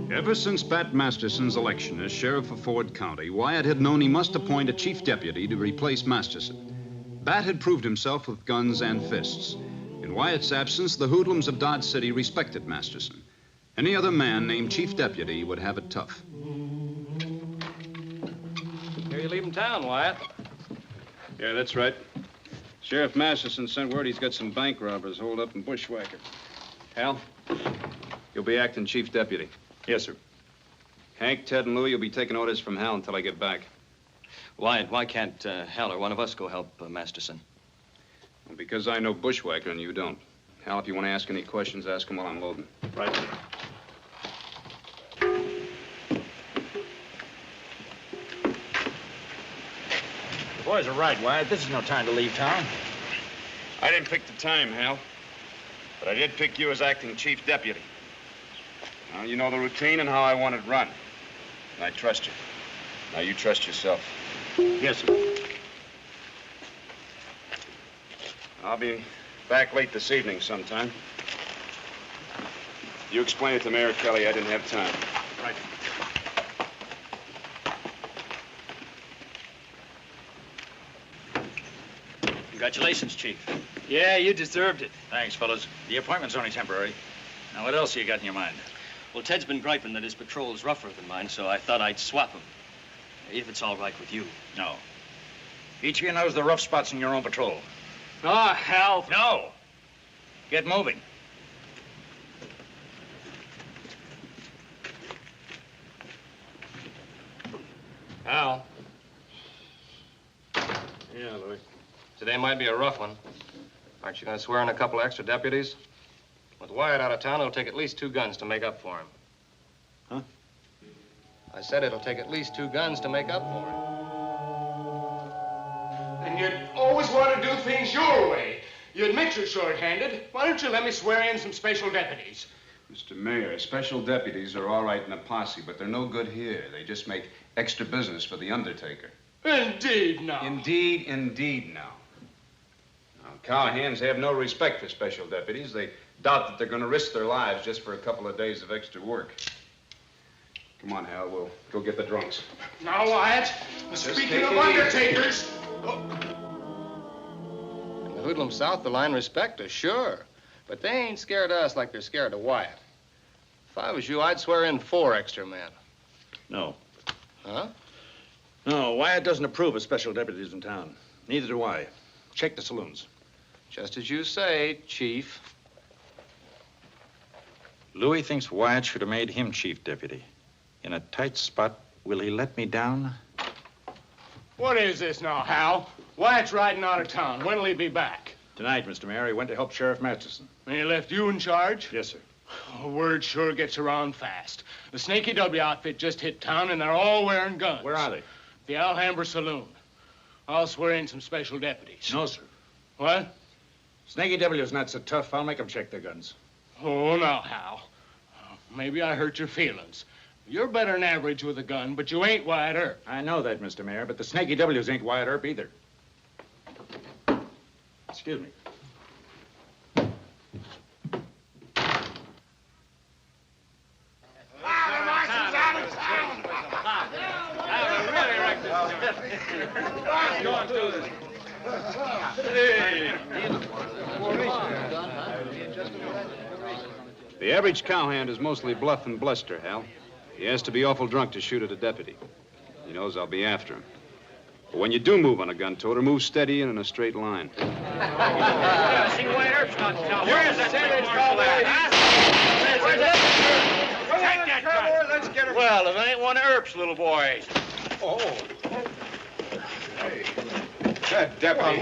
N: Ever since Bat Masterson's election as sheriff of Ford County, Wyatt had known he must appoint a chief deputy to replace Masterson. Bat had proved himself with guns and fists. In Wyatt's absence, the hoodlums of Dodge City respected Masterson. Any other man named chief deputy would have it tough.
I: Here you leaving town, Wyatt.
B: Yeah, that's right. Sheriff Masterson sent word he's got some bank robbers holed up in Bushwhacker. Hal, you'll be acting chief deputy.
Q: Yes, sir.
B: Hank, Ted, and Lou, you'll be taking orders from Hal until I get back.
Q: Wyatt, why can't Hal or one of us go help Masterson?
B: Well, because I know Bushwhacker and you don't. Hal, if you want to ask any questions, ask him while I'm loading.
Q: Right.
H: The boys are right, Wyatt. This is no time to leave town.
W: I didn't pick the time, Hal. But I did pick you as acting chief deputy. Now, you know the routine and how I want it run. And I trust you. Now, you trust yourself.
H: Yes, sir.
W: I'll be back late this evening sometime. You explain it to Mayor Kelly. I didn't have time.
H: Right.
Q: Congratulations, Chief.
H: Yeah, you deserved it. Thanks, fellas. The appointment's only temporary. Now, what else you got in your mind?
Q: Well, Ted's been griping that his patrol's rougher than mine, so I thought I'd swap him. If it's all right with you.
H: No. Each of you knows the rough spots in your own patrol.
S: Ah, Hal.
H: No. Get moving.
Q: Hal. Yeah, Louis. Today might be a rough one. Aren't you going to swear in a couple extra deputies? With Wyatt out of town, it'll take at least 2 guns to make up for him.
H: Huh?
Q: I said it'll take at least 2 guns to make up for him.
S: And you always want to do things your way. You admit you're short-handed. Why don't you let me swear in some special deputies?
B: Mr. Mayor, special deputies are all right in a posse, but they're no good here. They just make extra business for the undertaker.
A: Indeed, now.
B: Indeed, now. Now, cowhands have no respect for special deputies. They doubt that they're going to risk their lives just for a couple of days of extra work. Come on, Hal, we'll go get the drunks.
S: Now, Wyatt, speaking of undertakers...
O: In the hoodlum South, the line respect us, sure. But they ain't scared of us like they're scared of Wyatt. If I was you, I'd swear in 4 extra men.
H: No.
O: Huh?
H: No, Wyatt doesn't approve of special deputies in town. Neither do I. Check the saloons.
O: Just as you say, Chief.
H: Louis thinks Wyatt should have made him chief deputy. In a tight spot, will he let me down?
S: What is this now, Hal? Wyatt's riding out of town. When'll he be back?
H: Tonight, Mr. Mayor, he went to help Sheriff Masterson.
S: And he left you in charge?
H: Yes, sir.
S: Oh, word sure gets around fast. The Snaky W outfit just hit town, and they're all wearing guns.
H: Where are they?
S: The Alhambra Saloon. I'll swear in some special deputies.
H: No, sir.
S: What?
H: Snaky W's not so tough. I'll make them check their guns.
S: Oh, now, Hal. Maybe I hurt your feelings. You're better than average with a gun, but you ain't Wyatt Earp.
H: I know that, Mr. Mayor, but the Snaky W's ain't Wyatt Earp either. Excuse me.
B: The average cowhand is mostly bluff and bluster, Hal. He has to be awful drunk to shoot at a deputy. He knows I'll be after him. But when you do move on a gun-toter, move steady and in a straight line.
H: See Wyatt Earp's not telling. Where's the savage Take that gun. Let's get her. Well, if it ain't one of Earp's little boys.
B: Oh.
H: Hey.
B: That deputy.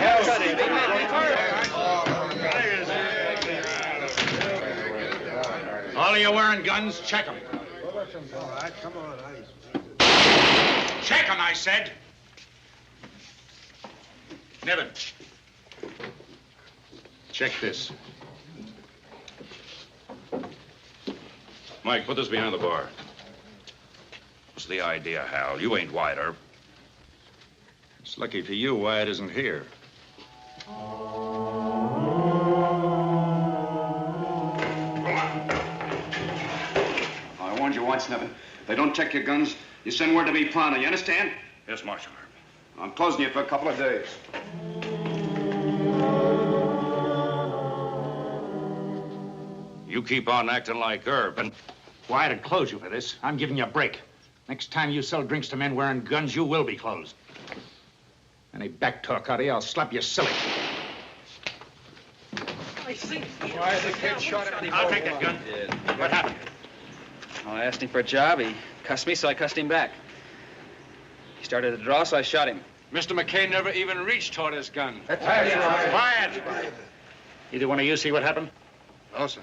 H: All of you wearing guns, check them.
P: Come on,
H: Check them, I said. Niven. Check this.
W: Mike, put this behind the bar. What's the idea, Hal? You ain't Wyatt Earp.
H: It's lucky for you Wyatt isn't here.
B: I warned you once, Nevin. If they don't check your guns, you send word to me pronto, you understand?
W: Yes, Marshal.
B: I'm closing you for a couple of days.
H: You keep on acting like Herb, and Wyatt would close you for this. I'm giving you a break. Next time you sell drinks to men wearing guns, you will be closed. Any back talk out of you, I'll slap you silly.
P: Why, the kid shot him.
H: I'll take that gun. What happened?
R: Well, I asked him for a job. He cussed me, so I cussed him back. He started to draw, so I shot him.
H: Mr. McKay never even reached toward his gun.
R: Quiet!
H: Either one of you see what happened?
O: No, sir.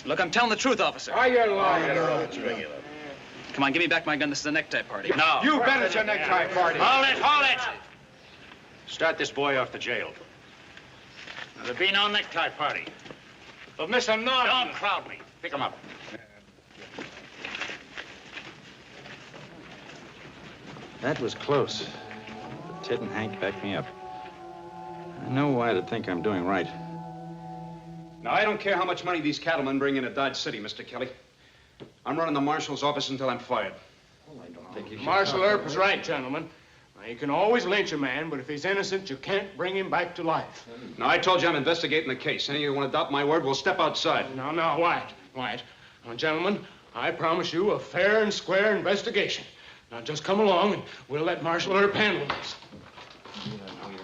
R: Look, I'm telling the truth, officer.
P: Are you lying?
R: Come on, give me back my gun. This is a necktie party.
H: No.
P: You bet it's a necktie party.
H: Hold it, hold it! Start this boy off to jail. Now, there'll be no necktie party.
S: But Mr. Norton...
H: Don't crowd me. Pick him up. That was close. But Ted and Hank backed me up. I know why they'd think I'm doing right.
B: Now, I don't care how much money these cattlemen bring into Dodge City, Mr. Kelly. I'm running the marshal's office until I'm fired.
P: Well, I don't think you should...
S: Marshal Earp is right, gentlemen. Now, you can always lynch a man, but if he's innocent, you can't bring him back to life.
B: Now, I told you I'm investigating the case. Any of you want to doubt my word, we'll step outside.
S: No, Wyatt. Now, gentlemen, I promise you a fair and square investigation. Now, just come along, and we'll let Marshal Earp handle this.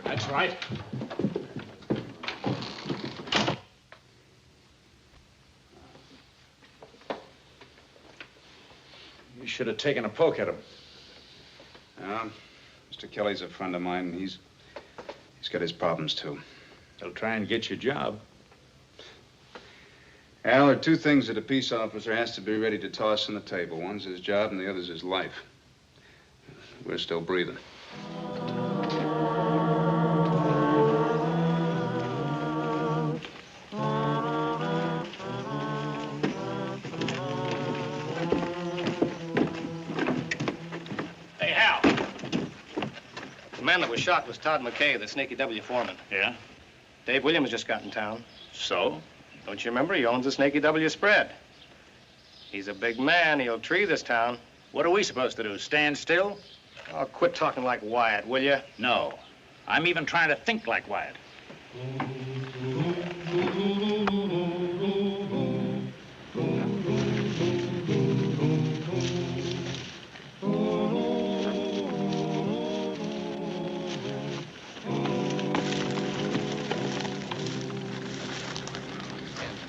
S: That's right.
H: You should have taken a poke at him.
B: Mr. Kelly's a friend of mine. He's got his problems, too.
H: He'll try and get your job.
B: Al, there are two things that a peace officer has to be ready to toss on the table. One's his job and the other's his life. We're still breathing.
O: was shot was Todd McKay, the Snaky W foreman.
H: Yeah?
O: Dave Williams just got in town.
H: So?
O: Don't you remember? He owns the Snaky W spread. He's a big man. He'll tree this town.
H: What are we supposed to do? Stand still?
O: Oh, quit talking like Wyatt, will you?
H: No. I'm even trying to think like Wyatt.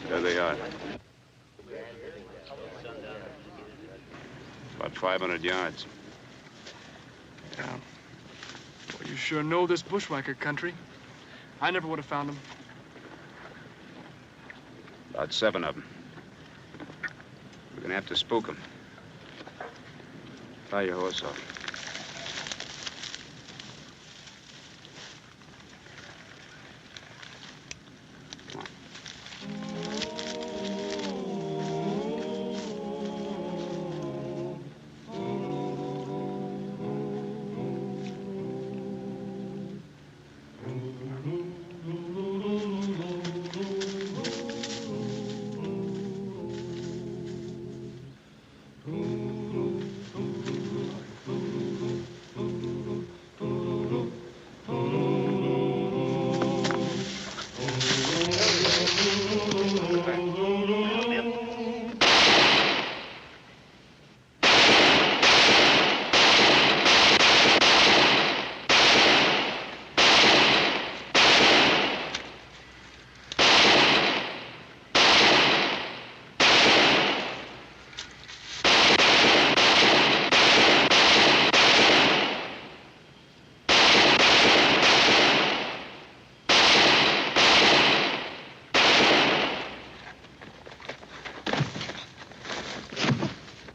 J: There they are. About 500 yards.
A: Yeah. Well, you sure know this bushwhacker country. I never would have found them.
J: About 7 of them. We're gonna have to spook them. Tie your horse off.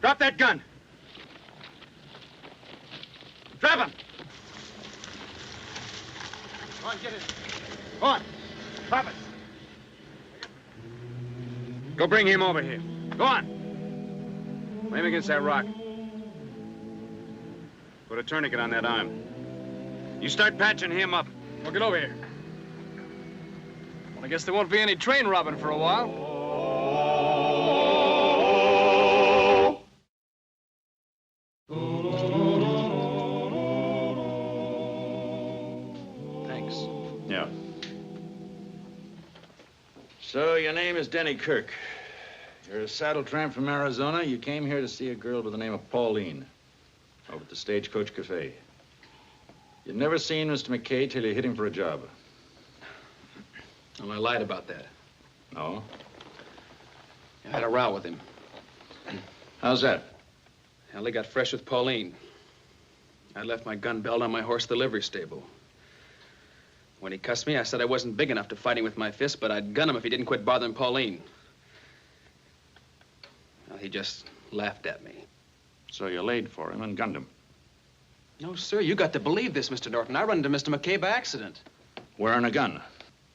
H: Drop that gun. Drop him.
P: Come on, get it.
H: Go on. Drop it. Go bring him over here. Go on.
J: Lay him against that rock. Put a tourniquet on that arm. You start patching him up.
A: Well, get over here. Well, I guess there won't be any train robbing for a while.
H: Thanks. Yeah. So, your name is Denny Kirk. You're a saddle tramp from Arizona. You came here to see a girl by the name of Pauline over at the Stagecoach Cafe. You'd never seen Mr. McKay till you hit him for a job.
R: Well, I lied about that.
H: No?
R: I had a row with him.
H: How's that?
R: Well, he got fresh with Pauline. I left my gun belt on my horse at the livery stable. When he cussed me, I said I wasn't big enough to fight him with my fist, but I'd gun him if he didn't quit bothering Pauline. Well, he just laughed at me.
H: So you laid for him and gunned him?
R: No, sir, you got to believe this, Mr. Norton. I run into Mr. McKay by accident.
H: Wearing a gun?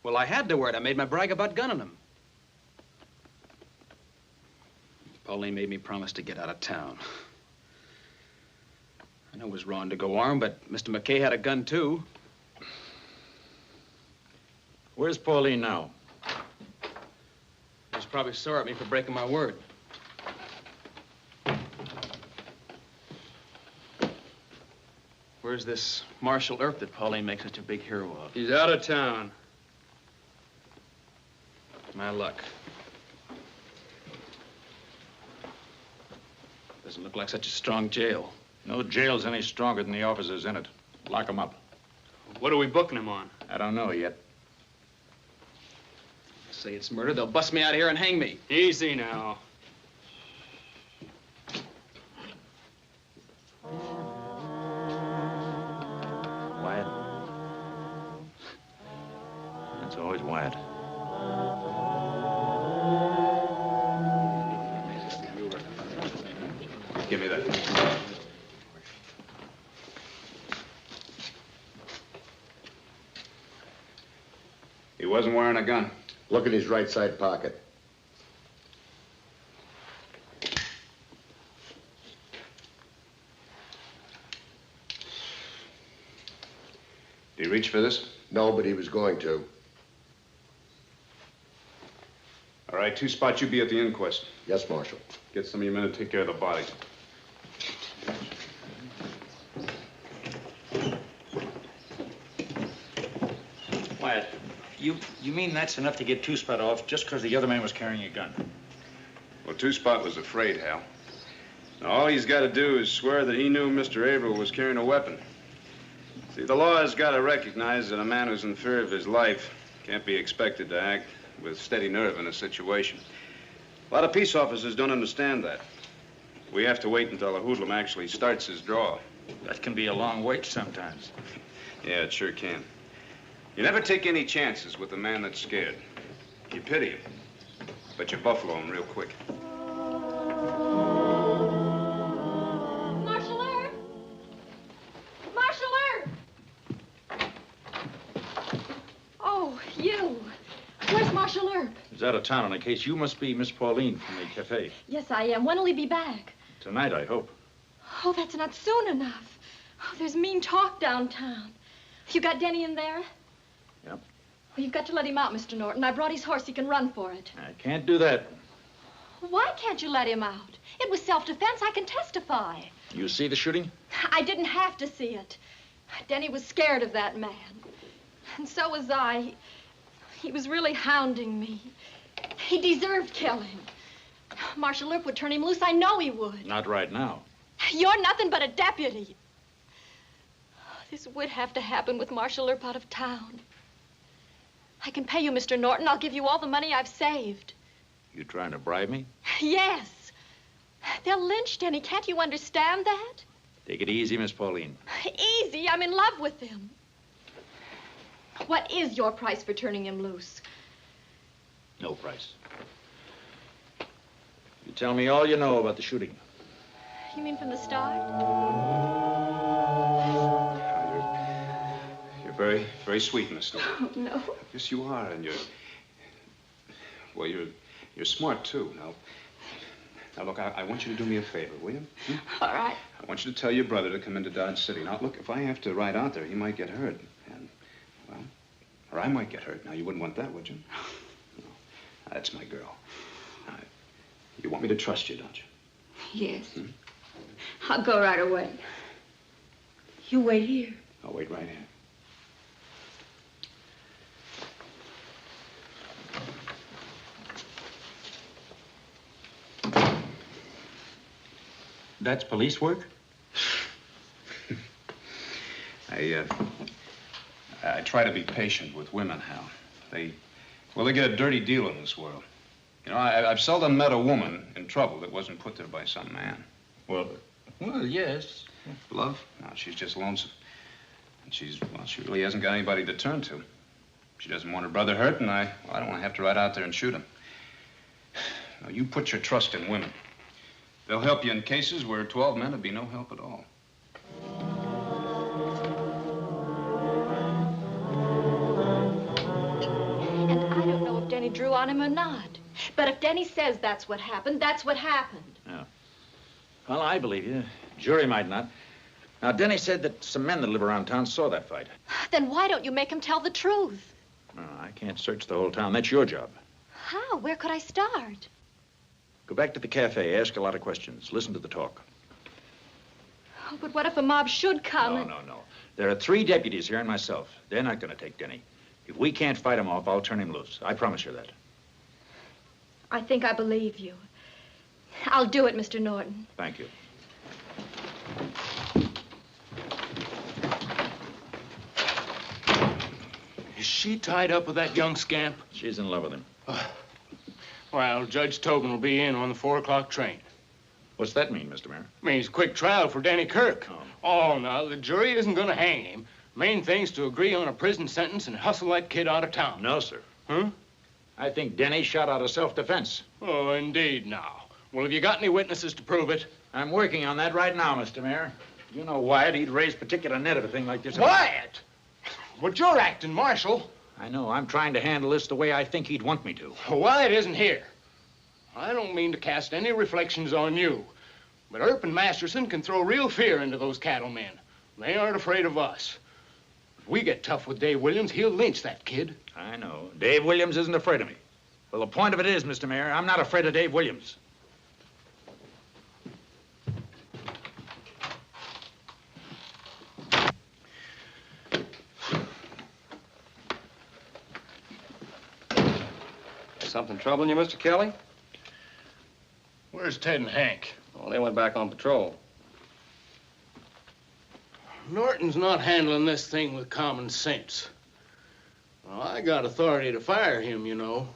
R: Well, I had to wear it. I made my brag about gunning him. Pauline made me promise to get out of town. I know it was wrong to go armed, but Mr. McKay had a gun, too.
H: Where's Pauline now?
R: He's probably sore at me for breaking my word. Where's this Marshal Earp that Pauline makes such a big hero of?
J: He's out of town.
R: My luck. Doesn't look like such a strong jail.
H: No jail's any stronger than the officers in it. Lock him up.
J: What are we booking him on?
H: I don't know yet.
R: Say it's murder, they'll bust me out of here and hang me.
J: Easy now.
H: Wyatt. That's always Wyatt.
J: Give me that. He wasn't wearing a gun.
D: Look at his right side pocket.
B: reach for this?
D: No, but he was going to.
B: All right, Two-Spot, you be at the inquest.
D: Yes, Marshal.
B: Get some of your men to take care of the body.
H: Wyatt, you mean that's enough to get Two-Spot off just because the other man was carrying a gun?
B: Well, Two-Spot was afraid, Hal. Now, all he's got to do is swear that he knew Mr. Averill was carrying a weapon. See, the law has got to recognize that a man who's in fear of his life can't be expected to act with steady nerve in a situation. A lot of peace officers don't understand that. We have to wait until a hoodlum actually starts his draw.
H: That can be a long wait sometimes.
B: Yeah, it sure can. You never take any chances with a man that's scared. You pity him, but you buffalo him real quick.
F: Marshal Earp! Marshal Earp! Oh, you. Where's Marshal Earp?
H: He's out of town on a case. You must be Miss Pauline from the cafe.
F: Yes, I am. When will he be back?
H: Tonight, I hope.
F: Oh, that's not soon enough. Oh, there's mean talk downtown. You got Denny in there?
H: Yep.
F: Well, you've got to let him out, Mr. Norton. I brought his horse. He can run for it.
H: I can't do that.
F: Why can't you let him out? It was self-defense. I can testify.
H: You see the shooting?
F: I didn't have to see it. Denny was scared of that man. And so was I. He was really hounding me. He deserved killing. Marshal Earp would turn him loose. I know he would.
H: Not right now.
F: You're nothing but a deputy. This would have to happen with Marshal Earp out of town. I can pay you, Mr. Norton. I'll give you all the money I've saved.
H: You trying to bribe me?
F: Yes. They'll lynch Denny. Can't you understand that?
H: Take it easy, Miss Pauline.
F: Easy. I'm in love with him. What is your price for turning him loose?
H: No price. You tell me all you know about the shooting.
F: You mean from the start?
B: You're very, very sweet, Miss Norton.
F: Oh, no.
B: Yes, you are, and you're smart, too. Now, look, I want you to do me a favor, will you?
F: All right.
B: I want you to tell your brother to come into Dodge City. Now, look, if I have to ride out there, he might get hurt. And, well, or I might get hurt. Now, you wouldn't want that, would you? No. That's my girl. Now, you want me to trust you, don't you?
F: Yes. I'll go right away. You wait here.
B: I'll wait right here.
H: That's police work?
B: I try to be patient with women, Hal. They get a dirty deal in this world. You know, I've seldom met a woman in trouble that wasn't put there by some man.
H: Well, yes.
B: Love? No, she's just lonesome. And she really hasn't got anybody to turn to. She doesn't want her brother hurt, and I don't want to have to ride out there and shoot him. Now, you put your trust in women. They'll help you in cases where 12 men would be no help at all.
F: And I don't know if Denny drew on him or not. But if Denny says that's what happened, that's what happened.
H: Yeah. Well, I believe you. Jury might not. Now, Denny said that some men that live around town saw that fight.
F: Then why don't you make him tell the truth?
H: No, I can't search the whole town. That's your job.
F: How? Where could I start?
H: Go back to the cafe, ask a lot of questions, listen to the talk.
F: Oh, but what if a mob should come?
H: No. There are 3 deputies here and myself. They're not going to take Denny. If we can't fight him off, I'll turn him loose. I promise you that.
F: I think I believe you. I'll do it, Mr. Norton.
H: Thank you.
S: Is she tied up with that young scamp?
H: She's in love with him.
S: Well, Judge Tobin will be in on the 4 o'clock train.
H: What's that mean, Mr. Mayor?
S: Means quick trial for Danny Kirk. Oh, no, the jury isn't going to hang him. Main thing's to agree on a prison sentence and hustle that kid out of town.
H: No, sir.
S: Huh?
H: I think Denny shot out of self-defense.
S: Oh, indeed, now. Well, have you got any witnesses to prove it?
H: I'm working on that right now, Mr. Mayor. You know Wyatt, he'd raise particular net of a thing like this.
S: Wyatt? But you're acting, Marshal.
H: I know. I'm trying to handle this the way I think he'd want me to.
S: Wyatt isn't here. I don't mean to cast any reflections on you, but Earp and Masterson can throw real fear into those cattlemen. They aren't afraid of us. If we get tough with Dave Williams, he'll lynch that kid.
H: I know. Dave Williams isn't afraid of me. Well, the point of it is, Mr. Mayor, I'm not afraid of Dave Williams.
O: Something troubling you, Mr. Kelly?
S: Where's Ted and Hank?
O: Well, they went back on patrol.
S: Norton's not handling this thing with common sense. Well, I got authority to fire him, you know.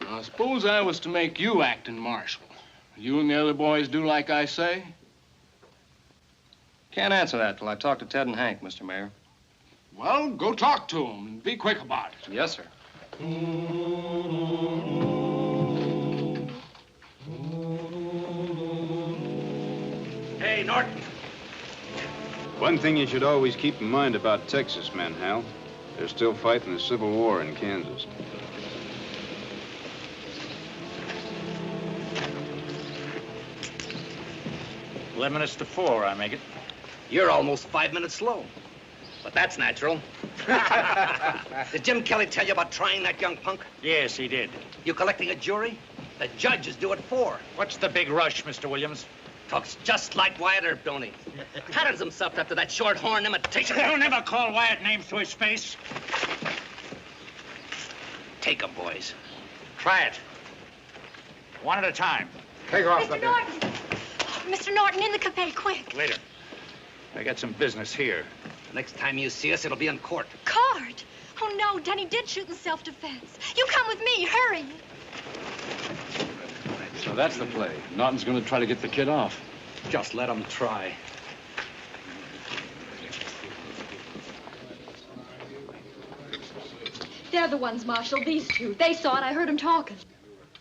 S: Now, suppose I was to make you acting marshal. You and the other boys do like I say?
O: Can't answer that till I talk to Ted and Hank, Mr. Mayor.
S: Well, go talk to them and be quick about it.
O: Yes, sir.
H: Hey, Norton.
B: One thing you should always keep in mind about Texas men, Hal. They're still fighting the Civil War in Kansas.
H: Eleven minutes to 4, I make it.
E: You're almost 5 minutes slow. But that's natural. Did Jim Kelly tell you about trying that young punk?
H: Yes, he did.
E: You collecting a jury? The judge is due at 4.
H: What's the big rush, Mr. Williams?
E: Talks just like Wyatt Earp, don't he? Patterns himself after that short-horn imitation.
H: You never call Wyatt names to his face.
E: Take 'em, boys.
H: Try it. One at a time.
P: Take her off
F: Mr. Norton! Mr. Norton, in the cafe, quick.
H: Later. I got some business here.
E: Next time you see us, it'll be in court.
F: Court? Oh, no, Denny did shoot in self-defense. You come with me, hurry.
G: So that's the play. Norton's going to try to get the kid off.
E: Just let him try.
F: They're the ones, Marshal, these two. They saw it. I heard them talking.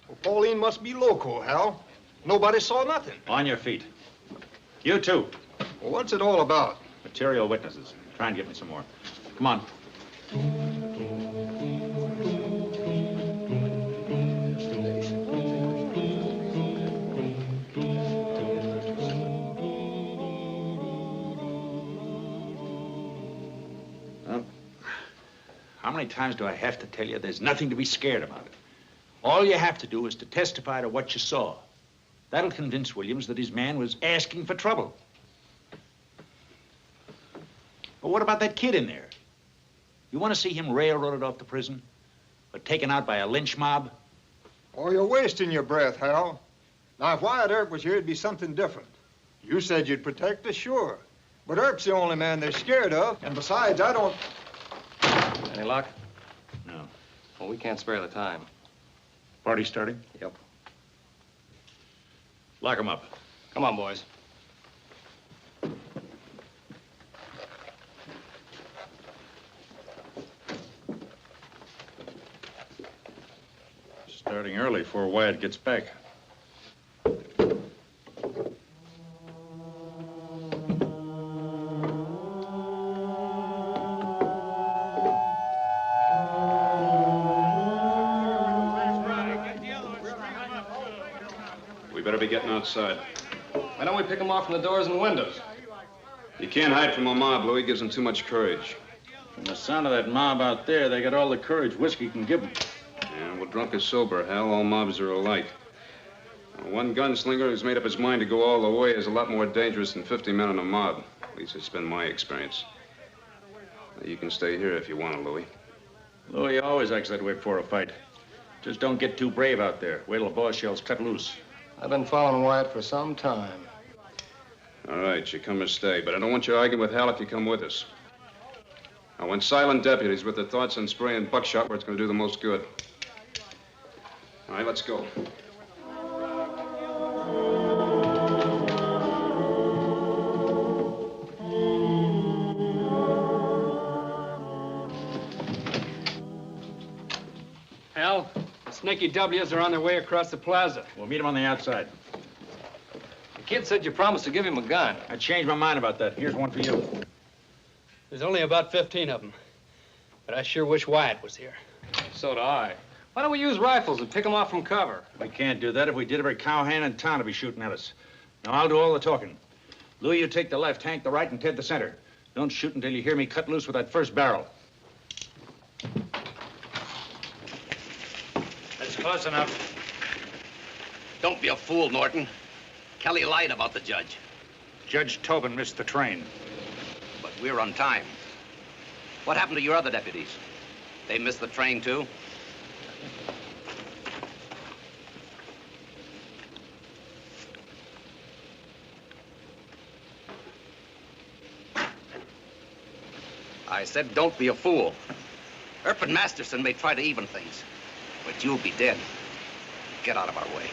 P: Well, Pauline must be loco, Hal. Nobody saw nothing.
H: On your feet. You too.
P: Well, what's it all about?
H: Material witnesses. Try and get me some more. Come on. How many times do I have to tell you there's nothing to be scared about? All you have to do is to testify to what you saw. That'll convince Williams that his man was asking for trouble. But what about that kid in there? You want to see him railroaded off to prison? Or taken out by a lynch mob?
P: Oh, you're wasting your breath, Hal. Now, if Wyatt Earp was here, it'd be something different. You said you'd protect us, sure. But Earp's the only man they're scared of. And besides, I don't...
O: Any luck?
H: No.
O: Well, we can't spare the time.
H: Party starting?
O: Yep.
H: Lock him up.
O: Come on, boys.
H: Starting early before Wyatt gets back.
B: We better be getting outside.
O: Why don't we pick them off from the doors and windows?
B: You can't hide from a mob, Louis. Gives them too much courage.
I: From the sound of that mob out there, they got all the courage whiskey can give them.
B: Yeah, well, drunk or sober, Hal, all mobs are alike. One gunslinger who's made up his mind to go all the way is a lot more dangerous than 50 men in a mob. At least it's been my experience. You can stay here if you want to, Louis.
H: Louis always acts that way before a fight. Just don't get too brave out there. Wait till the boss shells cut loose.
O: I've been following Wyatt for some time.
B: All right, you come or stay, but I don't want you arguing with Hal if you come with us. I want silent deputies with their thoughts on spraying buckshot where it's going to do the most good. All right, let's go.
A: Hal, the Snaky W's are on their way across the plaza.
H: We'll meet him on the outside.
O: The kid said you promised to give him a gun.
H: I changed my mind about that. Here's one for you.
A: There's only about 15 of them. But I sure wish Wyatt was here.
O: So do I. Why don't we use rifles and pick them off from cover?
H: We can't do that. If we did, every cowhand in town would be shooting at us. Now, I'll do all the talking. Louis, you take the left, Hank the right, and Ted the center. Don't shoot until you hear me cut loose with that first barrel. That's close enough.
E: Don't be a fool, Norton. Kelly lied about the judge.
H: Judge Tobin missed the train.
E: But we're on time. What happened to your other deputies? They missed the train, too? I said don't be a fool. Earp and Masterson may try to even things, but you'll be dead. Get out of our way.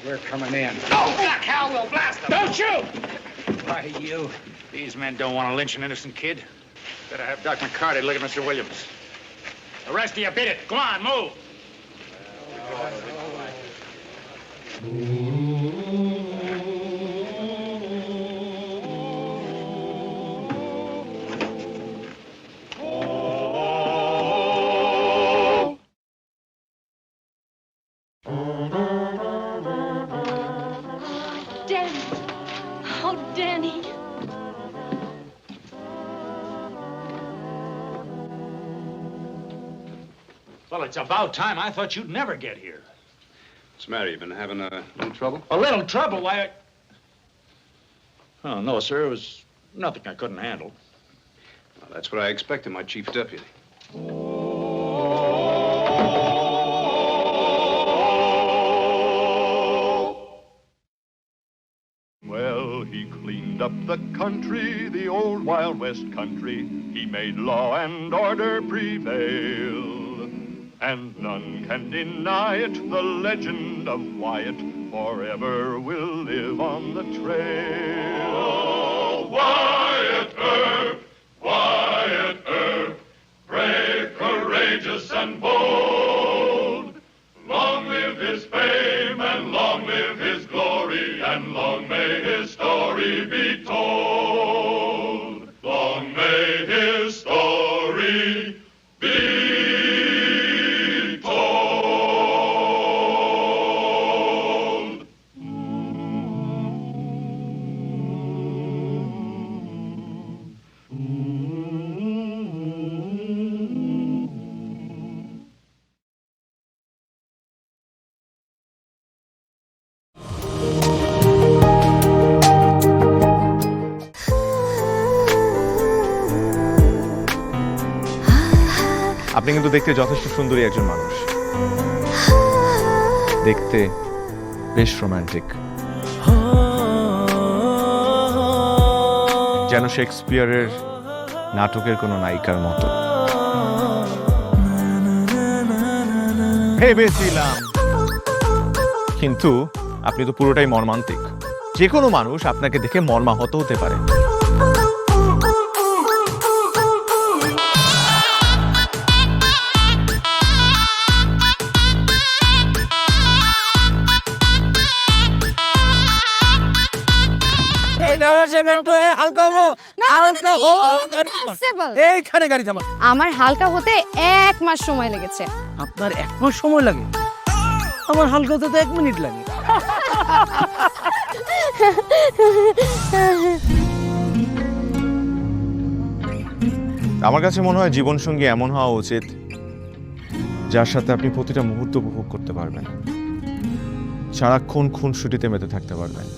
H: We're coming in.
E: No, Black Hal, we'll blast them.
H: Don't shoot! Why, you? These men don't want to lynch an innocent kid. Better have Doc McCarty look at Mr. Williams. The rest of you beat it. Go on, move.
F: Danny. Oh, Danny.
H: Well, it's about time. I thought you'd never get here.
J: What's the matter? You been having a little trouble?
H: A little trouble? Why? Oh, no, sir. It was nothing I couldn't handle.
J: Well, that's what I expected, my chief deputy.
L: Well, he cleaned up the country, the old Wild West country. He made law and order prevail. And none can deny it, the legend of Wyatt forever will live on the trail.
C: Oh, Wyatt Earp, brave, courageous, and bold. Long live his fame, and long live his glory, and long may his story be told. Long may his story be
M: আপনি কিন্তু দেখতে যথেষ্ট সুন্দরী একজন মানুষ, দেখতে বেশ romantic, যেন শেক্সপিয়ারের নাটকের কোনো নায়িকার মতো। ভেবেছিলাম, কিন্তু আপনি তো পুরোটাই মর্মান্তিক। যে কোনো মানুষ আপনাকে দেখে মর্মাহত হতে পারে।
U: আমার হালকা হতে 1 মাস সময় লেগেছে।
V: আপনার 1 মাস সময় লাগে? আমার হালকা হতে তো 1 মিনিট লাগে।
M: আমার কাছে মনে হয় জীবনসঙ্গী এমন হওয়া উচিত যার সাথে আপনি প্রতিটা মুহূর্ত উপভোগ করতে পারবেন, সারাক্ষণ খুনসুটিতে মেতে থাকতে পারবেন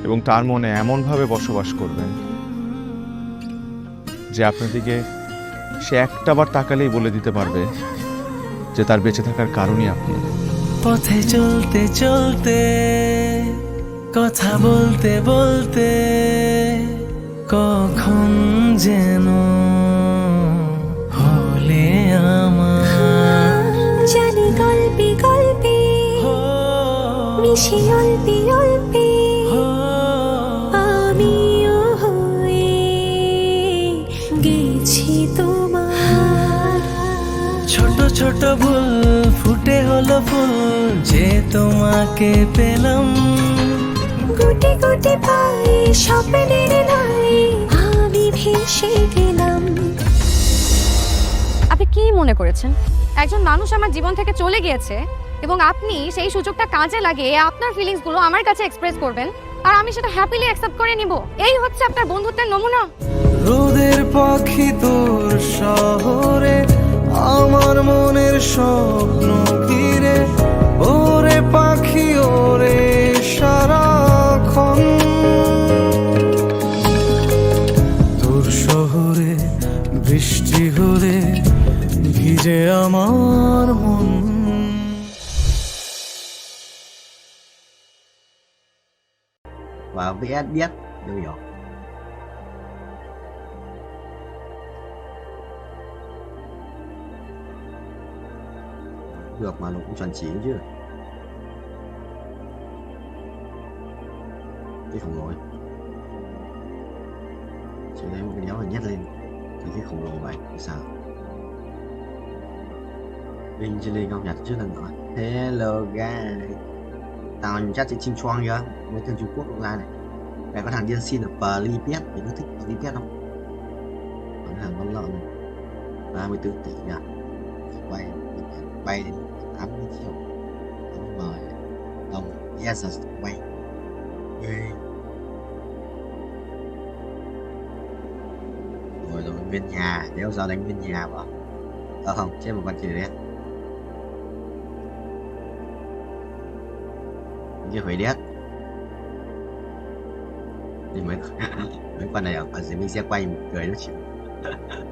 M: এবং তার মনে এমনভাবে বসবাস করবেন যে আপনার দিকে সে একটাবার তাকালেই বলে দিতে পারবে যে তার বেঁচে থাকার কারণই আপনি।
X: পথে চলতে চলতে, কথা বলতে বলতে, কখন যেন হলে আমার
Y: জানি গল্পে গল্পে মিশে অল্পে অল্পে আমিও হয়ে গেছি তোমার।
X: ছোট ছোট ভুল ফুটে হলো ফুল যে তোমাকে পেলাম,
Y: গুটি গুটি পায়ে স্বপ্নের নাই আমি ভেসে গেলাম।
U: আপনি কি মনে করেছেন একজন মানুষ আমার জীবন থেকে চলে গিয়েছে এবং আপনি সেই সুযোগটা কাজে লাগিয়ে আপনার ফিলিংসগুলো আমার কাছে এক্সপ্রেস করবেন? আর আমি সেটা হ্যাপিলি অ্যাকসেপ্ট করে নিব, এই হচ্ছে আপনার বন্ধুত্বের নমুনা?
X: রোদের পাখি তোর শহরে, আমার মনের স্বপ্ন ঘিরে, ওরে পাখি ওরে সারাক্ষণ। তোর শহরে বৃষ্টি হলে ভিজে আমার মন।
K: Và VS biết New York. Được mà nó cũng chuẩn chỉ chứ. Cái khổng lồ ấy. Chỉ lấy một cái đéo rồi nhét lên cái khổng lồ vậy thì sao? Linh trên lên không nhặt trước lần nữa. Hello guys. Tao chắc sẽ chinh choang chưa? Mấy thằng Trung Quốc ra này. Mẹ có thằng điên xin ở Pripyat, mày có thích Pripyat không? Còn hàng con lợn này 34 tỷ nhỉ? Bay đến 80 triệu. Không mời đồng yes quay. Rồi nguyên nhà, nếu giờ đánh nguyên nhà vào. Không, trên một con chỉ đấy. Như phải đét thì mấy con này ở dưới mình sẽ quay một cười nó chịu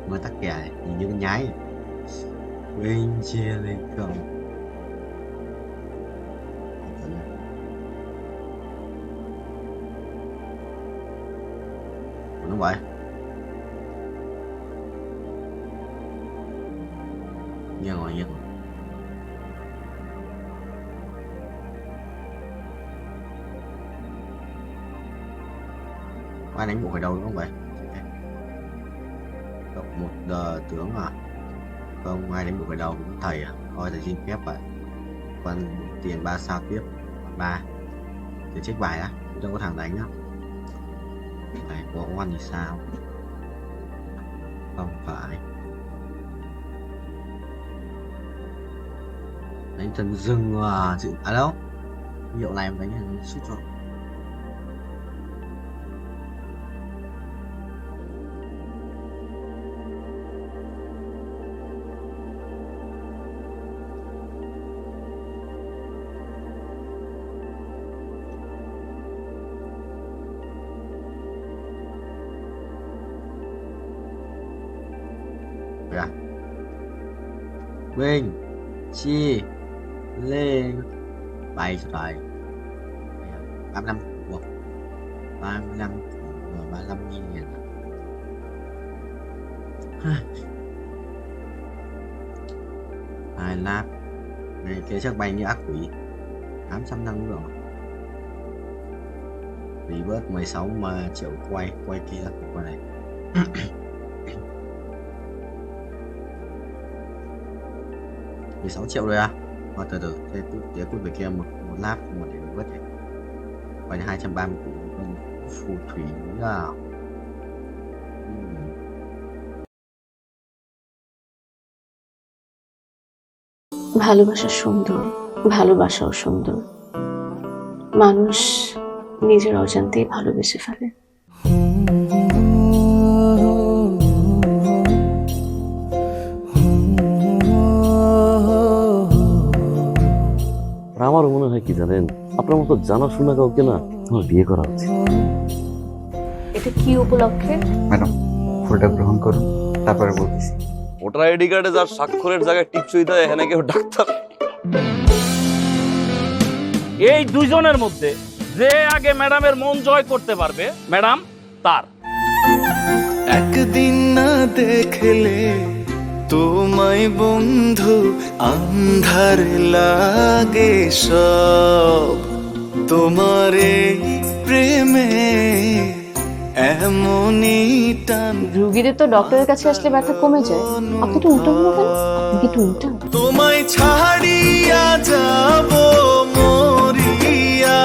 K: mà tắc kè này nhìn như cái nhái bên chia lên không nó vậy nghe ngồi nghe ai đánh bộ khởi đầu đúng không vậy? Đọc một tướng à? Không, ai đánh bộ khởi đầu cũng thầy à? Thôi thầy xin phép vậy. Còn tiền 3 sao tiếp 3 thì check bài á, không có thằng đánh á. Này có oan thì sao? Không phải. Đánh thần rừng à? À đâu? Hiệu này em đánh là suýt rồi. Bên chi lên bay rồi 35 cuộc 35 và 35.000 hai lap này kia chắc bay như ác quỷ 800 năng lượng vì bớt 16 mà triệu quay kia qua này. 16 triệu rồi à? Từ từ, thế tiếp cút về kia một lap một để vớt này. Quay 230 con phù thủy à.
N: ভালোবাসা সুন্দর, ভালোবাসাও সুন্দর। মানুষ নিজের অজান্তেই ভালোবেসে ফেলে।
Q: আমার মনে হয় কি জানেন, আপনার মতো জানাশোনা কাউকে না আমার বিয়ে করা উচিত।
N: এটা কি উপলক্ষে?
T: ম্যাডাম ফুলটা গ্রহণ করুন, তারপরে বলতেছি।
Q: ভোটার আইডি কার্ডে যার স্বাক্ষরের জায়গায় টিপসই দেয় এখানে কেউ ডাক্তার।
I: এই দুইজনের মধ্যে যে আগে ম্যাডামের মন জয় করতে পারবে ম্যাডাম তার।
X: একদিন না দেখলে তোমায় বন্ধু আন্ধার লাগে সব, তোমার এই প্রেমে এমনই টান।
N: রোগীদের তো ডক্টরের কাছে আসলে ব্যথা কমে যায়, আপনি তো উল্টো হলো কেন? আপনি কি একটু উল্টা?
X: তোমায় ছাড়িয়া যাব মরিয়া,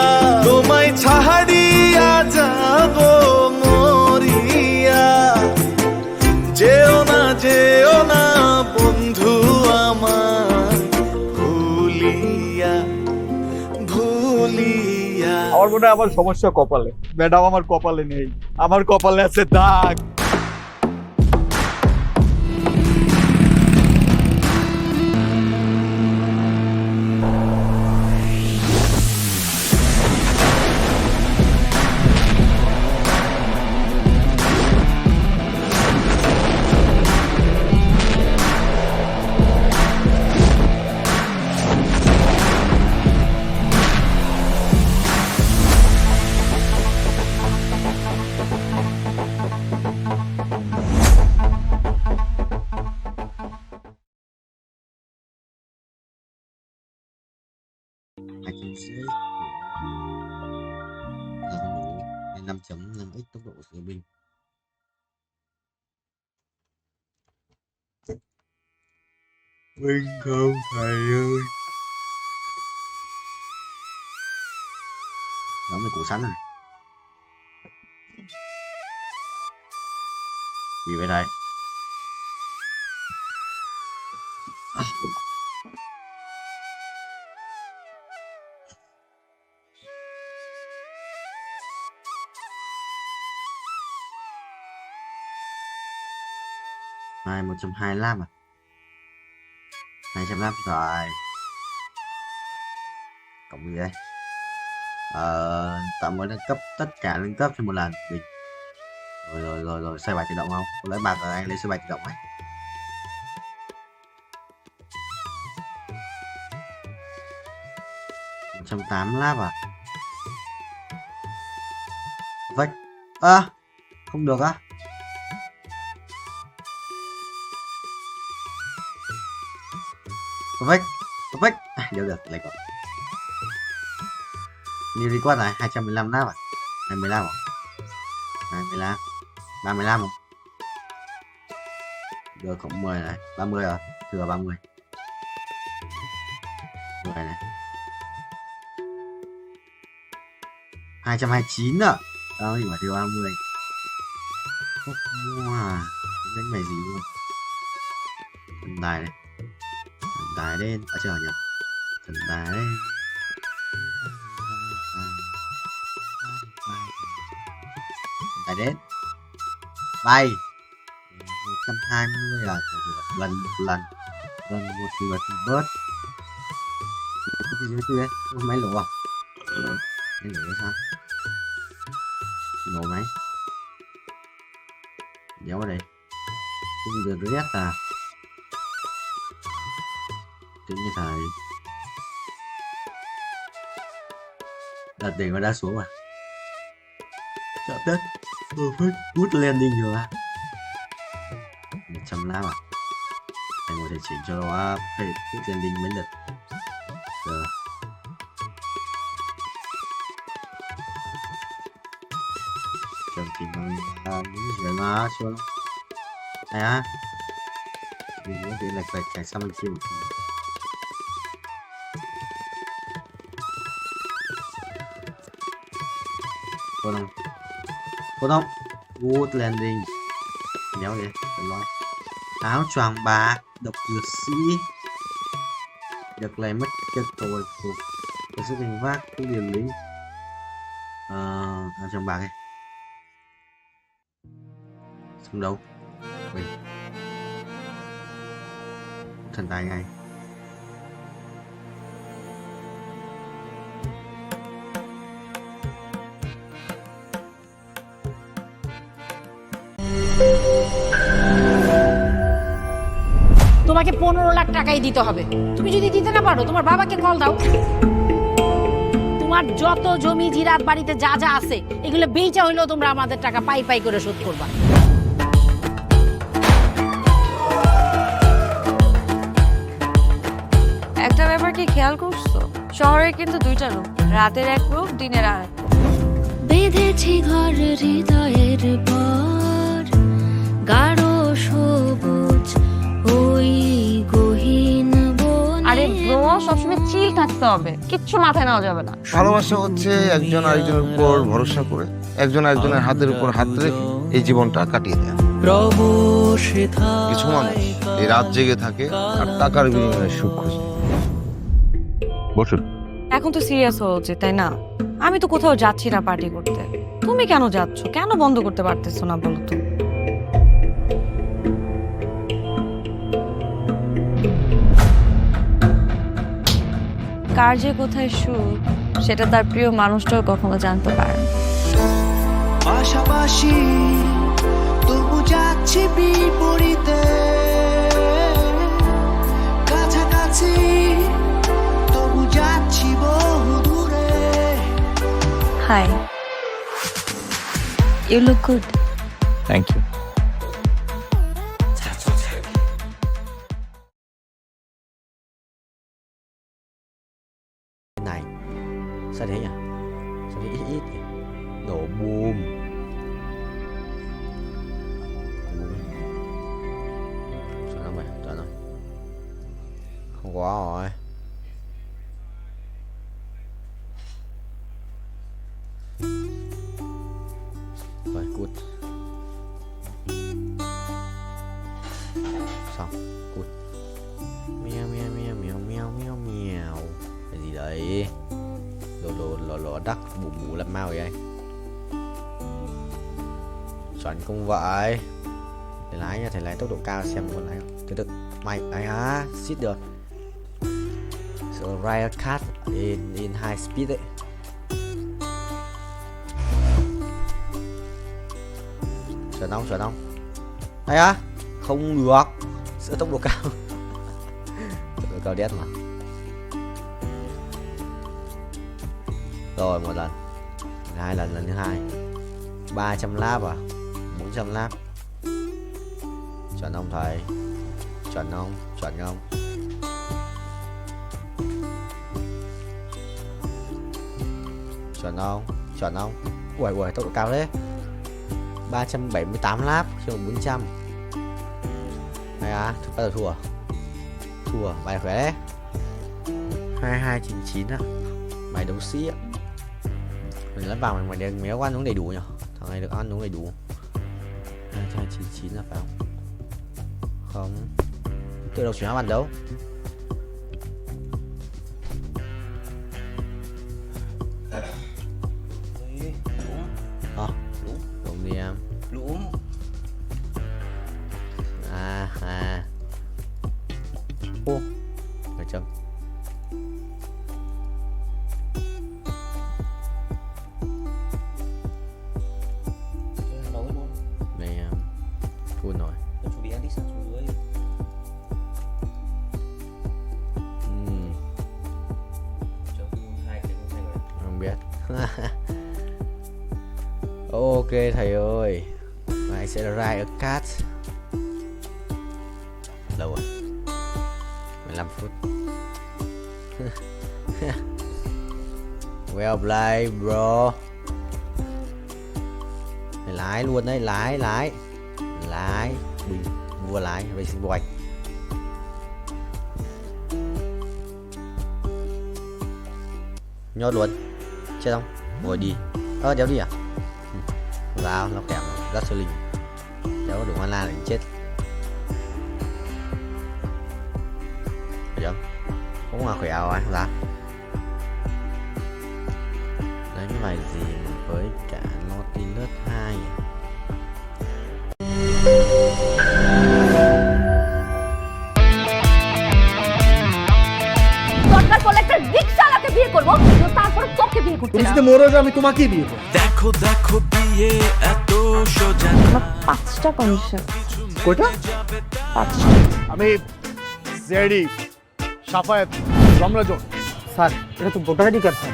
X: তোমায় ছাড়িয়া যাব মরিয়া, যেও না বন্ধু আমার ভুলিয়া ভুলিয়া।
I: আমার
D: মনে হয় আমার সমস্যা কপালে। ম্যাডাম, আমার কপালে নেই, আমার কপালে আছে দাগ।
K: Là 5.5x tốc độ sử binh. Binh không thầy ơi. Giống như củ sắn này. Gì vậy đây? Này 125 à? 200 rồi. Cộng gì đây? Tạm mới nâng cấp tất cả nâng cấp cho một lần. Bình. Rồi xoay bài tự động không? Có lấy bạc rồi anh lấy xoay bài tự động ấy. $185 à? Vách. Không được á. Perfect. Được, lấy còn. New request này 215 nắp à? 25 à? 25. 35 không? Được, cộng 10 này, 30 rồi, thừa 30. 10 này. 229 à? Đâu thì mà thừa 30. Không mua à? Đánh mày gì luôn. Thần tài này. Thần tài lên, ở chờ nhỉ? Thần tài lên. Thần tài đến. Bay. 120 à? Lần một lần. Lần một lượt bớt. Cái gì đấy? Máy lỗ à? Máy lỗ sao? Lỗ máy. Đéo vào đây. Không được rét à? Tự như thầy đặt tiền nó đã xuống à? Chợ Tết perfect good landing rồi à? 100 à? Thầy có thể chỉnh cho nó good landing mấy lượt rồi. Chồng chỉnh bằng những gì mà chưa này á. Vì nó để lệch chạy sang bên kia một tí. Có không? Good landing. Đéo vậy, phải nói. Áo choàng bạc, độc dược sĩ. Được lấy mất chất rồi phục. Có sức hành vác, cái điểm lính. Áo choàng bạc này. Xong đâu? Mình. Thần tài ngay.
U: তোমাকে 15 লাখ টাকাই দিতে হবে। তুমি যদি দিতে না পারো তোমার বাবাকে কল দাও। তোমার যত জমি জিরাত বাড়িতে যা যা আছে এগুলো বেচা হইলেও তোমরা আমাদের টাকা পাই পাই করে শোধ করবা।
G: একটা ব্যাপার কি খেয়াল করছো? শহরে কিন্তু দুইটা রূপ, রাতের এক রূপ, দিনের আর এক।
Y: বেঁধেছি ঘর হৃদয়ের পর, গাঢ় সবুজ ওই গহীন বনে।
G: আরে ব্রো, সবসময় চিল থাকতে হবে, কিচ্ছু মাথায় নেওয়া যাবে না।
R: ভালোবাসা হচ্ছে একজন আরেকজনের উপর ভরসা করে, একজন আরেকজনের হাতের উপর হাত রেখে এই জীবনটা কাটিয়ে দেয়। কিছু মানুষ এই রাত জেগে থাকে আর টাকার বিনিময়ে সুখ খোঁজে। বসুন।
G: এখন তো সিরিয়াস হওয়া উচিত, তাই না? আমি তো কোথাও যাচ্ছি না পার্টি করতে, তুমি কেন যাচ্ছ? কেন বন্ধ করতে পারতেছো না বলো তো? কার যে কোথায় সুখ সেটা তার প্রিয় মানুষটাও কখনো জানতে পারে।
X: পাশাপাশি তবু যাচ্ছি বিপরীতে, কাছাকাছি তবু যাচ্ছি বহু দূরে।
G: Hi, you look good.
D: Thank you.
K: Này, sao thế nhỉ? Sao thế ít ít nhỉ? Nổ boom. Chuẩn không mày? Chuẩn rồi. Không có rồi. Rồi, cút. Xong, cút. Meo meo meo meo meo meo meo. Cái gì đấy? Lò đắc bù bù làm mau vậy? Chuẩn không vậy. Thầy lái nha, thầy lái tốc độ cao xem con lái không? Từ từ. Mày ấy á, xít được. So ride a cat in high speed đấy. Chuẩn không? Chuẩn không? Hay á? Không được. Sửa tốc độ cao. Tốc độ cao đét mà. Rồi một lần, hai lần, lần thứ hai 300 lap à, 400 lap. Chuẩn không thầy? Chuẩn không? Chuẩn không? Chuẩn không? Chuẩn không? Ui ui, tốc độ cao đấy. 378 lap chứ 400. Hay à, bắt đầu thua. Thua, bài khỏe đấy. 2299 á. Mày đấu sĩ á. Mình lắp vào mày đừng méo ăn uống đầy đủ nhỉ? Thằng này được ăn uống đầy đủ. 2299 là phải không? Không. Tự đọc chuyển hóa bản đâu? Đúng đi em.
X: Đúng.
K: Ô, phải chấm. Full rồi.
X: Chuẩn bị ăn đi sang xuống dưới.
K: Không biết. Ok thầy ơi, mày sẽ ride a cat. Lâu rồi, 15 phút. Well played bro. Mày lái luôn đấy, lái bình vua lái racing boy. Nhốt luôn, chết không? Ngồi đi. Đéo đi à? Vào nó kèm rất sơ linh, đéo đủ mana là chết. Phải không? Cũng là khỏe rồi ra. Đấy cái bài gì với cả Nautilus 2 à?
A: দরকার পড়লে একটা রিকশাওয়ালাকে বিয়ে করবো, তারপর তোকে বিয়ে করতে।
V: তুমি যদি মরে যাও আমি তোমাকেই বিয়ে করব।
X: দেখো দেখো বিয়ে এত সোজা।
N: আমার 5টা কন্ডিশন।
V: কয়টা?
N: 5টা।
V: আমি জেডি সাফায়েত রমরাজন। স্যার এটা তো ভোটার আইডি কার্ড স্যার।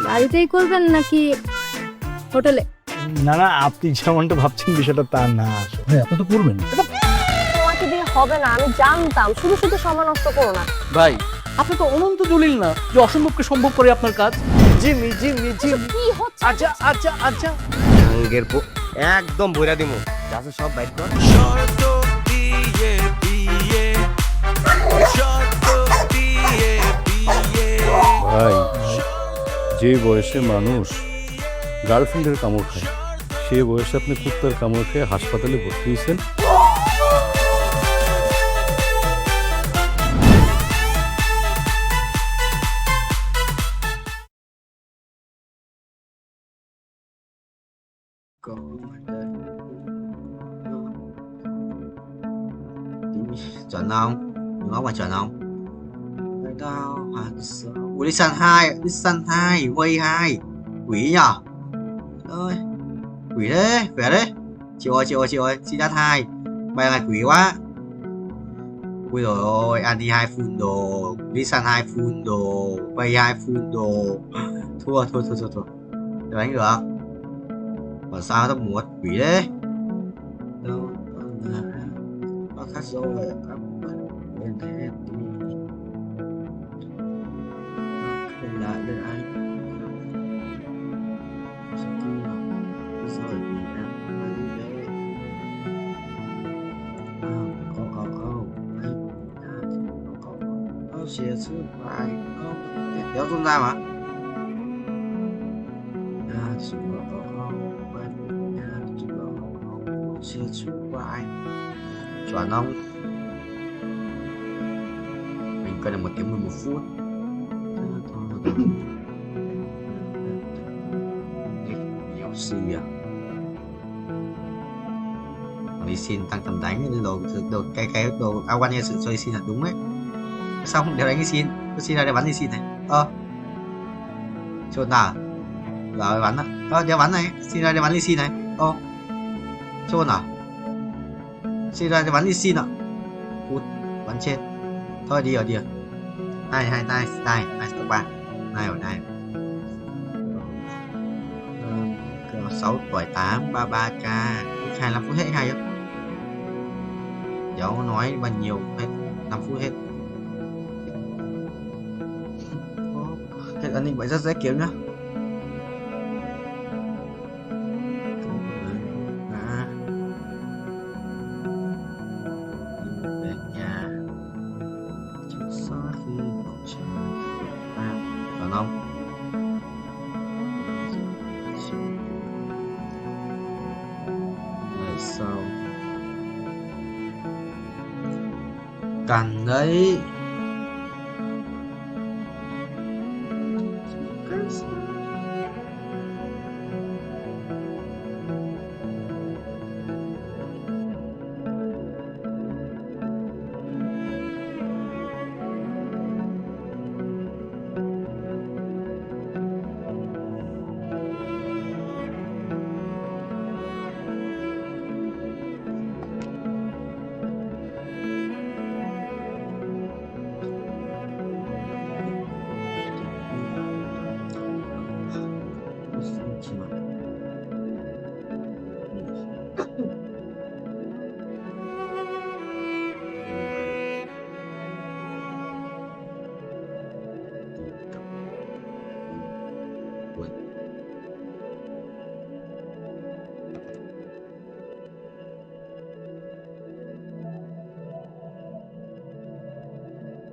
A: বাড়িতেই করবেন নাকি হোটেলে?
V: না না, আপনি যেমনটা ভাবছেন বিষয়টা তা না। ভাই আপনি তো করবেন।
N: তোমাকে দিয়ে হবে না, আমি জানতাম। শুধু শুধু সময় নষ্ট করো না
V: ভাই। আপনি তো অনন্ত দলিল না যে অসম্ভবকে সম্ভব করে আপনার কাজ। জিমি জিমি জিমি
A: কি হচ্ছে?
V: আচ্ছা আচ্ছা আচ্ছা,
R: আঙ্গের একদম বইরা দিমু। যাচ্ছে সব বাইক কর।
X: শর্ত দিয়ে বিয়ে, শর্ত দিয়ে বিয়ে।
B: ভাই, যে বয়সে মানুষ গার্লফ্রেন্ডের কামড় খায়, সে বয়সে আপনি কুত্তার কামড় খেয়ে হাসপাতালে ভর্তি হয়েছেন।
K: có chuẩn không? Nó mà chuẩn không? Ở đâu hàng số? Ủa Listen 2, Listen 2, Way 2. Quỷ nhở? Ơi, quỷ thế, khỏe đấy. Chịu ơi, xin đắt 2. Bay này quỷ quá. Ui dồi ôi, Andy 2 full đồ, Listen 2 full đồ, Way 2 full đồ. Thua. Để đánh được. Còn sao tao muốn quỷ đấy. Đâu, nó khác rồi. Bên thế đi. Nó lại bên anh. Rồi vì em đi đấy. Nó sẽ giữ bài. Đéo tung ra mà. Chuẩn không? Mình cần là 1 tiếng 11 phút. Nhiều gì à? Đi xin tăng tầm đánh đồ cái đồ A1 nghe sự cho đi xin là đúng đấy. Sao không đéo đánh đi xin? Tôi xin ra để bắn đi xin này. Chốt nào? Rồi bắn ạ. Đéo bắn này. Xin ra để bắn đi xin này. Chốt nào? Xin ra để bắn đi xin ạ. Phút bắn trên. Thôi đi rồi. Hai stop 3. Này ở đây. 6 tuổi 8 33k. 25 phút hết hay không? Cháu nói bao nhiêu hết 5 phút hết. Hết an ninh vậy rất dễ kiếm nhá. Về nhà chút xóa khi bầu trời còn không? Ngày sau cần đấy.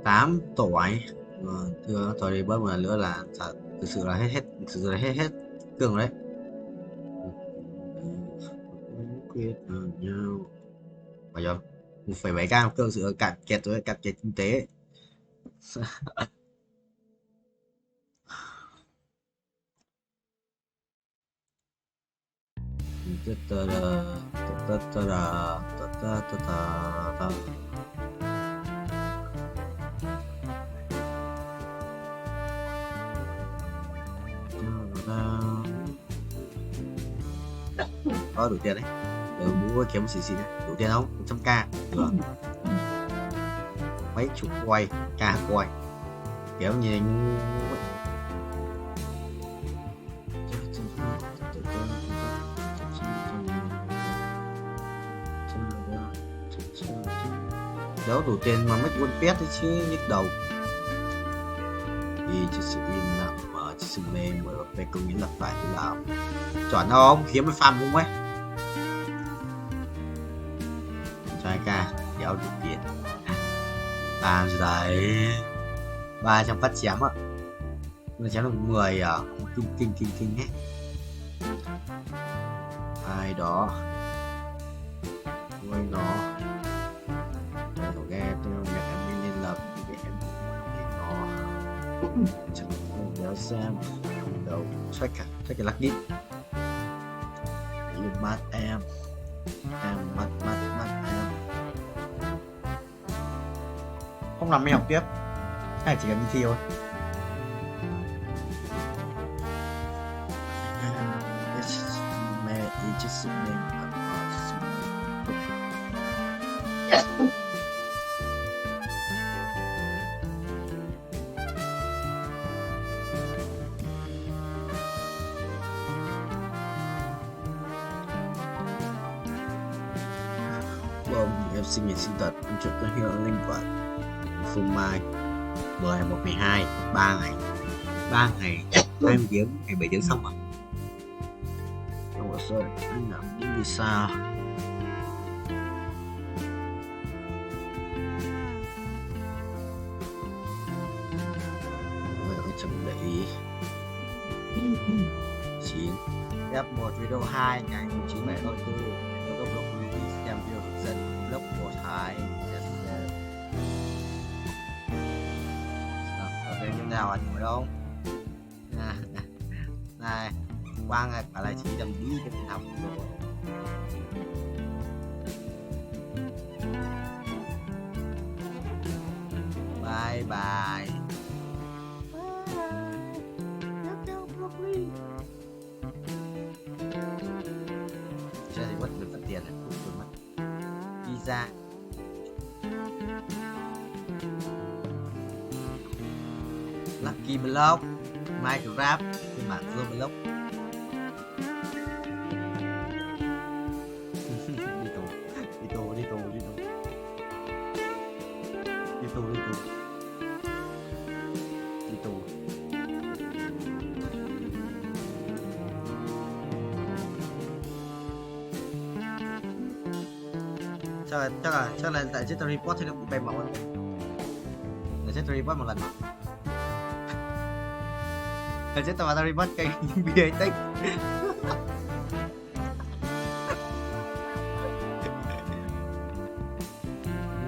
K: Tám tuổi thưa tôi đi bớt một lần nữa là thực sự là hết cường đấy. Quyết nhau phải không? 1,7k cường sự cạn kiệt kinh tế. Có đủ tiền đấy. Rồi mua kiếm một xì này. Đủ tiền không? 100k. Được. Mấy chục quay, ca quay. Kéo như anh đéo đủ tiền mà mất quân pet đấy chứ nhức đầu. Vì cho sự im lặng mà cho sự mê mở về công nghĩa lặp lại thế nào. Chuẩn không? Kiếm mới farm không ấy. Cho 2k đéo đủ tiền. Làm gì đấy. 300 phát chém ạ. Nó chém được 10 à. Kinh ấy. Ai đó quay nó đầu ghe tôi mẹ em nên lập để em nó chẳng đéo xem đầu check cái lắc đít mắt em mắt mắt mắt em. Không làm mày học tiếp hay chỉ cần đi thi thôi. Mẹ đi chứ sự mình em sinh nhật sinh nhật em chúc các hiệu linh vật phương mai 11/12 3 ngày 20 tiếng ngày 7 tiếng xong rồi. Không có sao anh nằm đi sao mình chuẩn bị 9 F1 video 2 ngày 9 tháng 4 tôi có blog review xem video hướng dẫn blog của Thái ở đây như nào anh ở đâu này Quang phải là chỉ đầm đi cho mình học rồi. Bye bye. Chơi thì mất được phần tiền này, cũng mất. Visa. Lucky Block, Minecraft, phiên bản Zone Block. Đi tù. Chắc là tại chết report thì nó cũng bèm máu hơn. Để chết report một lần. Để chết tao report cái bia tích.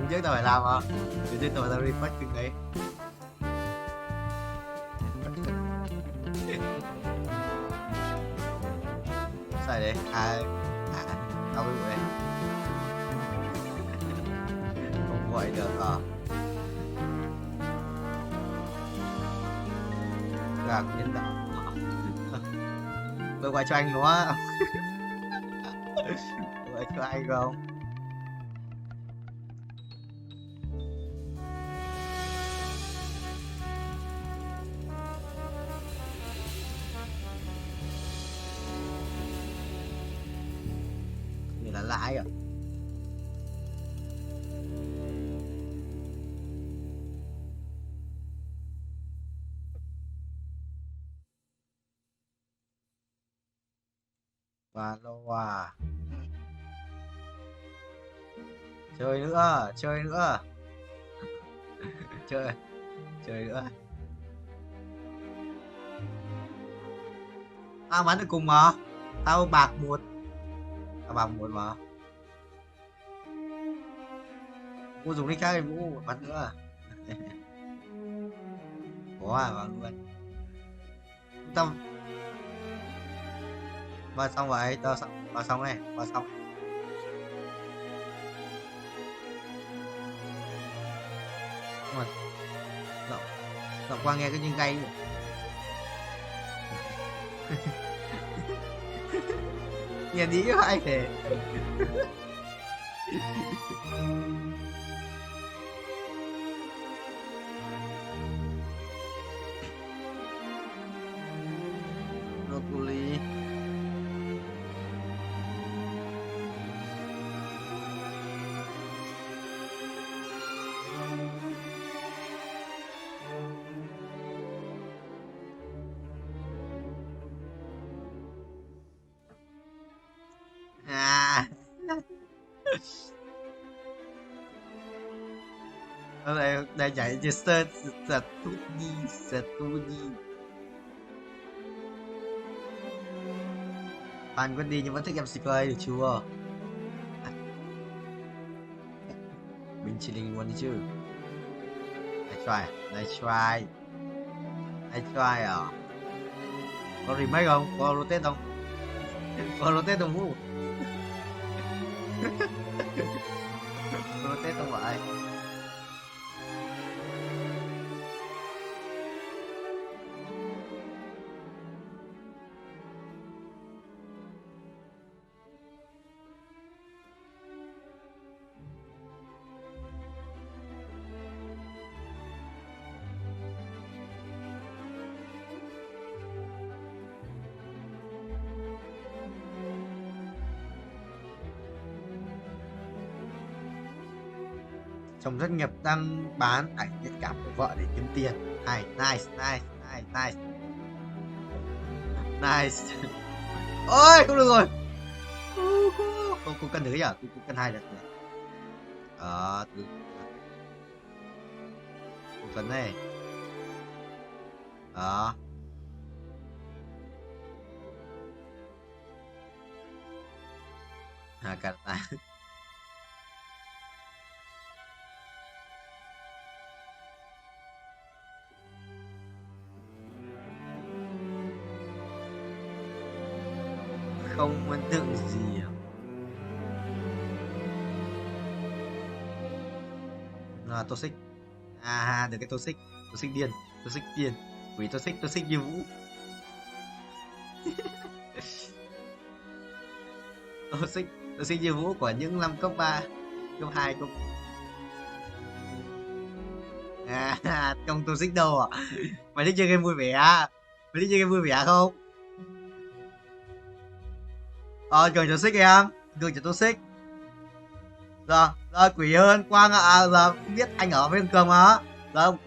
K: Chứ tao phải làm hả? Để chết tao report cái đấy. Sai đấy. Tao bị vậy. Không gọi được à? Gạc nhân đạo. Tôi gọi cho anh đúng không? Tôi gọi cho anh không? Người là lãi à? Và lâu à. Chơi nữa. Chơi nữa. Tao bắn được cùng mà. Tao bạc một mà. Mua dùng đi khác thì mua bắn nữa. Có à vào luôn. Tao vào xong vậy, tao vào xong này, vào xong. Rồi. Giọng qua nghe cái như gay. Nghe đi hay thế. Broccoli. Đây chạy cho sật tút đi. Bạn có đi nhưng vẫn thích em Sky được chưa? Mình chỉ linh luôn đi chứ. Nice try à? Có remake không? Có rotate không? Có rotate không? Chồng thất nghiệp đang bán ảnh nhạy cảm của vợ để kiếm tiền. Hay, nice, nice, nice, nice. Nice. Ôi, không được rồi. Cô cần thứ à? Cô cần 2 lần này. Từ cô cần này. Cả ta. Không ấn tượng gì toxic. Được cái toxic điên, quỷ toxic như vũ. toxic như vũ của những năm cấp 3, cấp 2, cấp không toxic đâu à. Mày thích chơi game vui vẻ không? Cường toxic em, cường toxic. Rồi quỷ hơn Quang ạ, giờ biết anh ở với Cường mà. Rồi